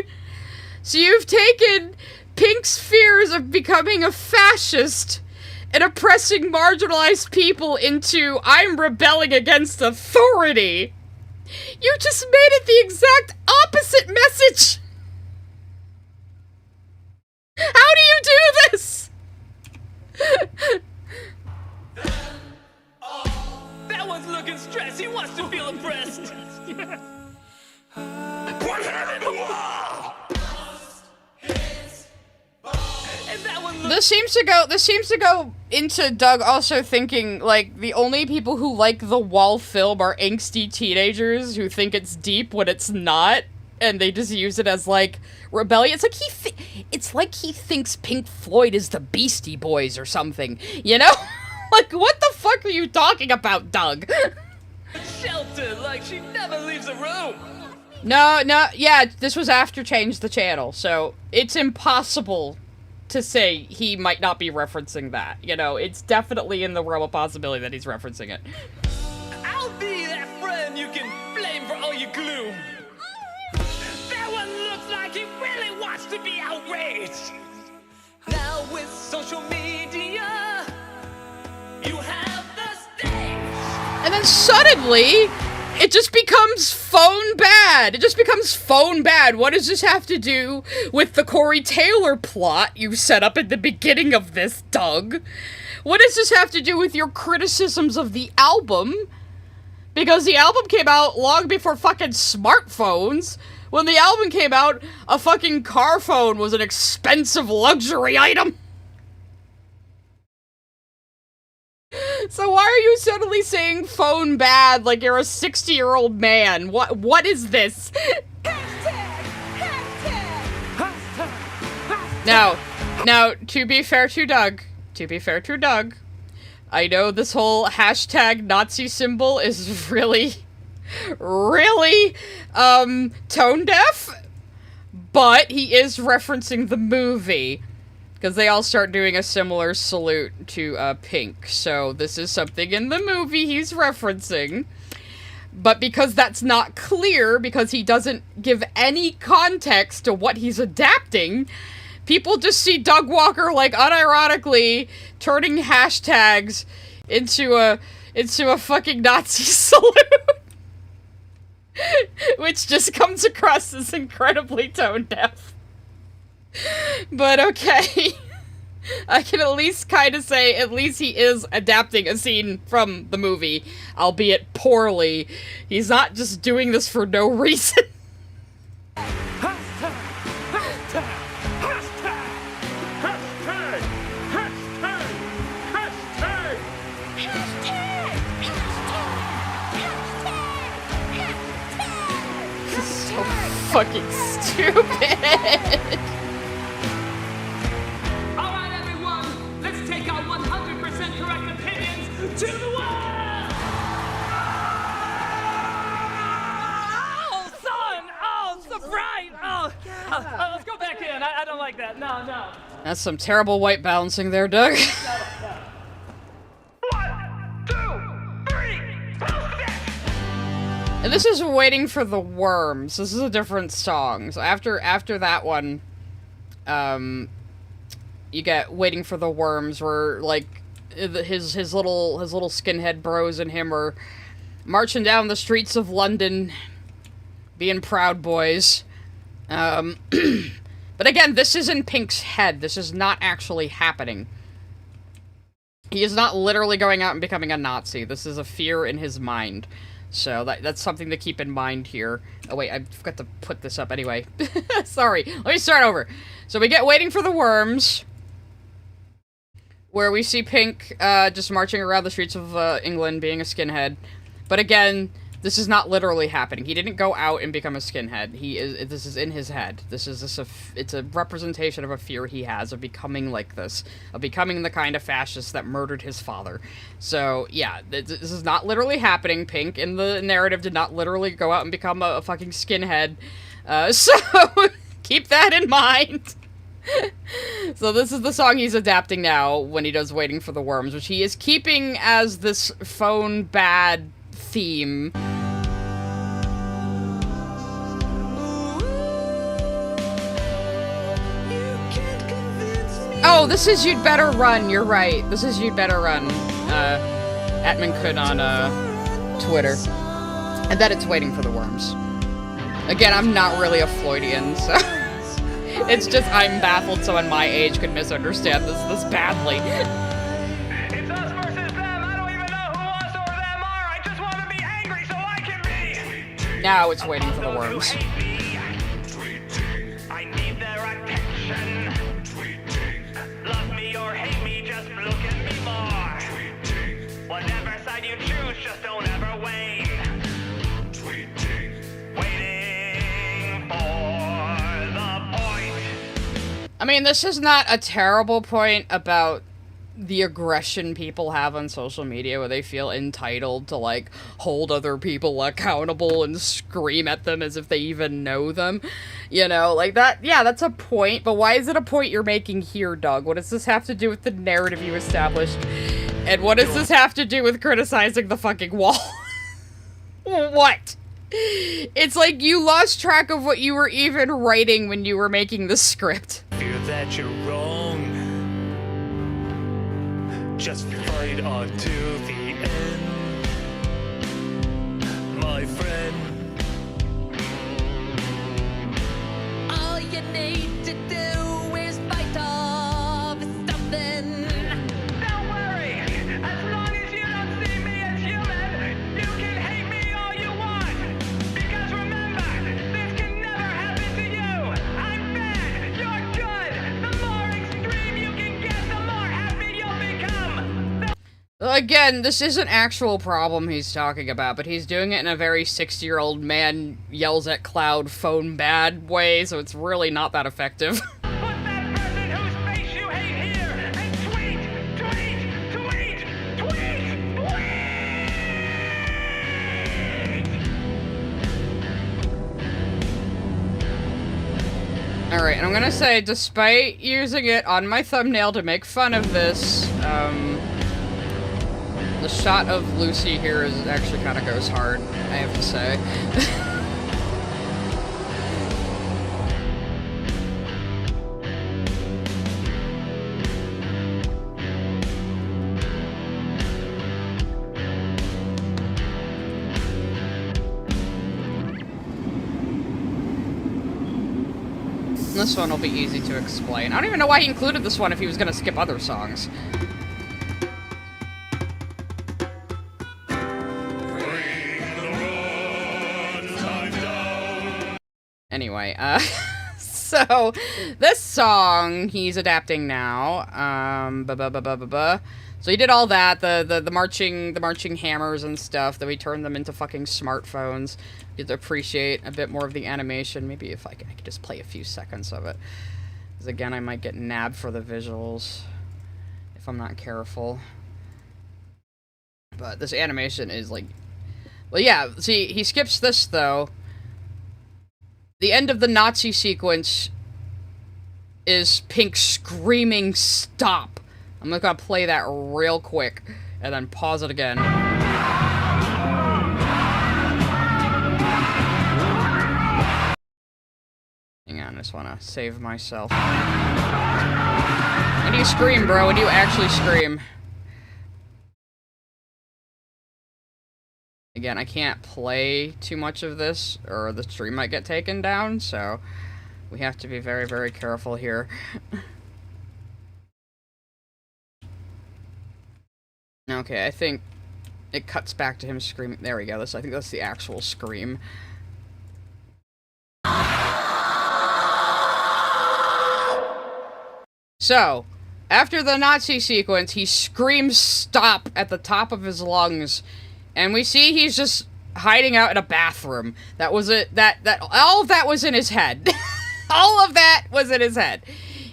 So you've taken Pink's fears of becoming a fascist and oppressing marginalized people into I'm rebelling against authority. You just made it the exact opposite message. How do you do this?
That one's looking stressed. He wants to feel impressed. Put him in the wall! And that one
This seems to go into Doug also thinking, like, the only people who like the wall film are angsty teenagers who think it's deep when it's not, and they just use it as, like, rebellion. It's like he thinks Pink Floyd is the Beastie Boys or something, you know? Like, what the fuck are you talking about, Doug?
shelter like she never leaves a room.
No, yeah, this was after Change the Channel, so it's impossible to say he might not be referencing that. You know, it's definitely in the realm of possibility that he's referencing it.
I'll be that friend you can blame for all your gloom. That one looks like he really wants to be outraged. Now with social media, you have the stage.
And then suddenly, it just becomes phone bad. It just becomes phone bad. What does this have to do with the Corey Taylor plot you set up at the beginning of this, Doug? What does this have to do with your criticisms of the album? Because the album came out long before fucking smartphones. When the album came out, a fucking car phone was an expensive luxury item. So why are you suddenly saying phone bad like you're a 60-year-old man? What is this? Now, to be fair to Doug, I know this whole hashtag Nazi symbol is really tone deaf, but he is referencing the movie. Because they all start doing a similar salute to Pink. So this is something in the movie he's referencing. But because that's not clear, because he doesn't give any context to what he's adapting, people just see Doug Walker, like, unironically turning hashtags into a fucking Nazi salute. Which just comes across as incredibly tone deaf. But okay, I can at least kind of say at least he is adapting a scene from the movie, albeit poorly. He's not just doing this for no reason. This is so fucking stupid.
Take our 100% correct opinions to the world! Oh, son! Oh, it's the bright! Oh, let's go back in. I don't like that. No.
That's some terrible white balancing there, Doug.
1, 2, 3, 4, 6!
And And this is Waiting for the Worms. This is a different song. So after that one, you get Waiting for the Worms, where, like, his little skinhead bros and him are marching down the streets of London, being Proud Boys. But again, this is in Pink's head. This is not actually happening. He is not literally going out and becoming a Nazi. This is a fear in his mind. So that's something to keep in mind here. Oh wait, I forgot to put this up anyway. Sorry. Let me start over. So we get Waiting for the Worms, where we see Pink just marching around the streets of England being a skinhead. But again, this is not literally happening. He didn't go out and become a skinhead. This is in his head. It's a representation of a fear he has of becoming like this, of becoming the kind of fascist that murdered his father. So yeah, this is not literally happening. Pink in the narrative did not literally go out and become a fucking skinhead. So keep that in mind. So this is the song he's adapting now when he does Waiting for the Worms, which he is keeping as this phone bad theme. Oh, this is You'd Better Run, you're right. This is You'd Better Run. Atman could on Twitter. And then it's Waiting for the Worms. Again, I'm not really a Floydian, so it's just I'm baffled someone my age could misunderstand this badly.
It's us versus them. I don't even know who us or them are. I just want to be angry so I can be.
Now it's Waiting for the Worms.
I need their attention. Love me or hate me, just look at me more. Whatever side you choose, just don't ever wane. Waiting for the point.
I mean, this is not a terrible point about the aggression people have on social media, where they feel entitled to, like, hold other people accountable and scream at them as if they even know them. You know, like that, yeah, that's a point, but why is it a point you're making here, Doug? What does this have to do with the narrative you established? And what does this have to do with criticizing the fucking wall? What? It's like you lost track of what you were even writing when you were making the script.
Fear that you're wrong. Just fight on to the end, my friend.
All you need to do is fight off something. Don't worry, as long as you don't see me as human, you can hate me all you want. Because remember, this can never happen to you. I'm bad, you're good. The more extreme you can get, the more happy you'll become.
Again, this is an actual problem he's talking about, but he's doing it in a very 60-year-old man yells at cloud phone bad way, so it's really not that effective. Alright, and I'm gonna say, despite using it on my thumbnail to make fun of this, the shot of Lucy here is actually kind of goes hard, I have to say. This one will be easy to explain. I don't even know why he included this one if he was gonna skip other songs. Anyway, so this song he's adapting now. So he did all that, the marching hammers and stuff, that we turned them into fucking smartphones. You have to appreciate a bit more of the animation. Maybe if I could just play a few seconds of it. Because again, I might get nabbed for the visuals if I'm not careful. But this animation is like... Well, yeah, see, he skips this, though. The end of the Nazi sequence is Pink screaming, "Stop!" I'm gonna play that real quick, and then pause it again. on, I just want to save myself. When do you scream, bro? When do you actually scream? Again, I can't play too much of this, or the stream might get taken down, so we have to be very, very careful here. Okay, I think it cuts back to him screaming. There we go. I think that's the actual scream. So, after the Nazi sequence, he screams "stop" at the top of his lungs, and we see he's just hiding out in a bathroom. That was it. All of that was in his head. All of that was in his head.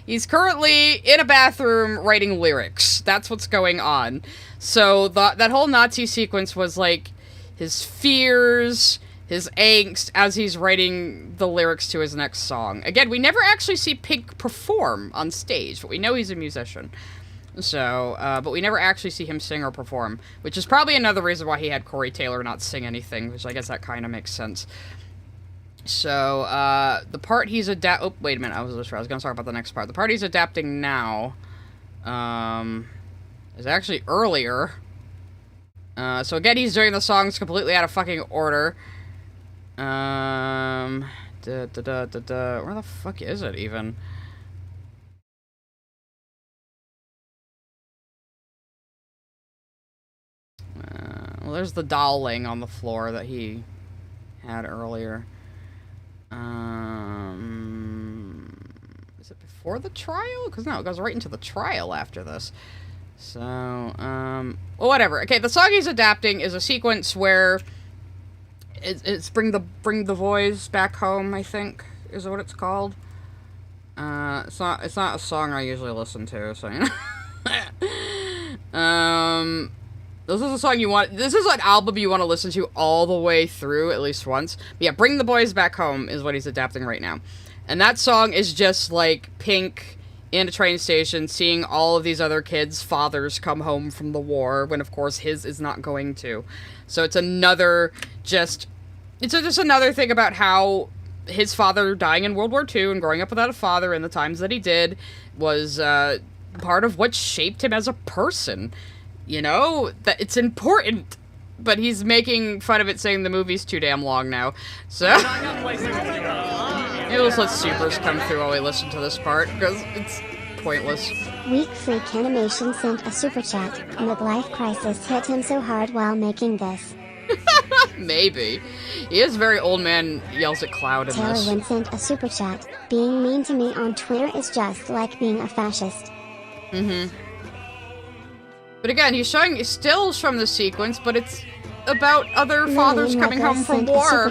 He's currently in a bathroom writing lyrics. That's what's going on. So that whole Nazi sequence was like his fears, his angst as he's writing the lyrics to his next song. Again, we never actually see Pink perform on stage, but we know he's a musician. So, but we never actually see him sing or perform, which is probably another reason why he had Corey Taylor not sing anything, which I guess that kind of makes sense. So, the part he's oh, wait a minute, I was going to talk about the next part. The part he's adapting now, is actually earlier. So again, he's doing the songs completely out of fucking order. Where the fuck is it, even? Well, there's the doll laying on the floor that he had earlier. Is it before the trial? Because no, it goes right into the trial after this. So, well, whatever. Okay, the song he's adapting is a sequence where it's bring the boys back home, I think, is what it's called. It's not a song I usually listen to, so you know. This is a song this is an album you want to listen to all the way through at least once. But yeah, Bring the Boys Back Home is what he's adapting right now. And that song is just like Pink in a train station, seeing all of these other kids' fathers come home from the war, when of course his is not going to. So it's another just another thing about how his father dying in World War II and growing up without a father in the times that he did was part of what shaped him as a person. You know, that it's important, but he's making fun of it, saying the movie's too damn long now. So maybe let's let supers come through while we listen to this part, because it's pointless.
Weak Freak Animation sent a super chat. Midlife crisis hit him so hard while making this.
Maybe. He is very old man yells at cloud in
Taylor
this.
Wynn sent a super chat. Being mean to me on Twitter is just like being a fascist.
Mm-hmm. But again, he's stills from the sequence, but it's about other fathers coming home from war.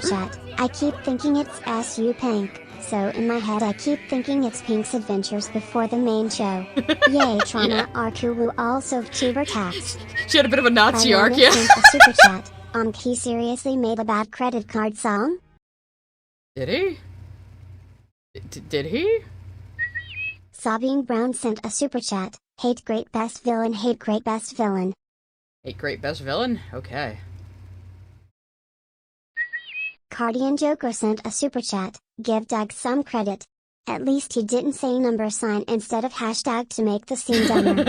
I keep thinking it's SU Pink, so in my head I keep thinking it's Pink's adventures before the main show. Yay, trauma
Yeah.
arc who will also tuber tax.
She had a bit of a Nazi arc, yeah.
Sent a super chat. He seriously made a bad credit card song?
Did he? Did he?
Sabine Brown sent a super chat. Hate great best villain, hate great best villain.
Hate great best villain? Okay.
Cardian Joker sent a super chat. Give Doug some credit. At least he didn't say number sign instead of hashtag to make the scene dumber.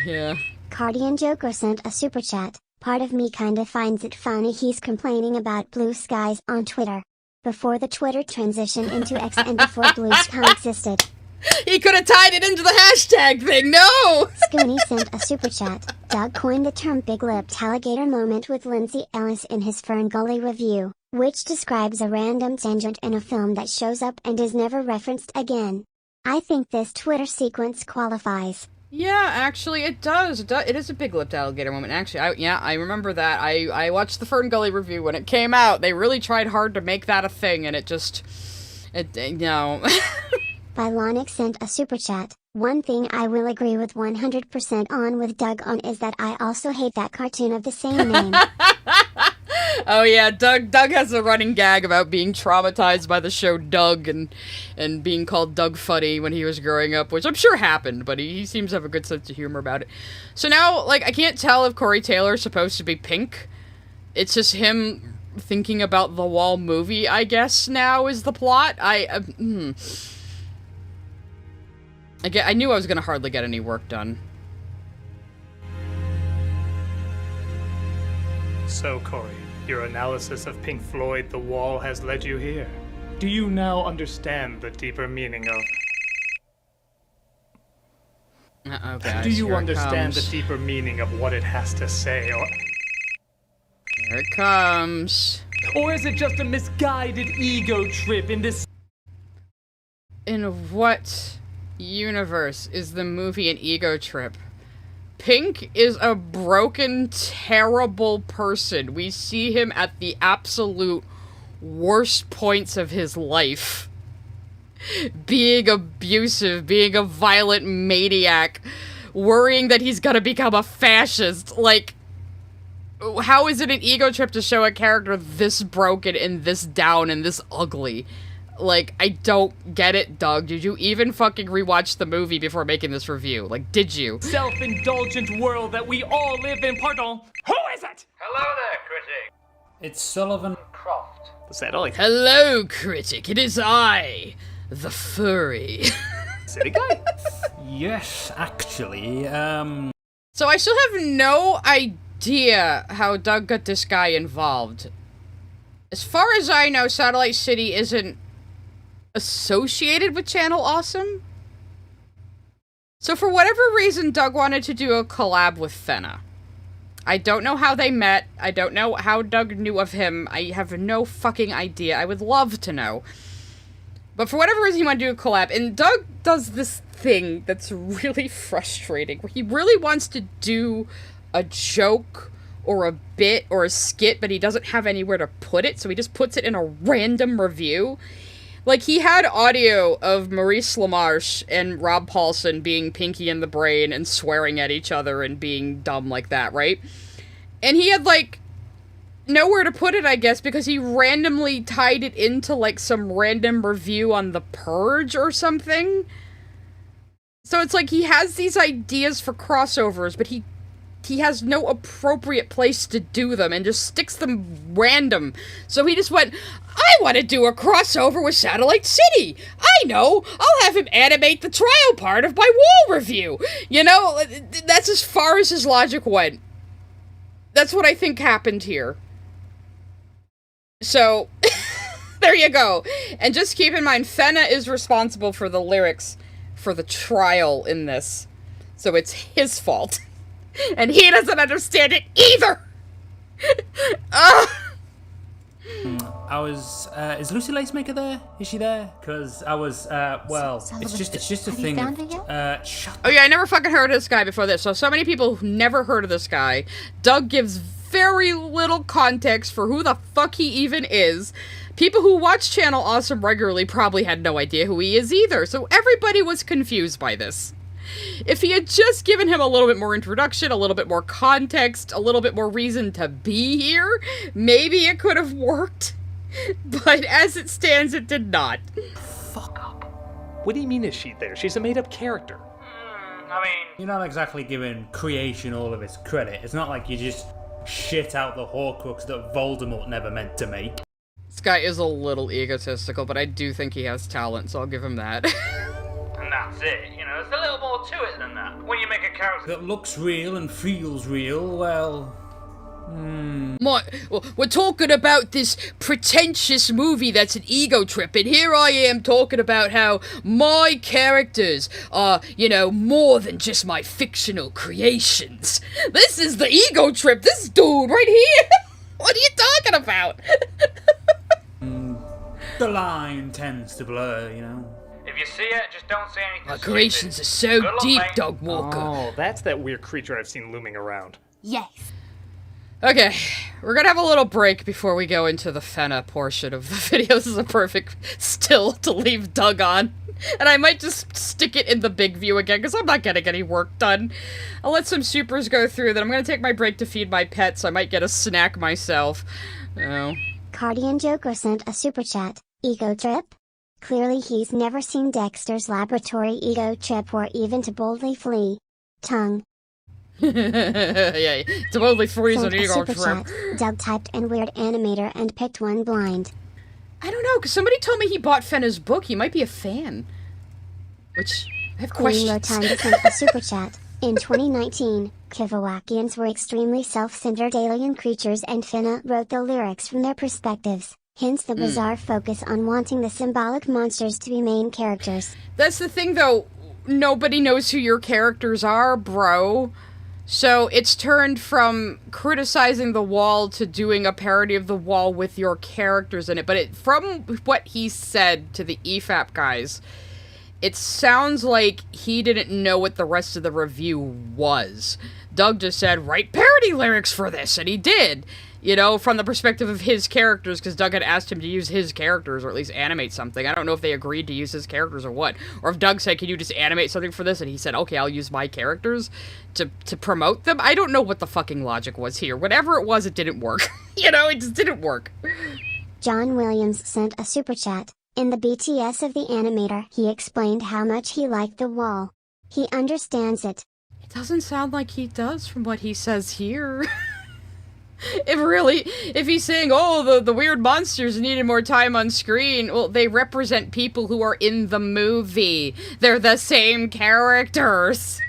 Yeah.
Cardian Joker sent a super chat. Part of me kinda finds it funny he's complaining about blue skies on Twitter. Before the Twitter transition into X and before blue sky existed.
He could have tied it into the hashtag thing, no!
Scooney sent a super chat. Doug coined the term big-lipped alligator moment with Lindsay Ellis in his Fern Gully review, which describes a random tangent in a film that shows up and is never referenced again. I think this Twitter sequence qualifies.
Yeah, actually, it does. It is a big-lipped alligator moment. Actually, I remember that. I watched the Fern Gully review when it came out. They really tried hard to make that a thing, and no.
Bylonic sent a super chat. One thing I will agree with 100% on with Doug on is that I also hate that cartoon of the same name.
Oh yeah, Doug has a running gag about being traumatized by the show Doug and being called Doug Funny when he was growing up, which I'm sure happened, but he seems to have a good sense of humor about it. So now, like, I can't tell if Corey Taylor's supposed to be Pink. It's just him thinking about the Wall movie, I guess, now is the plot. I knew I was gonna hardly get any work done.
So, Corey, your analysis of Pink Floyd The Wall has led you here. Do you now understand the deeper meaning of...
Uh-oh, guys,
Do you
here it
understand the
comes.
deeper meaning of what it has to say, or...
Here it comes.
Or is it just a misguided ego trip in this...
In what universe is the movie an ego trip? Pink is a broken, terrible person. We see him at the absolute worst points of his life. Being abusive, being a violent maniac, worrying that he's gonna become a fascist. Like, how is it an ego trip to show a character this broken and this down and this ugly? Like, I don't get it, Doug. Did you even fucking rewatch the movie before making this review? Like, did you?
self-indulgent world that we all live in? Pardon. Who is it?
Hello there, Critic.
It's Sullivan
Croft.
Was that all?
Hello, Critic. It is I, the furry.
City guy?
Yes, actually,
So I still have no idea how Doug got this guy involved. As far as I know, Satellite City isn't associated with Channel Awesome. So for whatever reason, Doug wanted to do a collab with Fennah. I don't know how they met. I don't know how Doug knew of him. I have no fucking idea. I would love to know. But for whatever reason, he wanted to do a collab. And Doug does this thing that's really frustrating, where he really wants to do a joke or a bit or a skit, but he doesn't have anywhere to put it, so he just puts it in a random review. Like, he had audio of Maurice LaMarche and Rob Paulson being Pinky in the Brain and swearing at each other and being dumb like that, right? And he had, like, nowhere to put it, I guess, because he randomly tied it into, like, some random review on The Purge or something. So it's like he has these ideas for crossovers, but he has no appropriate place to do them and just sticks them random. So he just went, I want to do a crossover with Satellite City. I know. I'll have him animate the trial part of my Wall review. You know, that's as far as his logic went. That's what I think happened here. So, there you go. And just keep in mind, Fennah is responsible for the lyrics for the trial in this. So it's his fault. And he doesn't understand it either!
is Lucy Lacemaker there? Is she there? Because I was, it's just a thing.
Oh yeah, I never fucking heard of this guy before this. So many people who never heard of this guy. Doug gives very little context for who the fuck he even is. People who watch Channel Awesome regularly probably had no idea who he is either. So everybody was confused by this. If he had just given him a little bit more introduction, a little bit more context, a little bit more reason to be here, maybe it could have worked. But as it stands, it did not.
Fuck up. What do you mean is she there? She's a made-up character.
I mean, you're not exactly giving creation all of its credit. It's not like you just shit out the Horcrux that Voldemort never meant to make.
This guy is a little egotistical, but I do think he has talent, so I'll give him that.
And that's it, you know, there's a little more to it than that. When you make a character
that looks real and feels real, well...
We're talking about this pretentious movie that's an ego trip, and here I am talking about how my characters are, you know, more than just my fictional creations. This is the ego trip, this dude right here! What are you talking about?
The line tends to blur, you know.
If you see it, just don't say anything.
My creations are so deep, Doug Walker.
Oh, that's that weird creature I've seen looming around.
Yes.
Okay, we're gonna have a little break before we go into the Fennah portion of the video. This is a perfect still to leave Doug on. And I might just stick it in the big view again, because I'm not getting any work done. I'll let some supers go through, then I'm gonna take my break to feed my pets. I might get a snack myself. Oh.
Cardian Joker sent a super chat. Ego trip? Clearly he's never seen Dexter's Laboratory ego trip or even to boldly flee. Tongue.
Yeah, totally freeze an
Sent a
ego
super
shrimp.
chat. Doug typed in weird animator and picked one blind.
I don't know, because somebody told me he bought Fennah's book. He might be a fan. Which, I have
Queen
questions.
Rotunda sent a super chat. In 2019, Kivawakians were extremely self-centered alien creatures and Fennah wrote the lyrics from their perspectives, hence the bizarre focus on wanting the symbolic monsters to be main characters.
That's the thing, though. Nobody knows who your characters are, bro. So it's turned from criticizing The Wall to doing a parody of The Wall with your characters in it. But from what he said to the EFAP guys, it sounds like he didn't know what the rest of the review was. Doug just said, write parody lyrics for this, and he did. You know, from the perspective of his characters, because Doug had asked him to use his characters, or at least animate something. I don't know if they agreed to use his characters or what. Or if Doug said, can you just animate something for this? And he said, okay, I'll use my characters to promote them. I don't know what the fucking logic was here. Whatever it was, it didn't work. You know, it just didn't work.
John Williams sent a super chat. In the BTS of the animator, he explained how much he liked The Wall. He understands it.
It doesn't sound like he does from what he says here. If he's saying, oh, the weird monsters needed more time on screen, well, they represent people who are in the movie. They're the same characters.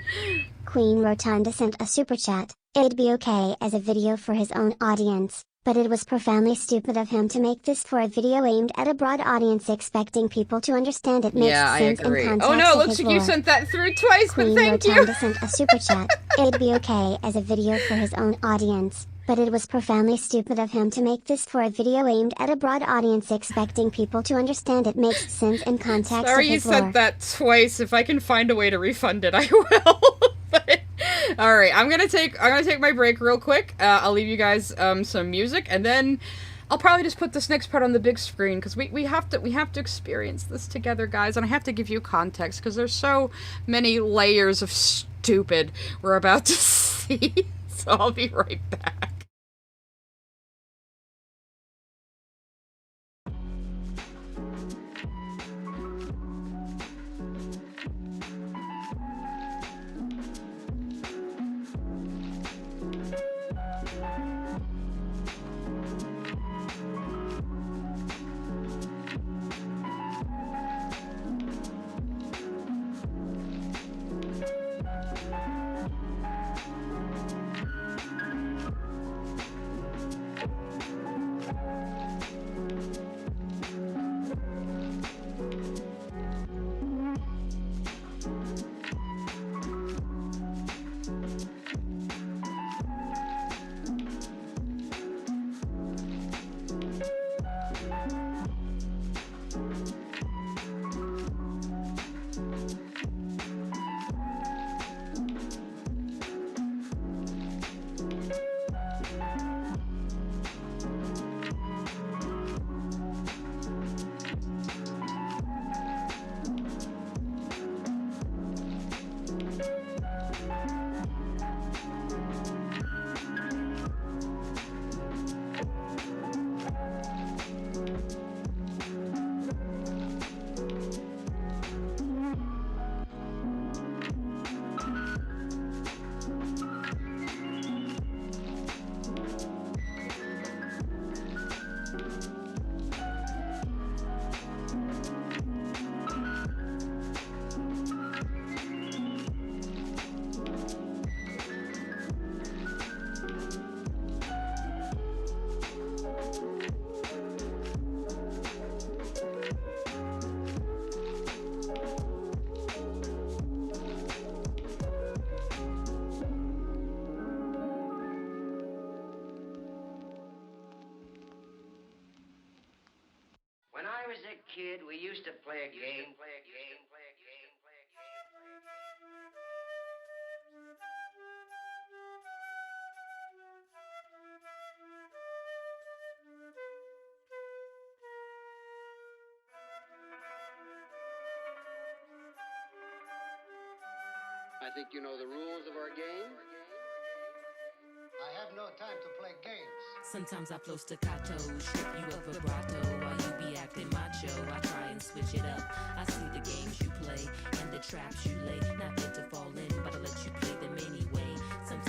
Queen Rotunda sent a super chat. It'd be okay as a video for his own audience, but it was profoundly stupid of him to make this for a video aimed at a broad audience expecting people to understand it makes sense in context.
Oh no,
of
looks
his
like you
lore.
sent that through twice,
Queen
but thank
Rotunda
you.
sent a super chat. It'd be okay as a video for his own audience, but it was profoundly stupid of him to make this for a video aimed at a broad audience expecting people to understand it makes sense in context
Sorry
of
you
his lore.
sent that twice. If I can find a way to refund it, I will. But, all right, I'm gonna take my break real quick. I'll leave you guys some music, and then I'll probably just put this next part on the big screen because we have to experience this together, guys, and I have to give you context because there's so many layers of stupid we're about to see. So I'll be right back.
When I was a kid, we used to play a game.
I think you know the rules of our game.
I have no time to play games.
Sometimes I flow staccato, strip you of vibrato while you be acting macho. I try and switch it up. I see the games you play and the traps you lay. Not meant to fall in, but I let you play them anyway. Sometimes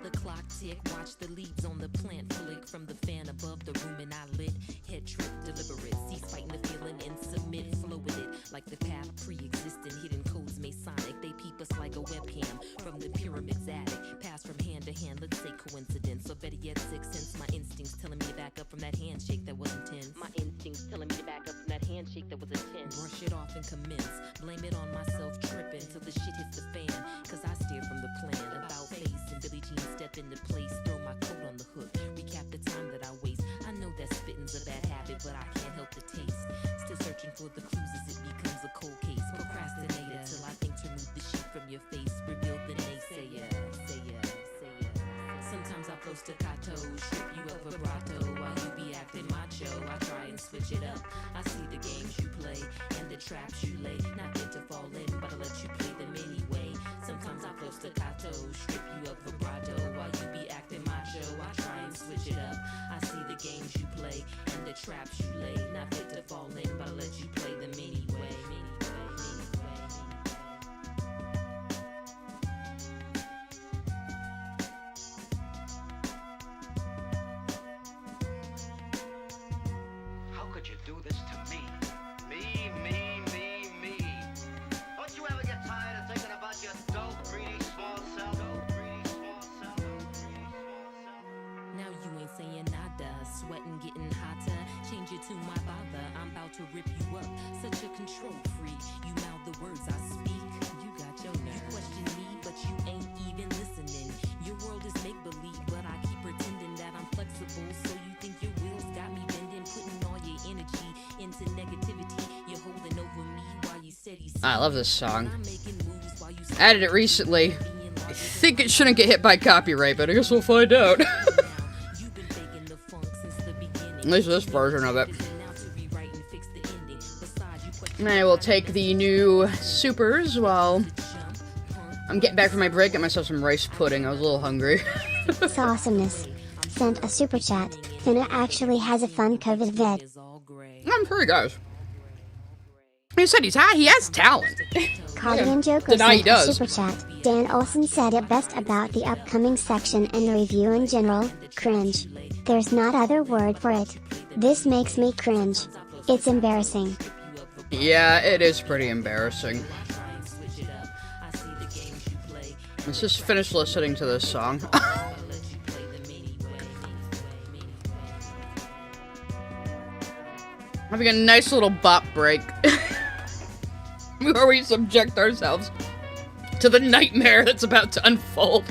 the clock tick, watch the leaves on the plant flick from the fan above the room and I lit. Head trip, deliberate, cease fighting the feeling and submit, flow with it like the path pre-existing, hidden codes Masonic. They peep us like a webcam from the pyramid's attic, pass from hand to hand. Let's say coincidence, or better yet, sixth sense. My instincts telling me to back up from that handshake that wasn't tense. My instincts telling me to back up from that handshake that was intense. Brush it off and commence, blame it on myself tripping till the shit hits the fan. Cause I steer from the plan, about face and Billie Jean step into place, throw my coat on the hook, recap the time that I waste. I know that spitting's a bad habit, but I can't help the taste. Still searching for the clues as it becomes a cold case. Procrastinator till I think to remove the sheet from your face, reveal the naysayer. Sometimes I flow staccato, strip you of vibrato while you be acting macho. I try and switch it up. I see the games you play and the traps you lay. Not meant to fall in, but I let you play them anyway. Sometimes I flow staccato, strip you of vibrato while you be acting macho. I try and switch it up. I see the games you play and the traps you lay. Not meant to fall in, but I let you play them anyway.
How could you do this to me? Me. Don't you ever get tired of thinking about your dope, greedy, small self?
Now you ain't saying nada, sweating, getting hotter. Change it to my bother, I'm about to rip you up. Such a control freak, you mouth the words I speak. You got your nerve. You question me, but you ain't even listening. Your world is make-believe, but I keep pretending that I'm flexible. So you think your wheels got me bending, putting all your energy into negativity. You're holding over me while you said he's
I love this song. Added it recently. I think it shouldn't get hit by copyright, but I guess we'll find out. At least this version of it. I will take the new supers while I'm getting back from my break. Get myself some rice pudding. I was a little hungry.
Awesomeness. Sent a super chat. Fennah actually has a fun COVID vid.
I'm sure he does. He said he has talent.
Cardian Joker
Deny he
sent a
does.
super chat. Dan Olson said it best about the upcoming section and the review in general. Cringe. There's not other word for it. This makes me cringe. It's embarrassing.
Yeah, it is pretty embarrassing. Let's just finish listening to this song. Having a nice little bop break. Before we subject ourselves to the nightmare that's about to unfold.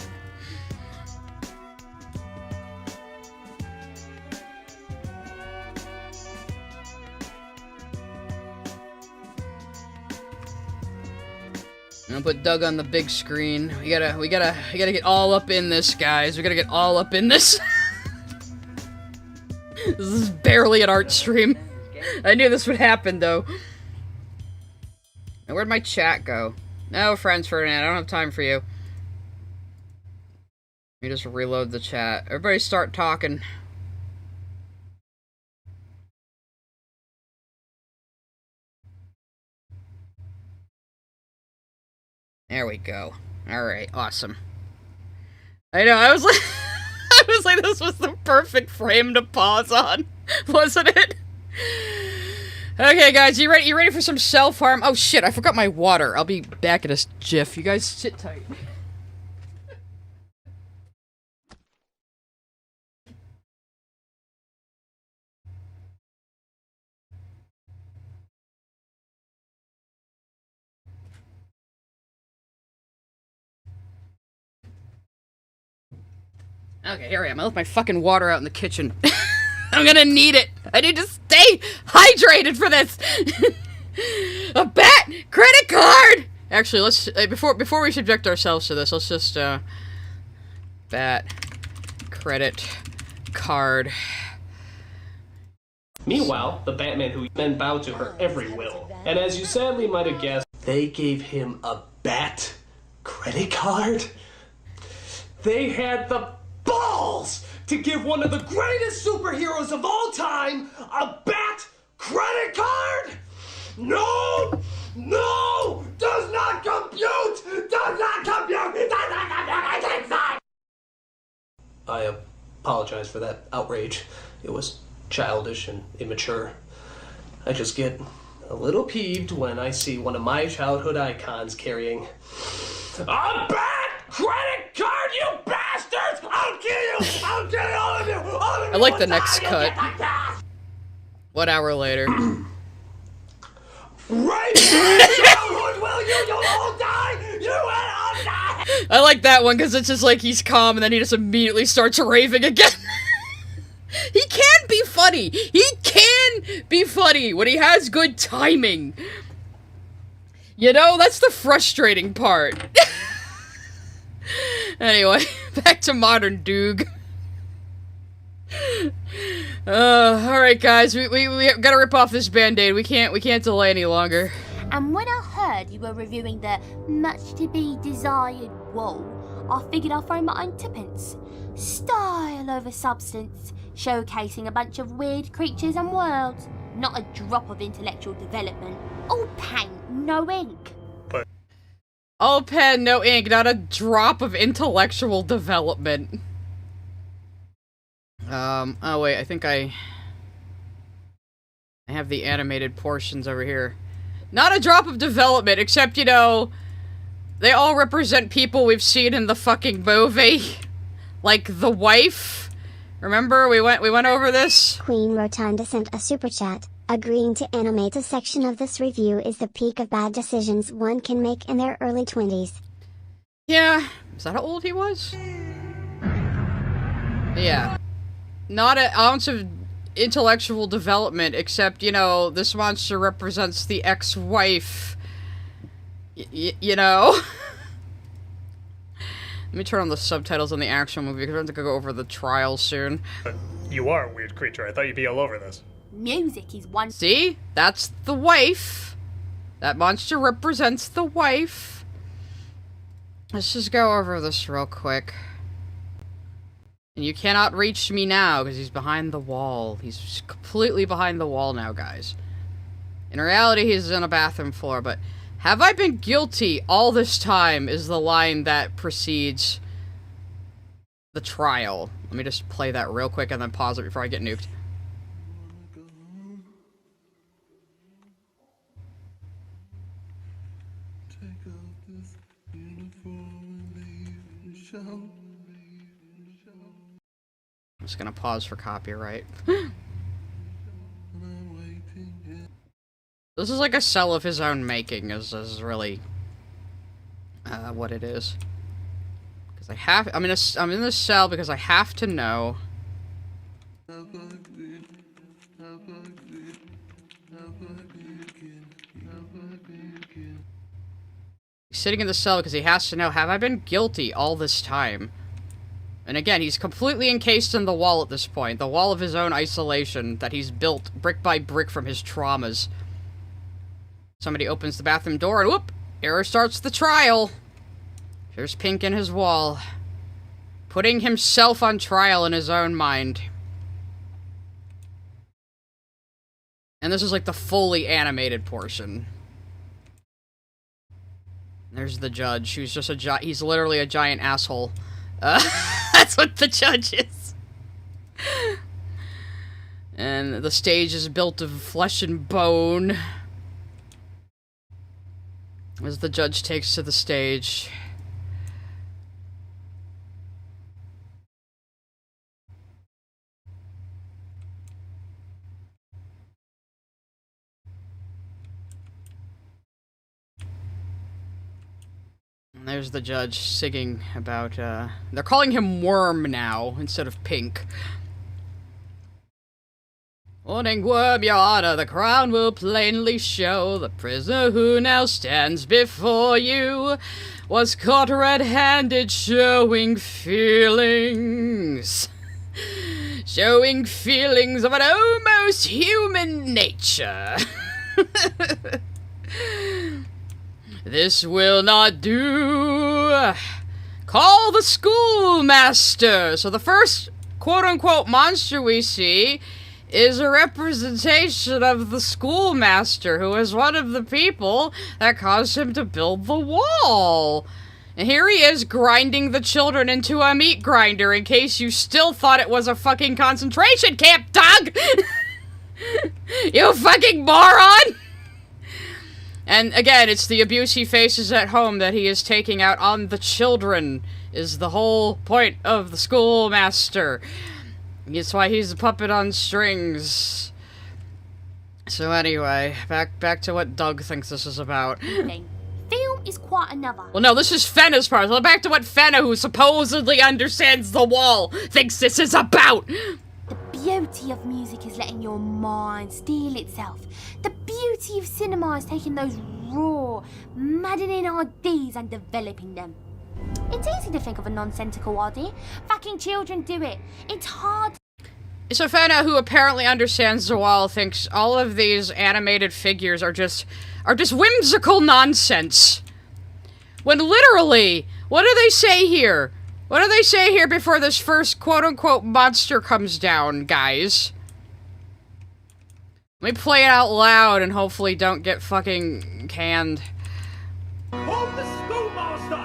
I'll put Doug on the big screen. We gotta get all up in this, guys. We gotta get all up in this. This is barely an art stream. I knew this would happen, though. Now, where'd my chat go? No, friends, Ferdinand, I don't have time for you. Let me just reload the chat. Everybody start talking. There we go. Alright, awesome. I know, I was like... I was like, this was the perfect frame to pause on. Wasn't it? Okay, guys, you ready for some self-harm? Oh, shit, I forgot my water. I'll be back in a jiff. You guys sit tight. Okay, here I am. I left my fucking water out in the kitchen. I'm gonna need it. I need to stay hydrated for this. A bat credit card. Actually, let's before we subject ourselves to this, let's just bat credit card.
Meanwhile, the Batman who men bow to her every will. And as you sadly might have guessed, they gave him a bat credit card? They had the balls to give one of the greatest superheroes of all time a bat credit card? No! No! Does not compute! Does not compute! Does not compute! I can't sign! I apologize for that outrage. It was childish and immature. I just get a little peeved when I see one of my childhood icons carrying a bad credit card, you bastards! I'll kill you! I'll kill all of you! All of you!
I like the next cut. 1 hour later.
Right childhood, will you? You'll all die! You will all die!
I like that one because it's just like he's calm and then he just immediately starts raving again. He can be funny. He can be funny when he has good timing. You know, that's the frustrating part. Anyway, back to modern Doog. Alright guys, we gotta rip off this band-aid. We can't delay any longer.
And when I heard you were reviewing the much-to-be-desired wall, I figured I'd throw my own tuppence. Style over substance, showcasing a bunch of weird creatures and worlds. Not a drop of intellectual development. All paint, no ink.
All pen, no ink, not a drop of intellectual development. Oh wait, I think I have the animated portions over here. Not a drop of development, except, you know, they all represent people we've seen in the fucking movie. Like, the wife. Remember, we went over this?
Queen Rotunda sent a super chat. Agreeing to animate a section of this review is the peak of bad decisions one can make in their early 20s.
Yeah. Is that how old he was? Yeah. Not an ounce of intellectual development, except, you know, this monster represents the ex-wife. You know? Let me turn on the subtitles on the actual movie, because we're going to go over the trial soon.
You are a weird creature. I thought you'd be all over this.
Music is one.
See? That's the wife. That monster represents the wife. Let's just go over this real quick. And you cannot reach me now, because he's behind the wall. He's completely behind the wall now, guys. In reality, he's on a bathroom floor, but... Have I been guilty all this time is the line that precedes the trial. Let me just play that real quick and then pause it before I get nuked. I'm just gonna pause for copyright. This is like a cell of his own making, is really what it is. Because I'm in this cell because I have to know. He's sitting in the cell because he has to know, have I been guilty all this time? And again, he's completely encased in the wall at this point. The wall of his own isolation that he's built brick by brick from his traumas. Somebody opens the bathroom door and whoop! Error starts the trial. Here's Pink in his wall. Putting himself on trial in his own mind. And this is like the fully animated portion. There's the judge, who's just he's literally a giant asshole. That's what the judge is. And the stage is built of flesh and bone. As the judge takes to the stage. And there's the judge singing about, they're calling him Worm now, instead of Pink. Warning, Worm, your honor, the crown will plainly show the prisoner who now stands before you was caught red-handed showing feelings. Showing feelings of an almost human nature. This will not do. Call the schoolmaster. So the first quote-unquote monster we see is a representation of the schoolmaster, who is one of the people that caused him to build the wall. And here he is grinding the children into a meat grinder in case you still thought it was a fucking concentration camp, Doug! You fucking moron! And again, it's the abuse he faces at home that he is taking out on the children, is the whole point of the schoolmaster. That's why he's a puppet on strings. So anyway, back to what Doug thinks this is about.
Film is quite another.
Well, no, this is Fennah's part. So back to what Fennah, who supposedly understands the wall, thinks this is about.
The beauty of music is letting your mind steal itself. The beauty of cinema is taking those raw, maddening ideas and developing them. It's easy to think of a nonsensical idea. Fucking children do it. It's hard.
So Fennah, who apparently understands the wall, thinks all of these animated figures are just whimsical nonsense. When literally, what do they say here? What do they say here before this first quote-unquote monster comes down, guys? Let me play it out loud and hopefully don't get fucking canned.
Call the schoolmaster!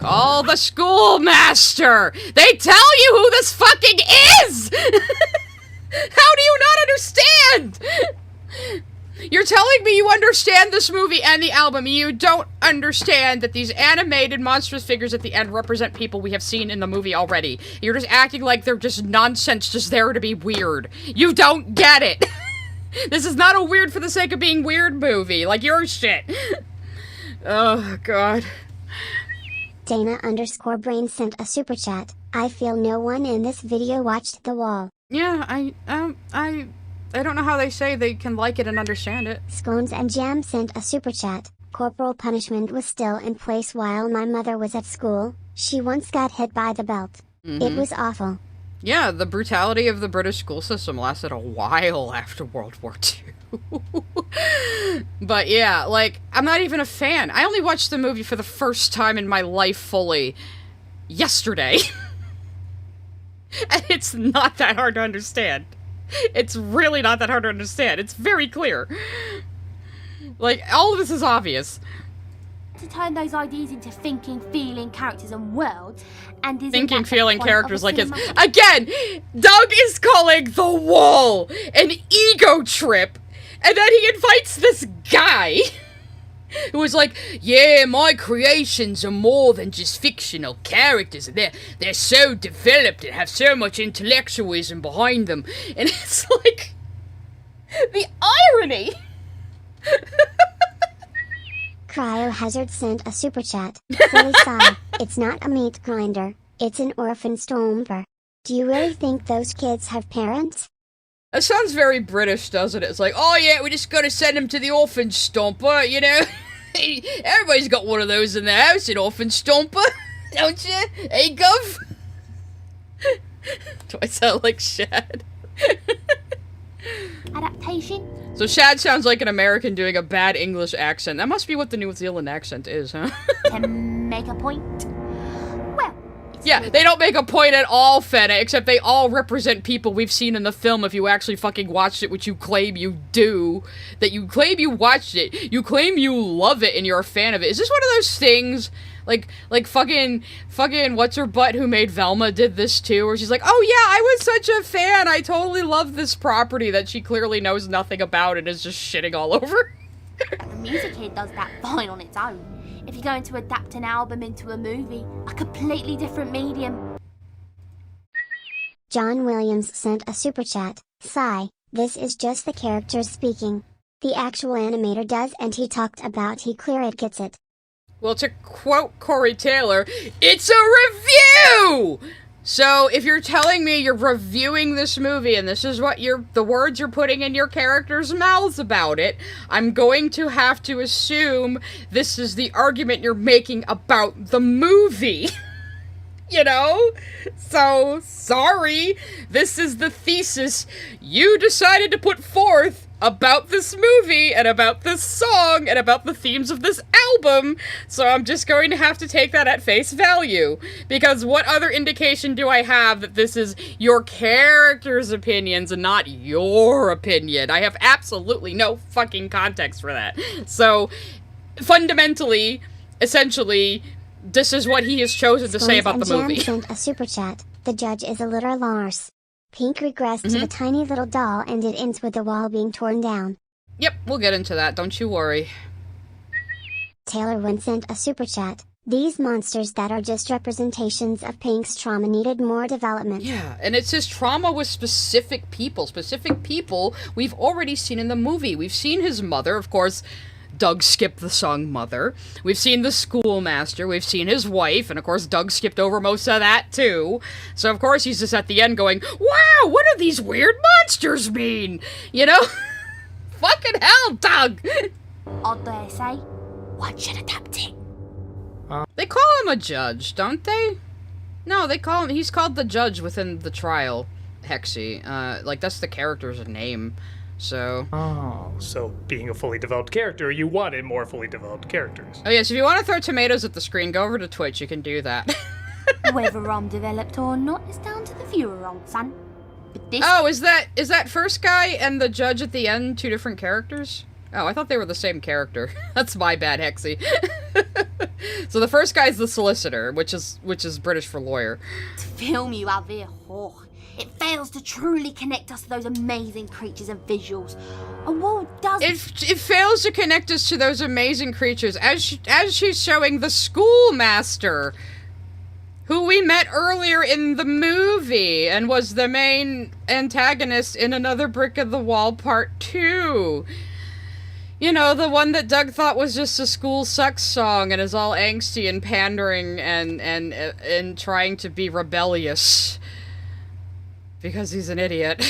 Call the schoolmaster! They tell you who this fucking is! How do you not understand? You're telling me you understand this movie and the album, and you don't understand that these animated monstrous figures at the end represent people we have seen in the movie already. You're just acting like they're just nonsense, just there to be weird. You don't get it! This is not a weird for the sake of being weird movie, like your shit. Oh, God.
Dana_Brain sent a super chat. I feel no one in this video watched The Wall.
Yeah, I don't know how they say they can like it and understand it.
Scones and Jam sent a super chat. Corporal punishment was still in place while my mother was at school. She once got hit by the belt. It was awful.
Yeah, the brutality of the British school system lasted a while after World War II. But yeah, like, I'm not even a fan. I only watched the movie for the first time in my life fully yesterday. And it's not that hard to understand. It's really not that hard to understand. It's very clear. Like, all of this is obvious.
To turn those ideas into thinking, feeling characters and worlds, and
thinking, feeling characters like his. Again, Doug is calling The Wall an ego trip, and then he invites this guy who is like, yeah, my creations are more than just fictional characters, and they're so developed and have so much intellectualism behind them, and it's like, the irony.
Cryohazard sent a super chat. Silly sigh. It's not a meat grinder. It's an orphan stomper. Do you really think those kids have parents?
That sounds very British, doesn't it? It's like, oh yeah, we just gotta send them to the orphan stomper, you know? Everybody's got one of those in their house, an orphan stomper, don't you? Hey, Gov? Do I sound like Shad?
Adaptation?
So Shad sounds like an American doing a bad English accent. That must be what the New Zealand accent is, huh?
To make a point? Well,
yeah, they don't make a point at all, Fennah, except they all represent people we've seen in the film if you actually fucking watched it, which you claim you do. That you claim you watched it, you claim you love it, and you're a fan of it. Is this one of those things, like fucking what's-her-butt who made Velma did this too, where she's like, oh yeah, I was such a fan, I totally love this property that she clearly knows nothing about and is just shitting all over?
The music here does that fine on its own. If you're going to adapt an album into a movie, a completely different medium.
John Williams sent a super chat. Sigh, this is just the characters speaking. The actual animator does, and he talked about he clear it gets it.
Well, to quote Corey Taylor, it's a review! So, if you're telling me you're reviewing this movie and this is what the words you're putting in your characters' mouths about it, I'm going to have to assume this is the argument you're making about the movie. You know? So, sorry. This is the thesis you decided to put forth about this movie, and about this song, and about the themes of this album, so I'm just going to have to take that at face value. Because what other indication do I have that this is your character's opinions and not your opinion? I have absolutely no fucking context for that. So, fundamentally, essentially, this is what he has chosen to say about the movie.
Jam sent a super chat. The judge is a literal Lars. Pink regressed to the tiny little doll and it ends with the wall being torn down.
Yep, we'll get into that, don't you worry.
Taylor Wynn sent a super chat. These monsters that are just representations of Pink's trauma needed more development.
Yeah, and it's his trauma with specific people we've already seen in the movie. We've seen his mother, of course, Doug skipped the song Mother. We've seen the schoolmaster, we've seen his wife, and of course Doug skipped over most of that too. So of course he's just at the end going, wow, what do these weird monsters mean? You know? Fucking hell, Doug!
I dare say, one should adapt it.
They call him a judge, don't they? No, they call him, he's called the judge within the trial, Hexy. Like, that's the character's name, so...
Oh, so being a fully developed character, you wanted more fully developed characters.
Oh yes, if you want to throw tomatoes at the screen, go over to Twitch, you can do that.
Whether I'm developed or not is down to the viewer, old son. But this...
Oh, is that first guy and the judge at the end two different characters? Oh, I thought they were the same character. That's my bad, Hexy. So the first guy's the solicitor, which is British for lawyer.
To film you have here, it fails to truly connect us to those amazing creatures and visuals. A wall does...
It fails to connect us to those amazing creatures, as she's showing the schoolmaster, who we met earlier in the movie, and was the main antagonist in Another Brick of the Wall Part 2. You know, the one that Doug thought was just a school sucks song and is all angsty and pandering and trying to be rebellious. Because he's an idiot.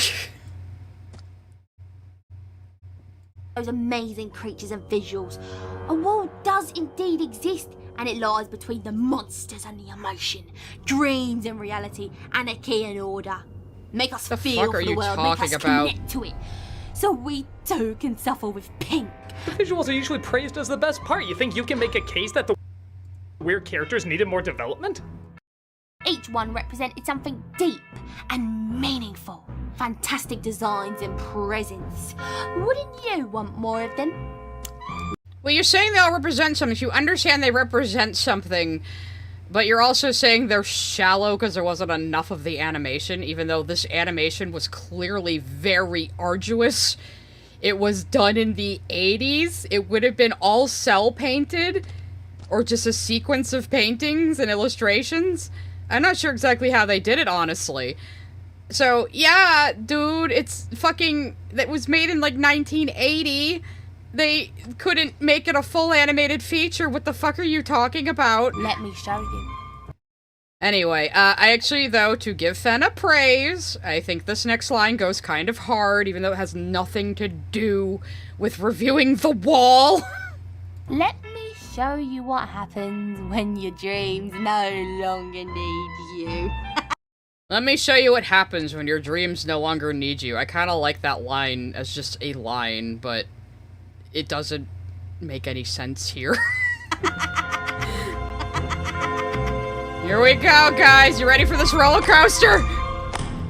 Those amazing creatures and visuals. A wall does indeed exist, and it lies between the monsters and the emotion, dreams and reality, anarchy and order. Make us feel for the world, make us connect to it. So we too can suffer with Pink.
The visuals are usually praised as the best part. You think you can make a case that the weird characters needed more development?
Each one represented something deep and meaningful. Fantastic designs and presence. Wouldn't you want more of them?
Well, you're saying they all represent something. You understand they represent something, but you're also saying they're shallow because there wasn't enough of the animation, even though this animation was clearly very arduous. It was done in the 80s. It would have been all cell painted, or just a sequence of paintings and illustrations. I'm not sure exactly how they did it, honestly. So, yeah, dude, it's fucking... That was made in, like, 1980. They couldn't make it a full animated feature. What the fuck are you talking about?
Let me show you.
Anyway, I actually, though, to give Fennah praise, I think this next line goes kind of hard, even though it has nothing to do with reviewing The Wall.
Let me show you what happens when your dreams no longer need you.
Let me show you what happens when your dreams no longer need you. I kind of like that line as just a line, but it doesn't make any sense here. Here we go, guys. You ready for this roller coaster?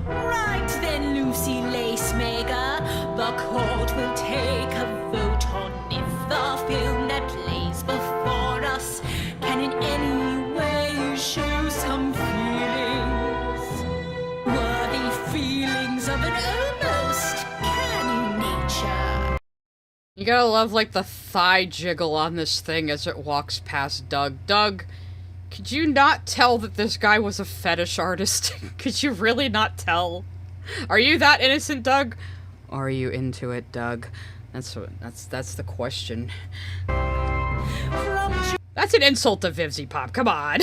Right then, Lucy Lacemaker, the court will take a vote on if the film that plays before us can in any way show some feelings. Worthy feelings of an almost canny nature.
You gotta love, like, the thigh jiggle on this thing as it walks past Doug. Doug, could you not tell that this guy was a fetish artist? Could you really not tell? Are you that innocent, Doug? Or are you into it, Doug? That's the question. That's an insult to Vivzy Pop, come on.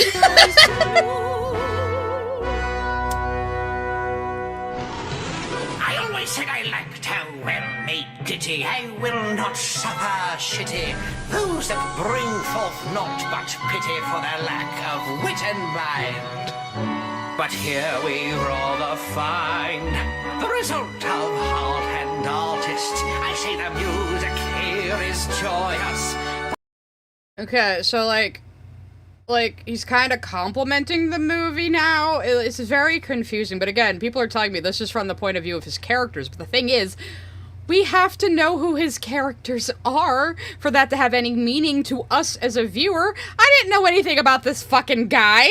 I always said I liked how well made kitty. I will not suffer shitty. Those that bring forth naught but pity for their lack of wit and mind. But here we rather find the result of heart and artist. I say the music here is joyous.
Okay, so like he's kind of complimenting the movie now. It's very confusing, but again, people are telling me this is from the point of view of his characters, but the thing is, we have to know who his characters are for that to have any meaning to us as a viewer. I didn't know anything about this fucking guy.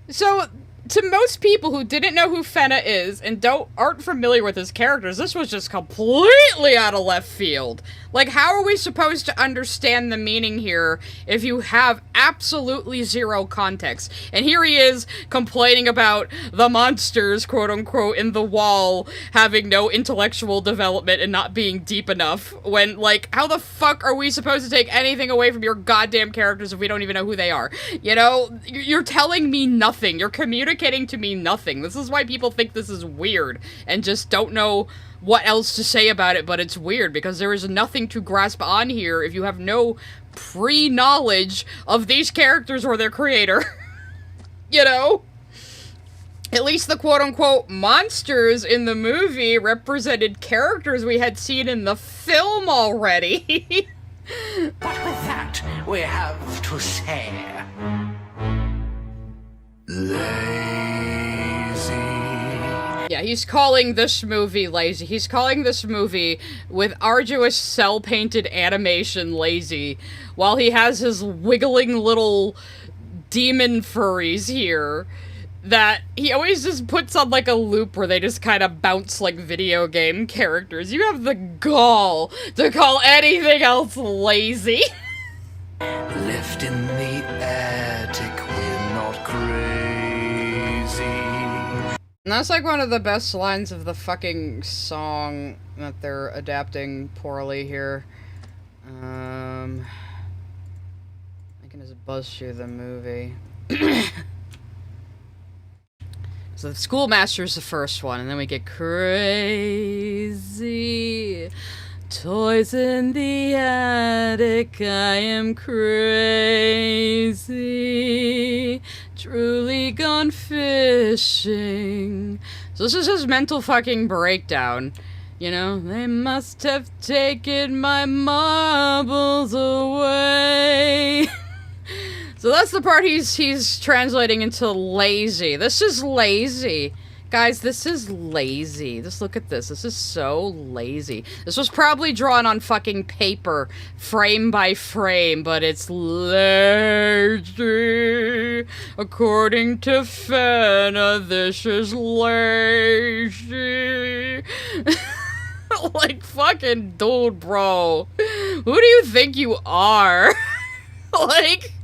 So, to most people who didn't know who Fennah is and aren't familiar with his characters, this was just completely out of left field. Like, how are we supposed to understand the meaning here if you have absolutely zero context? And here he is complaining about the monsters, quote-unquote, in the wall having no intellectual development and not being deep enough, when, like, how the fuck are we supposed to take anything away from your goddamn characters if we don't even know who they are? You know, you're telling me nothing. You're communicating to me nothing. This is why people think this is weird and just don't know what else to say about it, but it's weird because there is nothing to grasp on here if you have no pre-knowledge of these characters or their creator. You know? At least the quote-unquote monsters in the movie represented characters we had seen in the film already.
But with that, we have to say...
Yeah, he's calling this movie lazy. He's calling this movie, with arduous cell-painted animation, lazy, while he has his wiggling little demon furries here that he always just puts on, like, a loop where they just kind of bounce like video game characters. You have the gall to call anything else lazy.
Left in the attic, we're not crazy.
And that's like one of the best lines of the fucking song that they're adapting poorly here. I can just buzz through the movie. So the Schoolmaster's the first one, and then we get crazy. Toys in the attic, I am crazy. Truly gone fishing. So this is his mental fucking breakdown. You know, they must have taken my marbles away. So that's the part he's translating into lazy. This is lazy. Guys, this is lazy. Just look at this. This is so lazy. This was probably drawn on fucking paper, frame by frame, but it's lazy. According to Fennah, this is lazy. Like, fucking dude, bro. Who do you think you are? Like...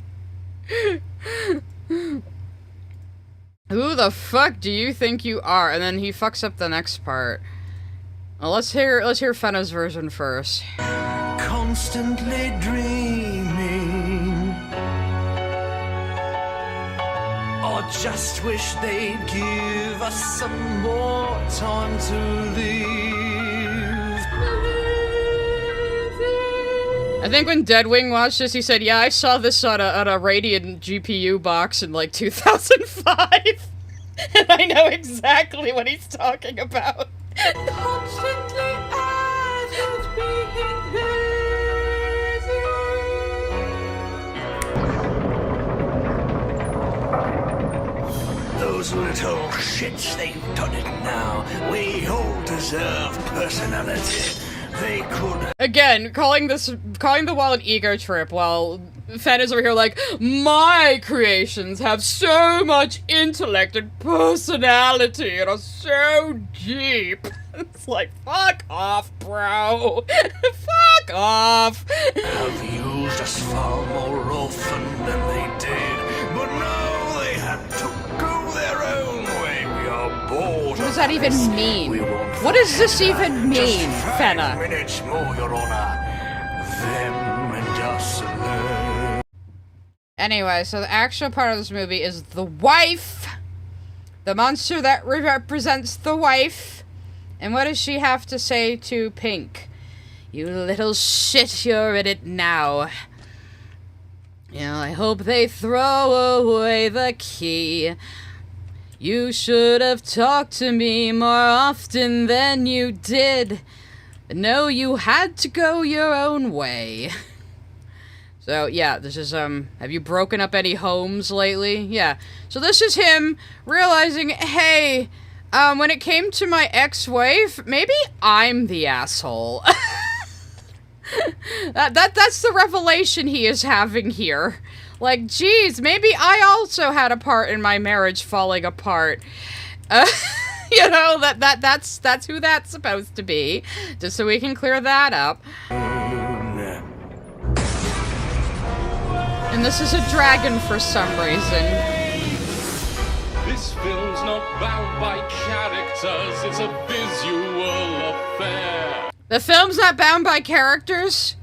Who the fuck do you think you are? And then he fucks up the next part. Well, let's hear Fennah's version first.
Constantly dreaming. Or just wish they'd give us some more time to live.
I think when Deadwing watched this, he said, yeah, I saw this on a Radiant GPU box in, like, 2005. And I know exactly what he's talking about.
Constantly those little shits, they've done it now. We all deserve personality. They could.
Again, calling the wall an ego trip, while Fennah's over here like, my creations have so much intellect and personality and are so deep. It's like, fuck off, bro. Fuck off.
Have used us far more often than they did, but no, they had to go their own way. We are bored.
What does that even mean? What does this even mean, Fennah?
Minutes more, Your Honor. Them and us alone.
Anyway, so the actual part of this movie is the wife. The monster that represents the wife. And what does she have to say to Pink? You little shit, you're in it now. You know, I hope they throw away the key. You should have talked to me more often than you did. No, you had to go your own way. So, yeah, this is, have you broken up any homes lately? Yeah. So this is him realizing, hey, When it came to my ex-wife, maybe I'm the asshole. That's the revelation he is having here. Like, geez, maybe I also had a part in my marriage falling apart. You know, that's who that's supposed to be. Just so we can clear that up. And this is a dragon for some reason.
This film's not bound by characters, it's a visual affair.
The film's not bound by characters?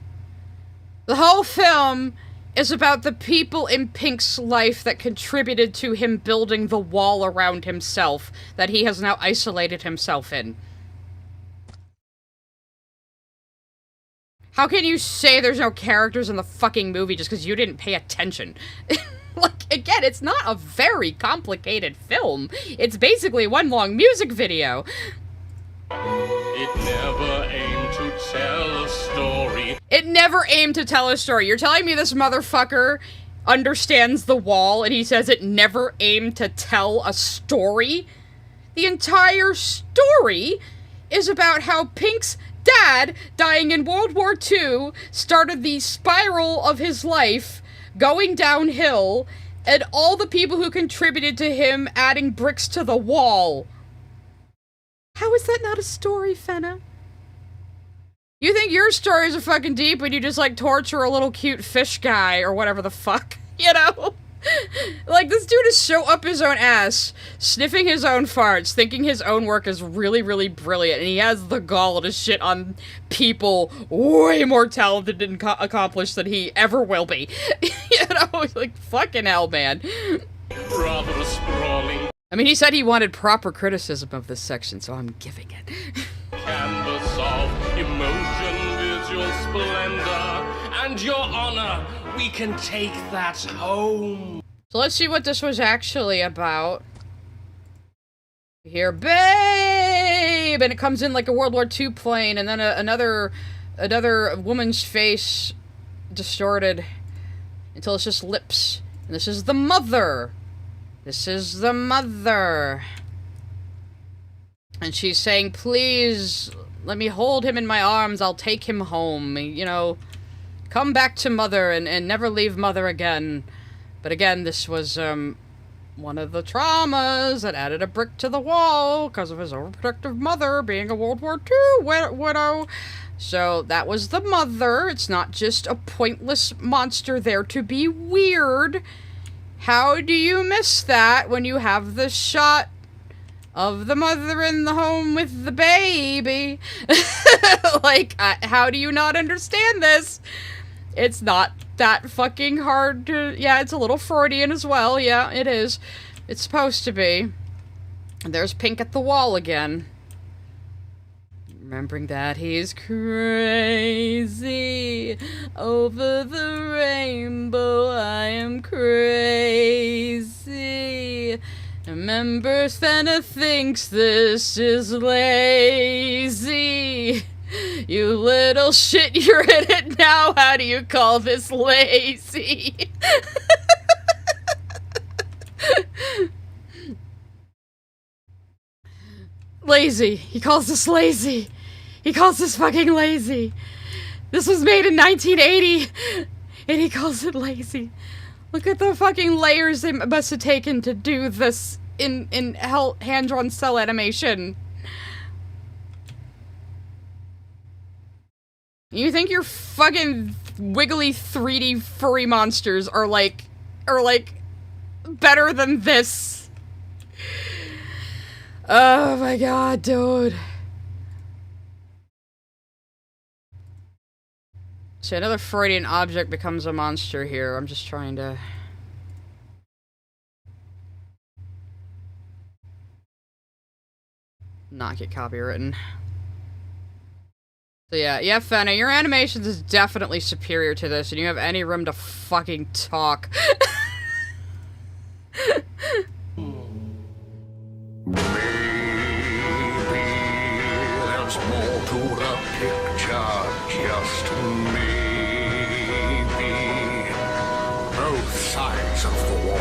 The whole film is about the people in Pink's life that contributed to him building the wall around himself that he has now isolated himself in. How can you say there's no characters in the fucking movie just because you didn't pay attention? Like, again, it's not a very complicated film. It's basically one long music video.
It never aimed to tell a story.
It never aimed to tell a story. You're telling me this motherfucker understands the wall and he says it never aimed to tell a story? The entire story is about how Pink's dad, dying in World War II, started the spiral of his life going downhill, and all the people who contributed to him adding bricks to the wall. How is that not a story, Fennah? You think your stories are fucking deep when you just, like, torture a little cute fish guy or whatever the fuck, you know? Like, this dude is so up his own ass, sniffing his own farts, thinking his own work is really, really brilliant, and he has the gall to shit on people way more talented and accomplished than he ever will be. You know, like, fucking hell, man.
Rather sprawling.
I mean, he said he wanted proper criticism of this section, so I'm giving it.
Canvas of emotion, visual splendor, and your honor. We can take that home.
So let's see what this was actually about. Here, babe! And it comes in like a World War II plane, and then another woman's face distorted until it's just lips. And this is the mother. This is the mother. And she's saying, please, let me hold him in my arms. I'll take him home. You know, come back to mother and never leave mother again. But again, this was one of the traumas that added a brick to the wall because of his overprotective mother being a World War II widow. So that was the mother. It's not just a pointless monster there to be weird. How do you miss that when you have the shot of the mother in the home with the baby? Like, how do you not understand this? It's not that fucking hard to... Yeah, it's a little Freudian as well. Yeah, it is. It's supposed to be. And there's Pink at the wall again. Remembering that he's crazy. Over the rainbow, I am crazy. Remember, Fennah thinks this is lazy. You little shit, you're in it now. How do you call this lazy? Lazy. He calls this lazy. He calls this fucking lazy. This was made in 1980, and he calls it lazy. Look at the fucking layers they must have taken to do this in hand-drawn cell animation. You think your fucking wiggly 3D furry monsters are like better than this? Oh my god, dude. So another Freudian object becomes a monster here. I'm just trying to... not get copywritten. So yeah, Fennah, your animations is definitely superior to this, and you have any room to fucking talk.
There's more to the picture, just maybe. Both sides of the wall.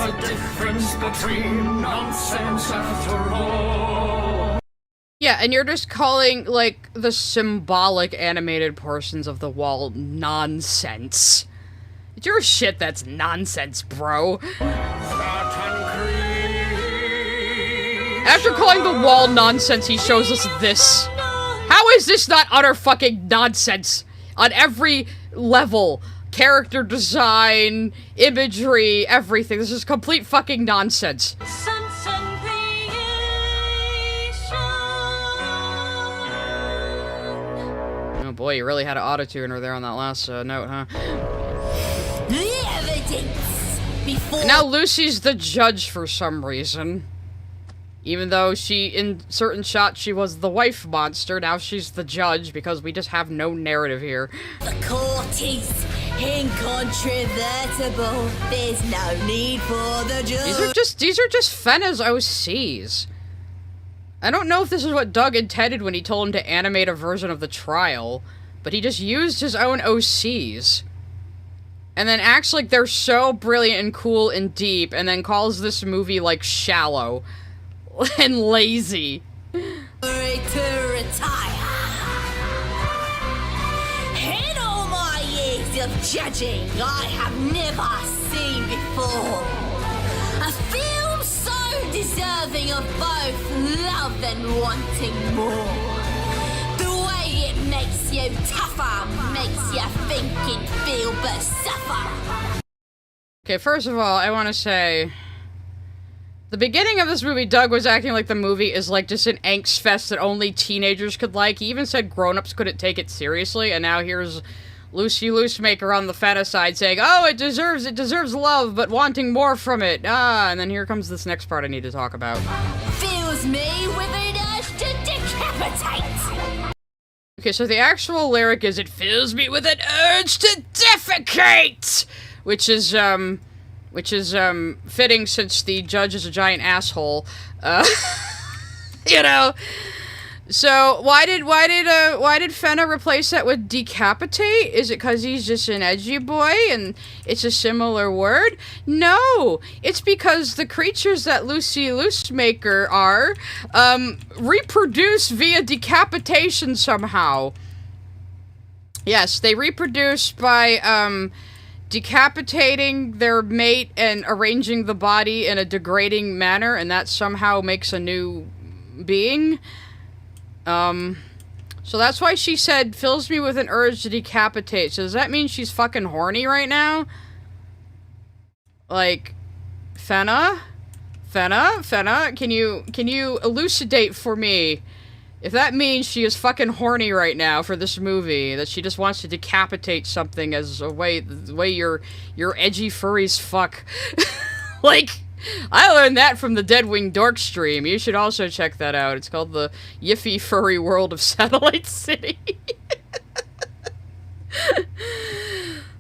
a difference between nonsense after all.
Yeah, and you're just calling, like, the symbolic animated portions of the wall nonsense. It's your shit that's nonsense, bro. After calling the wall nonsense, he shows us this. How is this not utter fucking nonsense? On every level. Character design, imagery, everything. This is complete fucking nonsense. Oh boy, you really had an auto-tuner there on that last note, huh? And now Lucy's the judge for some reason. Even though in certain shots she was the wife monster, now she's the judge because we just have no narrative here.
The court is incontrovertible. There's no need for the judge.
These are just Fennah's OCs. I don't know if this is what Doug intended when he told him to animate a version of the trial, but he just used his own OCs. And then acts like they're so brilliant and cool and deep, and then calls this movie, like, shallow and lazy.
To retire. In all my years of judging, I have never seen before a film so deserving of both love and wanting more. The way it makes you tougher, makes you think and feel but suffer.
Okay, first of all, I want to say, the beginning of this movie, Doug was acting like the movie is like just an angst fest that only teenagers could like. He even said grown-ups couldn't take it seriously, and now here's Lucy Loosemaker on the Fennah side saying, oh, it deserves love, but wanting more from it. And then here comes this next part I need to talk about.
Fills me with an urge to decapitate.
Okay, so the actual lyric is, it fills me with an urge to defecate! Which is fitting since the judge is a giant asshole. You know. So why did Fennah replace that with decapitate? Is it because he's just an edgy boy and it's a similar word? No, it's because the creatures that Lucy Loosemaker are reproduce via decapitation somehow. Yes, they reproduce by decapitating their mate and arranging the body in a degrading manner, and that somehow makes a new being. So that's why she said, fills me with an urge to decapitate. So does that mean she's fucking horny right now? Like, Fennah, can you elucidate for me if that means she is fucking horny right now for this movie, that she just wants to decapitate something as a way, the way your edgy furries fuck. Like, I learned that from the Deadwing Dork stream. You should also check that out. It's called the Yiffy Furry World of Satellite City.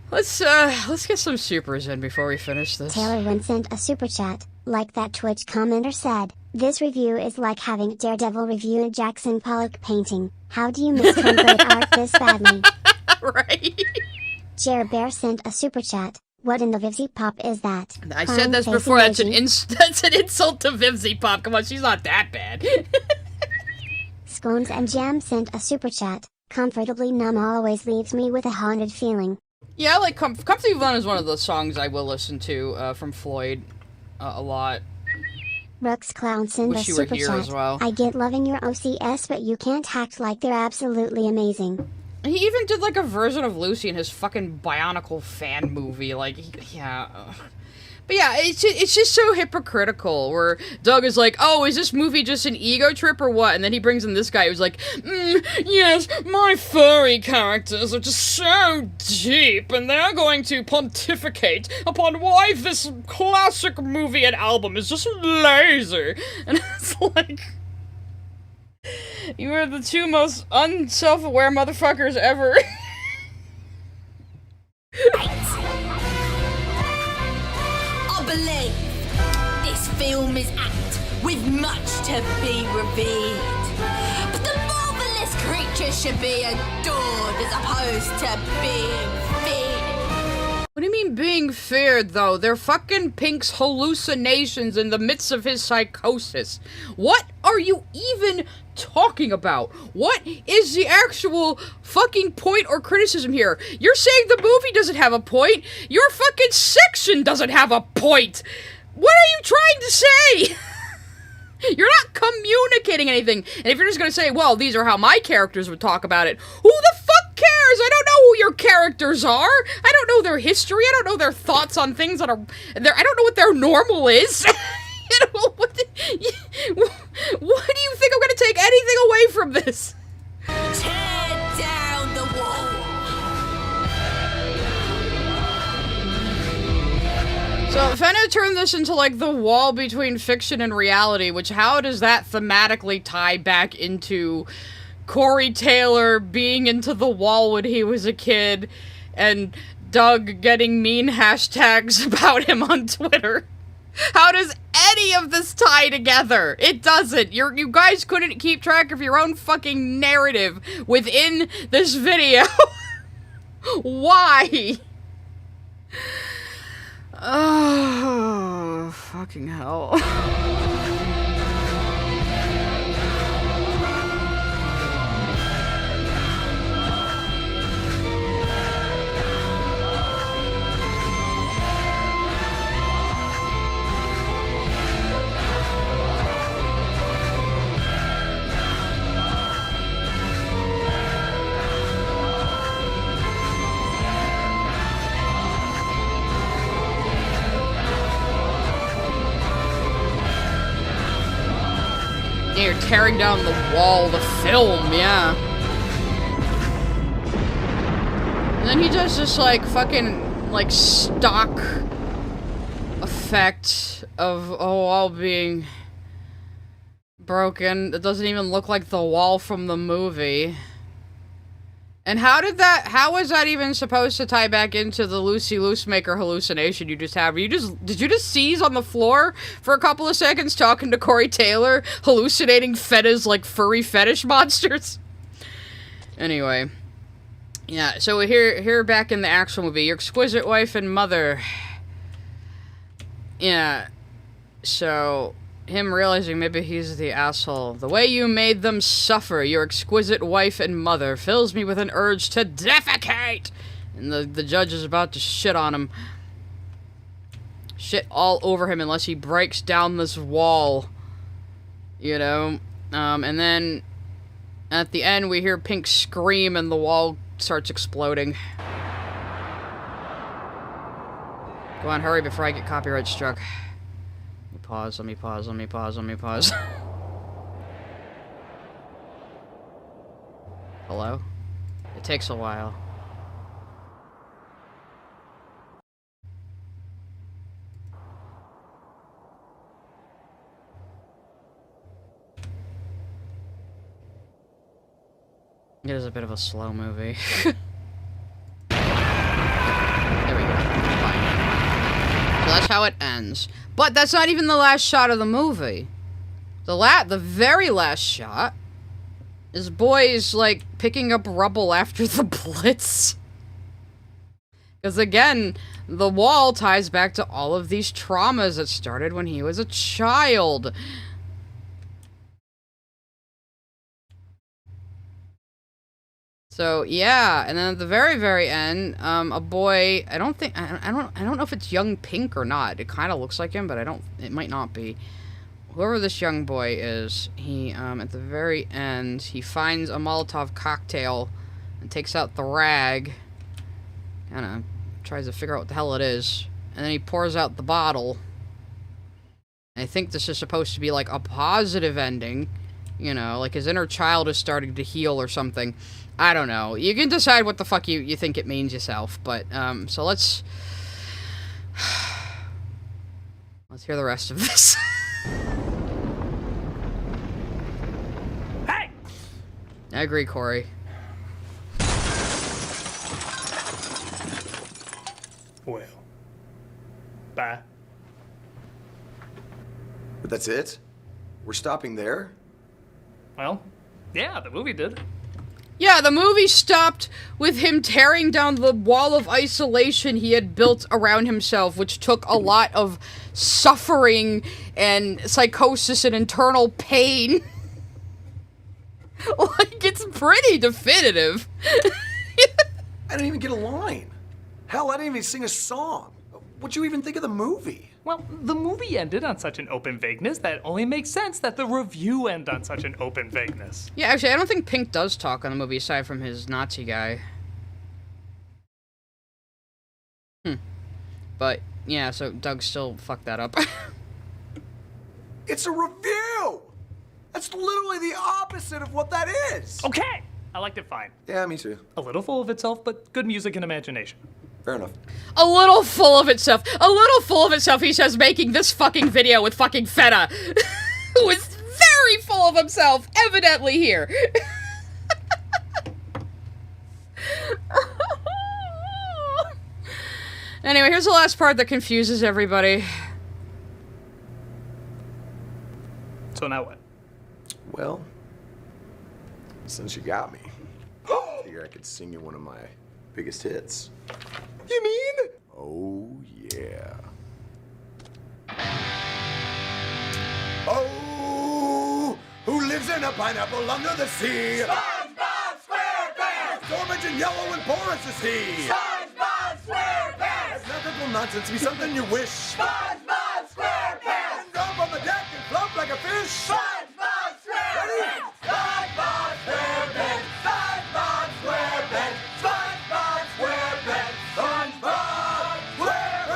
Let's get some supers in before we finish this.
Taylor Wynn sent a super chat. Like that Twitch commenter said, this review is like having Daredevil review a Jackson Pollock painting. How do you mistranslate art this badly?
Right.
Jer Bear sent a super chat. What in the Vivzy Pop is that?
I said this before, that's an insult to Vivzy Pop. Come on, she's not that bad.
Scones and Jam sent a super chat. Comfortably Numb always leaves me with a haunted feeling.
Yeah, like Comfortably Numb is one of the songs I will listen to from Floyd a lot.
Rooks Clown sent a super chat. Well. I get loving your OCS, but you can't act like they're absolutely amazing.
He even did, like, a version of Lucy in his fucking Bionicle fan movie, like, yeah. But yeah, it's just so hypocritical, where Doug is like, oh, is this movie just an ego trip or what? And then he brings in this guy who's like, yes, my furry characters are just so deep, and they're going to pontificate upon why this classic movie and album is just lazy. And it's like, you are the two most unself-aware motherfuckers ever.
I believe this film is apt with much to be revered. But the marvelous creature should be adored as opposed to being feared.
What do you mean being feared, though? They're fucking Pink's hallucinations in the midst of his psychosis. What are you even talking about? What is the actual fucking point or criticism here? You're saying the movie doesn't have a point. Your fucking section doesn't have a point. What are you trying to say? You're not communicating anything. And if you're just gonna say, well, these are how my characters would talk about it, who the fuck cares? I don't know who your characters are. I don't know their history. I don't know their thoughts on things that are... I don't know what their normal is. You know, what do you think I'm gonna take anything away from this?
Tear down the wall.
So, Fennah turned this into, like, the wall between fiction and reality, which, how does that thematically tie back into Corey Taylor being into the wall when he was a kid, and Doug getting mean hashtags about him on Twitter? How does any of this tie together? It doesn't. You guys couldn't keep track of your own fucking narrative within this video. Why? Oh, fucking hell. You're tearing down the wall, the film, yeah. And then he does this, like, fucking, like, stock effect of a wall being broken. It doesn't even look like the wall from the movie. And how was that even supposed to tie back into the Lucy Loosemaker hallucination you just had? Did you just seize on the floor for a couple of seconds talking to Corey Taylor, hallucinating Fennah's, like, furry fetish monsters? Anyway. Yeah, so here back in the actual movie, your exquisite wife and mother. Yeah, so... him realizing maybe he's the asshole. The way you made them suffer, your exquisite wife and mother, fills me with an urge to defecate! And the judge is about to shit on him. Shit all over him unless he breaks down this wall. You know? And then, at the end, we hear Pink scream and the wall starts exploding. Go on, hurry before I get copyright struck. Let me pause. Hello? It takes a while. It is a bit of a slow movie. So that's how it ends. But that's not even the last shot of the movie. The very last shot is boys, like, picking up rubble after the Blitz. Because, again, the wall ties back to all of these traumas that started when he was a child. So, yeah, and then at the very, very end, a boy, I don't know if it's young Pink or not. It kind of looks like him, but it might not be. Whoever this young boy is, he, at the very end, he finds a Molotov cocktail and takes out the rag, kind of tries to figure out what the hell it is, and then he pours out the bottle. And I think this is supposed to be, like, a positive ending, you know, like his inner child is starting to heal or something. I don't know. You can decide what the fuck you think it means yourself, but, so let's hear the rest of this.
Hey!
I agree, Corey.
Well. Bye.
But that's it? We're stopping there?
Well, yeah, the movie did.
Yeah, the movie stopped with him tearing down the wall of isolation he had built around himself, which took a lot of suffering and psychosis and internal pain. Like, it's pretty definitive.
I didn't even get a line. Hell, I didn't even sing a song. What'd you even think of the movie?
Well, the movie ended on such an open vagueness that it only makes sense that the review end on such an open vagueness.
Yeah, actually, I don't think Pink does talk on the movie aside from his Nazi guy. But, yeah, so Doug still fucked that up.
It's a review! That's literally the opposite of what that is!
Okay! I liked it fine.
Yeah, me too.
A little full of itself, but good music and imagination.
Fair enough.
A little full of itself. A little full of itself, he says, making this fucking video with fucking Fennah. Who is very full of himself, evidently here. Anyway, here's the last part that confuses everybody.
So now what?
Well, since you got me, figure I could sing you one of my biggest hits. You mean? Oh, yeah. Oh, who lives in a pineapple under the sea? SpongeBob SquarePants! Orange and yellow and porous is he. SpongeBob SquarePants! Ethical nonsense be something you wish. SpongeBob SquarePants! And jump on the deck and flop like a fish. SpongeBob SquarePants! SpongeBob SquarePants! SpongeBob SquarePants! SpongeBob SquarePants! SpongeBob SquarePants!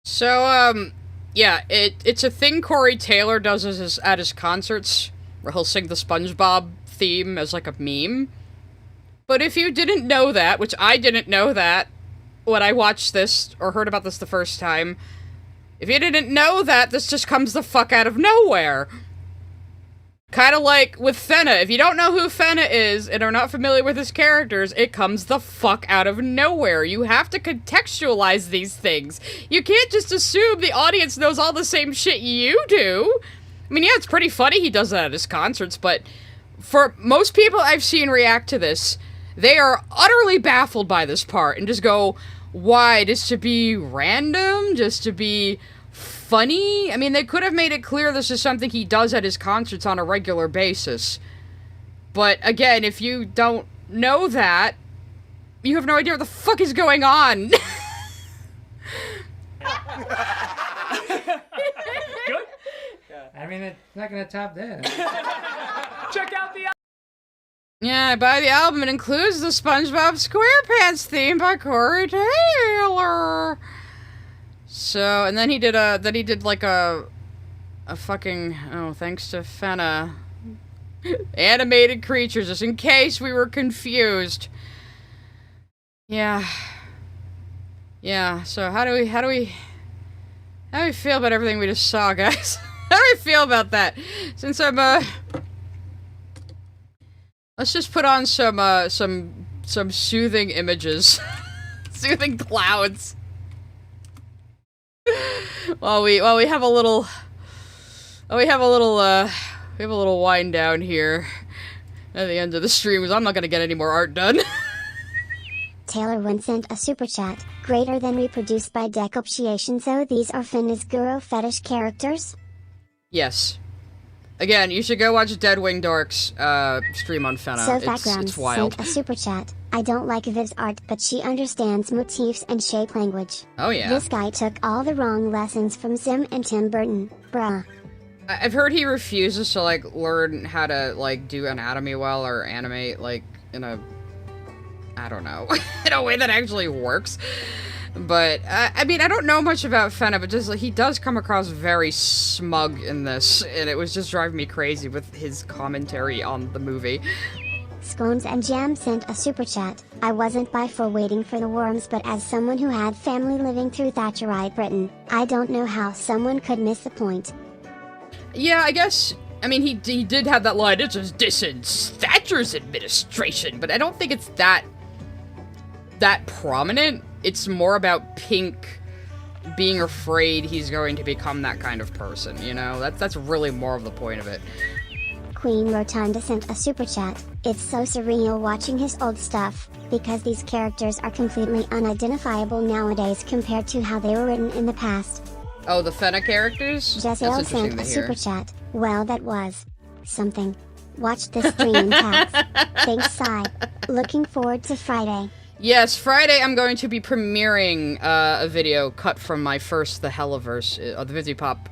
So, yeah, it's a thing Corey Taylor does at his concerts, where he'll sing the SpongeBob theme as like a meme. But if you didn't know that, which I didn't know that when I watched this, or heard about this the first time, if you didn't know that, this just comes the fuck out of nowhere. Kind of like with Fennah. If you don't know who Fennah is, and are not familiar with his characters, it comes the fuck out of nowhere. You have to contextualize these things. You can't just assume the audience knows all the same shit you do. I mean, yeah, it's pretty funny he does that at his concerts, but for most people I've seen react to this, they are utterly baffled by this part and just go, why? Just to be random? Just to be funny? I mean, they could have made it clear this is something he does at his concerts on a regular basis. But again, if you don't know that, you have no idea what the fuck is going on.
Good?
I mean, it's not gonna top that.
Check out the
Yeah, buy the album. It includes the SpongeBob SquarePants theme by Corey Taylor. So, and then he did like a fucking, oh, thanks to Fennah, animated creatures, just in case we were confused. Yeah. Yeah, so how do we feel about everything we just saw, guys? How do we feel about that? Since I'm, let's just put on some soothing images. Soothing clouds. While we have a little wind down here at the end of the stream, because I'm not gonna get any more art done.
Taylor Wynn sent a super chat, greater than reproduced by deculpation, so these are Fennah's guru fetish characters?
Yes. Again, you should go watch Dead Wing Dork's stream on Fennah. It's wild.
Sent a super chat. I don't like Viv's art, but she understands motifs and shape language.
Oh yeah.
This guy took all the wrong lessons from Zim and Tim Burton, bruh.
I've heard he refuses to, like, learn how to, like, do anatomy well or animate, like, in a, I don't know, in a way that actually works. But, I mean, I don't know much about Fennah, but just, like, he does come across very smug in this, and it was just driving me crazy with his commentary on the movie.
Scones and Jam sent a super chat. I wasn't by for waiting for the worms, but as someone who had family living through Thatcherite Britain, I don't know how someone could miss the point.
Yeah, I guess, I mean, he did have that line, it's just dissing Thatcher's administration, but I don't think it's that prominent. It's more about Pink being afraid he's going to become that kind of person, you know? That's really more of the point of it.
Queen Rotunda sent a super chat. It's so surreal watching his old stuff, because these characters are completely unidentifiable nowadays compared to how they were written in the past.
Oh, the Fennah characters?
Jessiel sent a super chat. Well, that was something. Watch this stream, Tats. Thanks, Sai. Looking forward to Friday.
Yes, Friday I'm going to be premiering a video cut from my first The Helliverse, the Vizipop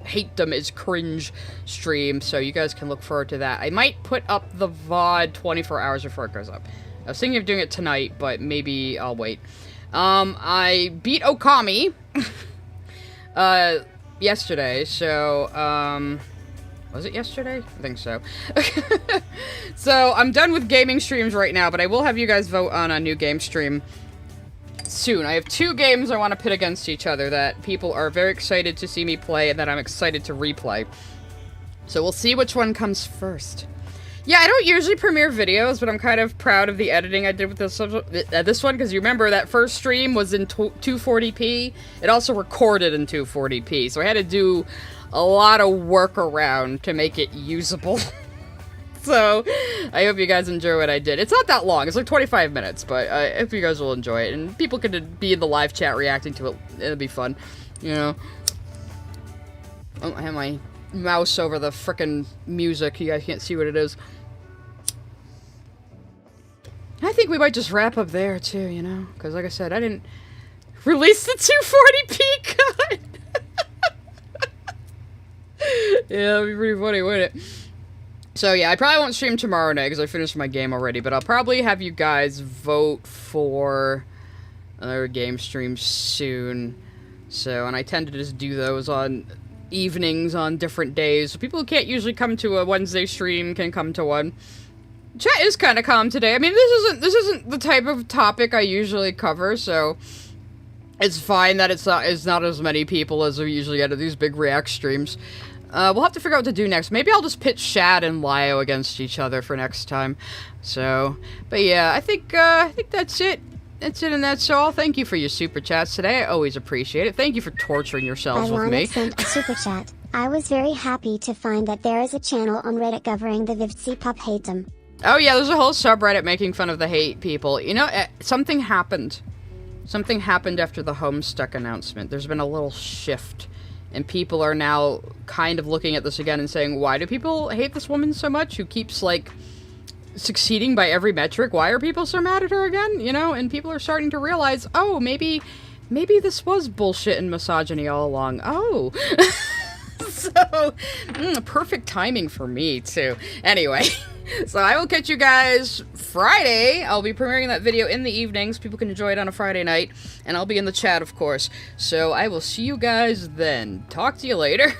Hate Them Is Cringe stream, so you guys can look forward to that. I might put up the VOD 24 hours before it goes up. I was thinking of doing it tonight, but maybe I'll wait. I beat Okami yesterday, so, was it yesterday? I think so. So, I'm done with gaming streams right now, but I will have you guys vote on a new game stream soon. I have 2 games I want to pit against each other that people are very excited to see me play and that I'm excited to replay. So we'll see which one comes first. Yeah, I don't usually premiere videos, but I'm kind of proud of the editing I did with this one, because you remember that first stream was in 240p. It also recorded in 240p, so I had to do a lot of work around to make it usable. So, I hope you guys enjoy what I did. It's not that long. It's like 25 minutes, but I hope you guys will enjoy it. And people could be in the live chat reacting to it. It'll be fun, you know. Oh, I have my mouse over the frickin' music. You guys can't see what it is. I think we might just wrap up there, too, you know. Because, like I said, I didn't release the 240p cut. Yeah, that'd be pretty funny, wouldn't it? So yeah, I probably won't stream tomorrow night because I finished my game already, but I'll probably have you guys vote for another game stream soon. So, and I tend to just do those on evenings on different days, so people who can't usually come to a Wednesday stream can come to one. Chat is kind of calm today. I mean, this isn't the type of topic I usually cover, so it's fine that it's not as many people as we usually get at these big React streams. We'll have to figure out what to do next. Maybe I'll just pitch Shad and Lio against each other for next time. So, but yeah, I think that's it. That's it and that's all. Thank you for your super chats today. I always appreciate it. Thank you for torturing yourselves with me.
Sent a super chat. I was very happy to find that there is a channel on Reddit covering the Vizipop Hate Them.
Oh yeah, there's a whole subreddit making fun of the hate people. You know, something happened. Something happened after the Homestuck announcement. There's been a little shift. And people are now kind of looking at this again and saying, why do people hate this woman so much who keeps, like, succeeding by every metric? Why are people so mad at her again? You know, and people are starting to realize, oh, maybe this was bullshit and misogyny all along. Oh. So, perfect timing for me, too. Anyway, so I will catch you guys Friday. I'll be premiering that video in the evenings. People can enjoy it on a Friday night. And I'll be in the chat, of course. So I will see you guys then. Talk to you later.